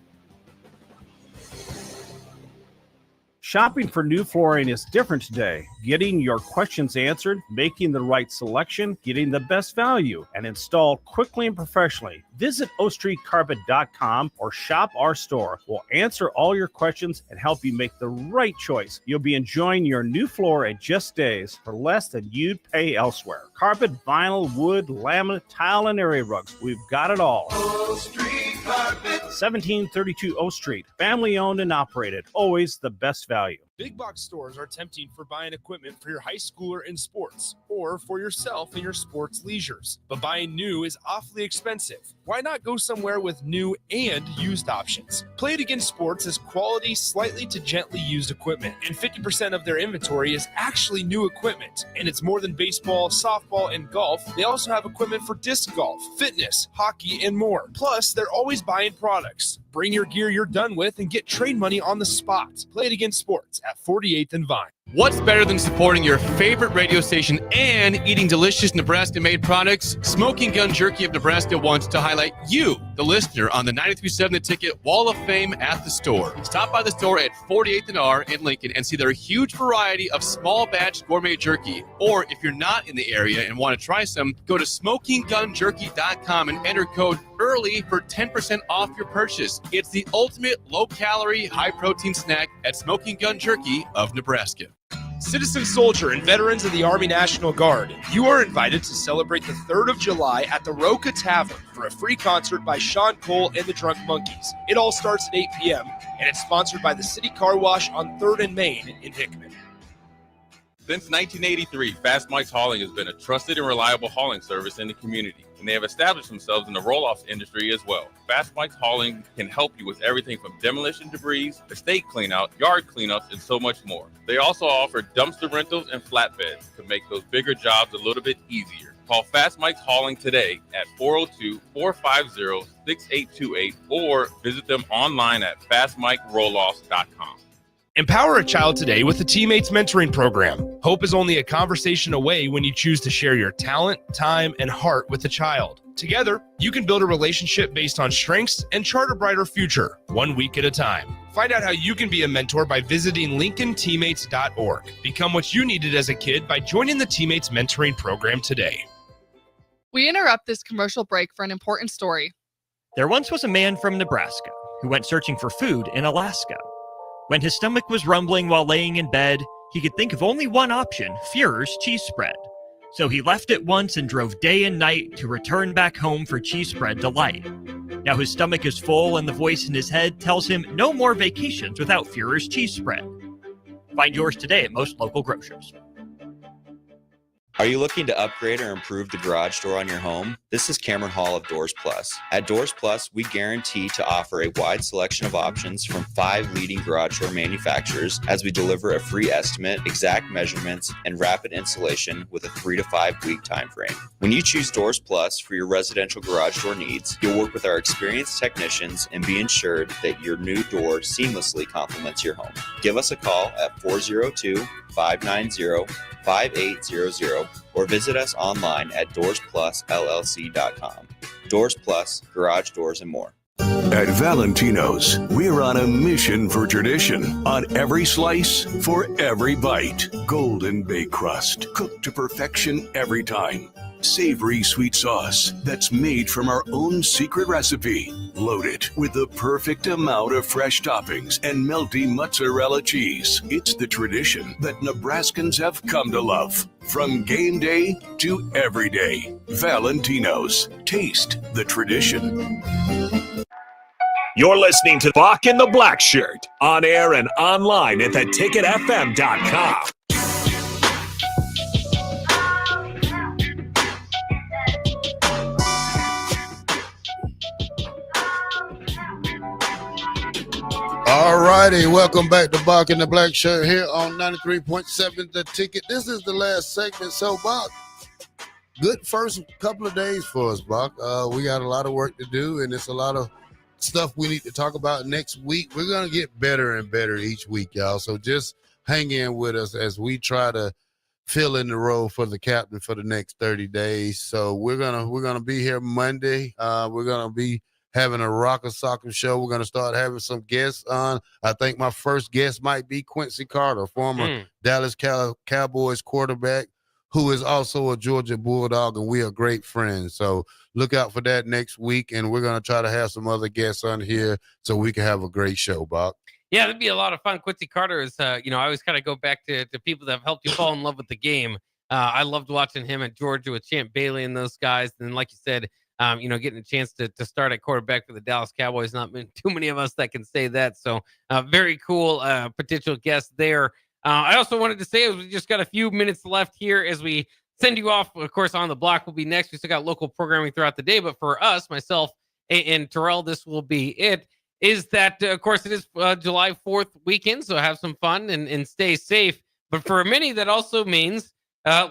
Shopping for new flooring is different today. Getting your questions answered, making the right selection, getting the best value, and installed quickly and professionally. Visit ostreetcarpet.com or shop our store. We'll answer all your questions and help you make the right choice. You'll be enjoying your new floor in just days for less than you'd pay elsewhere. Carpet, vinyl, wood, laminate, tile, and area rugs. We've got it all. O Street Carpet. 1732 O Street. Family owned and operated. Always the best value. Big box stores are tempting for buying equipment for your high schooler in sports or for yourself in your sports leisures. But buying new is awfully expensive. Why not go somewhere with new and used options? Play It Again Sports is quality, slightly to gently used equipment, and 50% of their inventory is actually new equipment. And it's more than baseball, softball, and golf. They also have equipment for disc golf, fitness, hockey, and more. Plus, they're always buying products. Bring your gear you're done with and get trade money on the spot. Play It Again Sports at 48th and Vine. What's better than supporting your favorite radio station and eating delicious Nebraska-made products? Smoking Gun Jerky of Nebraska wants to highlight you, the listener, on the 93.7 The Ticket Wall of Fame at the store. Stop by the store at 48th and R in Lincoln and see their huge variety of small batch gourmet jerky. Or if you're not in the area and want to try some, go to smokinggunjerky.com and enter code EARLY for 10% off your purchase. It's the ultimate low-calorie, high-protein snack at Smoking Gun Jerky of Nebraska. Citizen soldier and veterans of the Army National Guard, you are invited to celebrate the 3rd of July at the Roca Tavern for a free concert by Sean Cole and the Drunk Monkeys. It all starts at 8 p.m., and it's sponsored by the City Car Wash on 3rd and Main in Hickman. Since 1983, Fast Mike's Hauling has been a trusted and reliable hauling service in the community, and they have established themselves in the roll-off industry as well. Fast Mike's Hauling can help you with everything from demolition debris, estate cleanout, yard cleanups, and so much more. They also offer dumpster rentals and flatbeds to make those bigger jobs a little bit easier. Call Fast Mike's Hauling today at 402-450-6828 or visit them online at fastmikeroll-offs.com. Empower a child today with the Teammates Mentoring Program. Hope is only a conversation away when you choose to share your talent, time, and heart with the child. Together, you can build a relationship based on strengths and chart a brighter future, 1 week at a time. Find out how you can be a mentor by visiting LincolnTeammates.org. Become what you needed as a kid by joining the Teammates Mentoring Program today. We interrupt this commercial break for an important story. There once was a man from Nebraska who went searching for food in Alaska. When his stomach was rumbling while laying in bed, he could think of only one option, Führer's cheese spread. So he left it once and drove day and night to return back home for cheese spread delight. Now his stomach is full and the voice in his head tells him no more vacations without Führer's cheese spread. Find yours today at most local grocers. Are you looking to upgrade or improve the garage door on your home? This is Cameron Hall of Doors Plus. At Doors Plus, we guarantee to offer a wide selection of options from 5 leading garage door manufacturers as we deliver a free estimate, exact measurements, and rapid installation with a 3 to 5 week time frame. When you choose Doors Plus for your residential garage door needs, you'll work with our experienced technicians and be ensured that your new door seamlessly complements your home. Give us a call at 402-590-5800 or visit us online at DoorsPlusLLC.com. Doors Plus, garage doors, and more. At Valentino's, we're on a mission for tradition. On every slice, for every bite. Golden baked crust, cooked to perfection every time. Savory sweet sauce that's made from our own secret recipe. Loaded with the perfect amount of fresh toppings and melty mozzarella cheese. It's the tradition that Nebraskans have come to love. From game day to every day. Valentino's. Taste the tradition. You're listening to Bock and the Blackshirt on air and online at theticketfm.com. All righty, welcome back to Bock and the Blackshirt here on 93.7 The Ticket. This is the last segment, so Bock, good first couple of days for us, Bock. We got a lot of work to do, and it's a lot of stuff we need to talk about next week. We're going to get better and better each week, y'all, so just hang in with us as we try to fill in the role for the captain for the next 30 days. So we're gonna be here Monday. We're going to be having a rocker soccer show. We're going to start having some guests on. I think my first guest might be Quincy Carter, former Dallas Cowboys quarterback, who is also a Georgia Bulldog, and we are great friends. So look out for that next week, and we're going to try to have some other guests on here so we can have a great show, Bob. Yeah, that'd be a lot of fun. Quincy Carter is, I always kind of go back to people that have helped you fall in love with the game. I loved watching him at Georgia with Champ Bailey and those guys. And like you said, getting a chance to start at quarterback for the Dallas Cowboys. Not too many of us that can say that. So very cool potential guest there. I also wanted to say we just got a few minutes left here as we send you off. Of course, On the Block will be next. We still got local programming throughout the day. But for us, myself, and Terrell, this will be it. Is that, of course, it is July 4th weekend. So have some fun and stay safe. But for many, that also means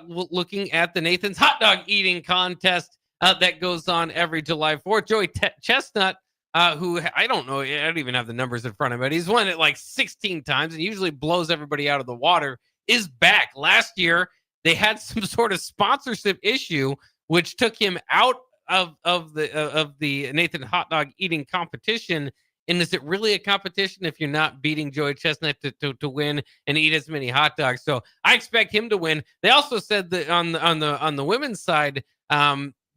looking at the Nathan's Hot Dog Eating Contest that goes on every July 4th. Joey Chestnut, who I don't know, I don't even have the numbers in front of me, but he's won it like 16 times and usually blows everybody out of the water, is back. Last year, they had some sort of sponsorship issue, which took him out of the Nathan Hot Dog Eating competition. And is it really a competition if you're not beating Joey Chestnut to win and eat as many hot dogs? So I expect him to win. They also said that on the women's side,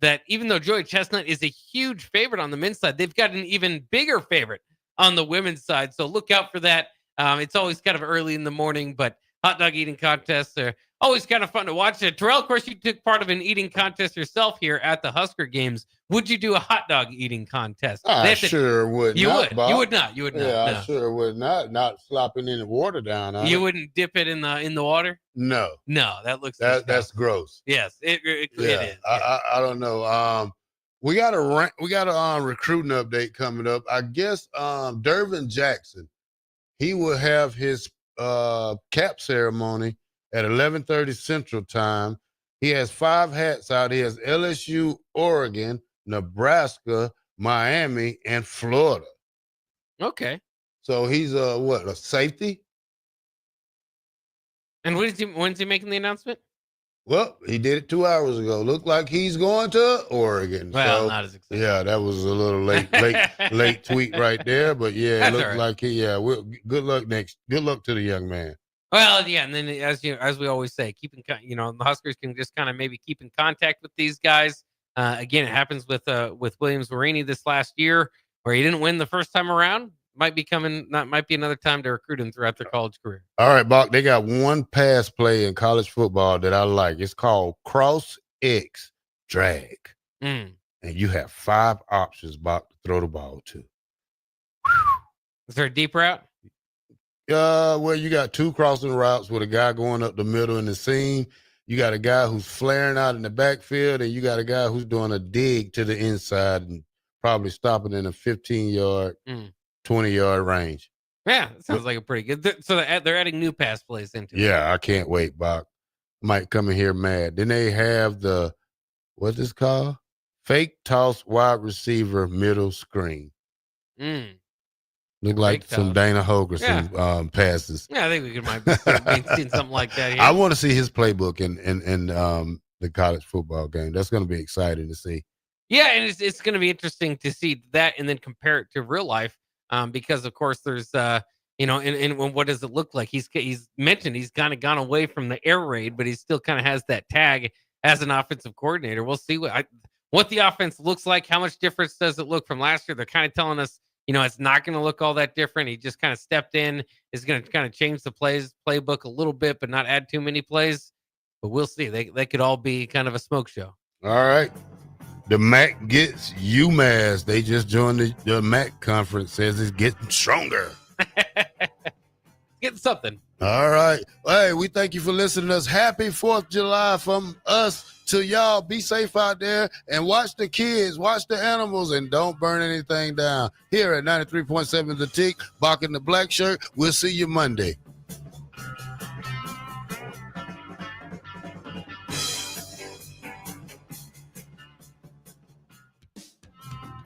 that even though Joey Chestnut is a huge favorite on the men's side, they've got an even bigger favorite on the women's side. So look out for that. It's always kind of early in the morning, but hot dog eating contests are always kind of fun to watch. Terrell, of course, you took part of an eating contest yourself here at the Husker games. Would you do a hot dog eating contest? I sure would You not, would. Bob. You would not. You would not. Yeah, No. I sure would not. Not slopping any water down on You it. wouldn't dip it in the water? No. No, that looks That's gross. Yes, it Yeah, is. I don't know. We got a recruiting update coming up. I guess Dervin Jackson, he will have his cap ceremony at 11:30 Central Time. He has 5 hats out. He has LSU, Oregon, Nebraska, Miami, and Florida. Okay. So he's a safety? And when's he making the announcement? Well, he did it 2 hours ago. Looked like he's going to Oregon. Well, so, not as exciting. Yeah, that was a little late tweet right there. But yeah, That's it looked all right. like good luck to the young man. Well, yeah, and then as we always say, the Huskers can just kind of maybe keep in contact with these guys. Again, it happens with Williams Marini this last year, where he didn't win the first time around. Might be another time to recruit him throughout their college career. All right, Bock, they got one pass play in college football that I like. It's called Cross X Drag. And you have 5 options, Bock, to throw the ball to. Is there a deep route? Well, you got 2 crossing routes with a guy going up the middle in the seam. You got a guy who's flaring out in the backfield, and you got a guy who's doing a dig to the inside and probably stopping in a 15-yard, 20-yard range. Yeah, it sounds like a pretty good. So they're adding new pass plays into it. Yeah, I can't wait, Bock. Might come in here mad. Then they have what's this called? Fake toss wide receiver middle screen. Look like Fake some toss. Dana Holgerson passes. Yeah, I think we might be seeing something like that here. I want to see his playbook in the college football game. That's going to be exciting to see. Yeah, and it's going to be interesting to see that and then compare it to real life, because of course there's and what does it look like? He's mentioned he's kind of gone away from the air raid, but he still kind of has that tag as an offensive coordinator. We'll see what the offense looks like. How much difference does it look from last year? They're kind of telling us, it's not going to look all that different. He just kind of stepped in, is going to kind of change the playbook a little bit, but not add too many plays. But we'll see. They could all be kind of a smoke show. All right. The MAC gets UMass. They just joined the MAC conference. Says it's getting stronger. Getting something. All right. Hey, we thank you for listening to us. Happy 4th of July from us to y'all. Be safe out there and watch the kids, watch the animals, and don't burn anything down. Here at 93.7 The Tick, Bock in the Black Shirt. We'll see you Monday.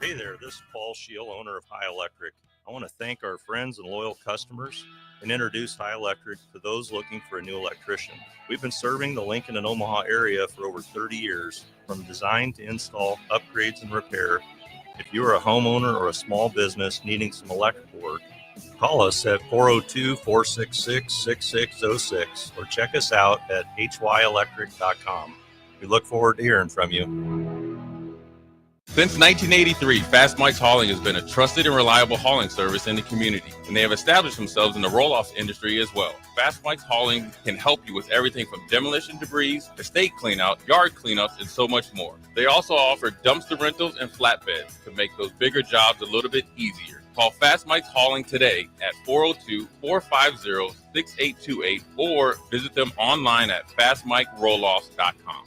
Hey there, this is Paul Scheel, owner of High Electric. I want to thank our friends and loyal customers and introduce High Electric to those looking for a new electrician. We've been serving the Lincoln and Omaha area for over 30 years, from design to install, upgrades, and repair. If you are a homeowner or a small business needing some electrical work, call us at 402-466-6606 or check us out at hyelectric.com. We look forward to hearing from you. Since 1983, Fast Mike's Hauling has been a trusted and reliable hauling service in the community, and they have established themselves in the roll-off industry as well. Fast Mike's Hauling can help you with everything from demolition debris, estate cleanout, yard cleanups, and so much more. They also offer dumpster rentals and flatbeds to make those bigger jobs a little bit easier. Call Fast Mike's Hauling today at 402-450-6828 or visit them online at fastmikeroll-offs.com.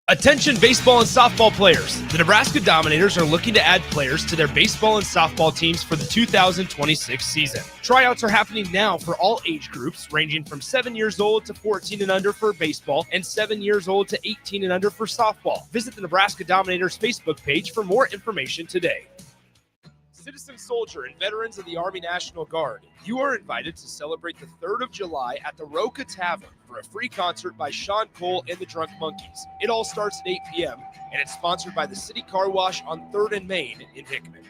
Attention baseball and softball players. The Nebraska Dominators are looking to add players to their baseball and softball teams for the 2026 season. Tryouts are happening now for all age groups, ranging from 7 years old to 14 and under for baseball and 7 years old to 18 and under for softball. Visit the Nebraska Dominators Facebook page for more information today. Citizen soldier and veterans of the Army National Guard, you are invited to celebrate the 3rd of July at the Roca Tavern for a free concert by Sean Cole and the Drunk Monkeys. It all starts at 8 p.m., and it's sponsored by the City Car Wash on 3rd and Main in Hickman.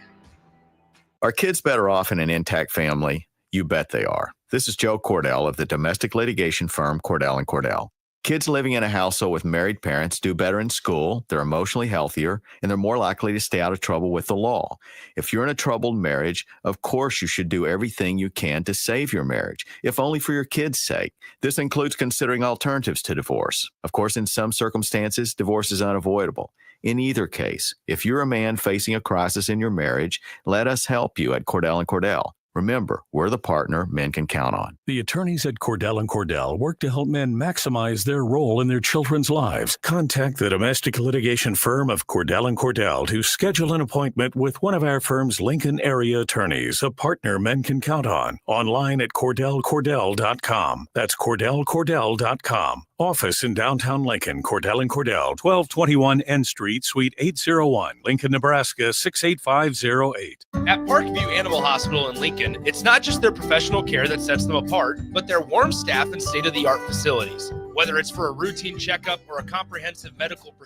Are kids better off in an intact family? You bet they are. This is Joe Cordell of the domestic litigation firm Cordell & Cordell. Kids living in a household with married parents do better in school, they're emotionally healthier, and they're more likely to stay out of trouble with the law. If you're in a troubled marriage, of course you should do everything you can to save your marriage, if only for your kids' sake. This includes considering alternatives to divorce. Of course, in some circumstances, divorce is unavoidable. In either case, if you're a man facing a crisis in your marriage, let us help you at Cordell & Cordell. Remember, we're the partner men can count on. The attorneys at Cordell & Cordell work to help men maximize their role in their children's lives. Contact the domestic litigation firm of Cordell & Cordell to schedule an appointment with one of our firm's Lincoln area attorneys, a partner men can count on. Online at CordellCordell.com. That's CordellCordell.com. Office in downtown Lincoln, Cordell & Cordell, 1221 N Street, Suite 801, Lincoln, Nebraska, 68508. At Parkview Animal Hospital in Lincoln, it's not just their professional care that sets them apart, but their warm staff and state-of-the-art facilities. Whether it's for a routine checkup or a comprehensive medical procedure,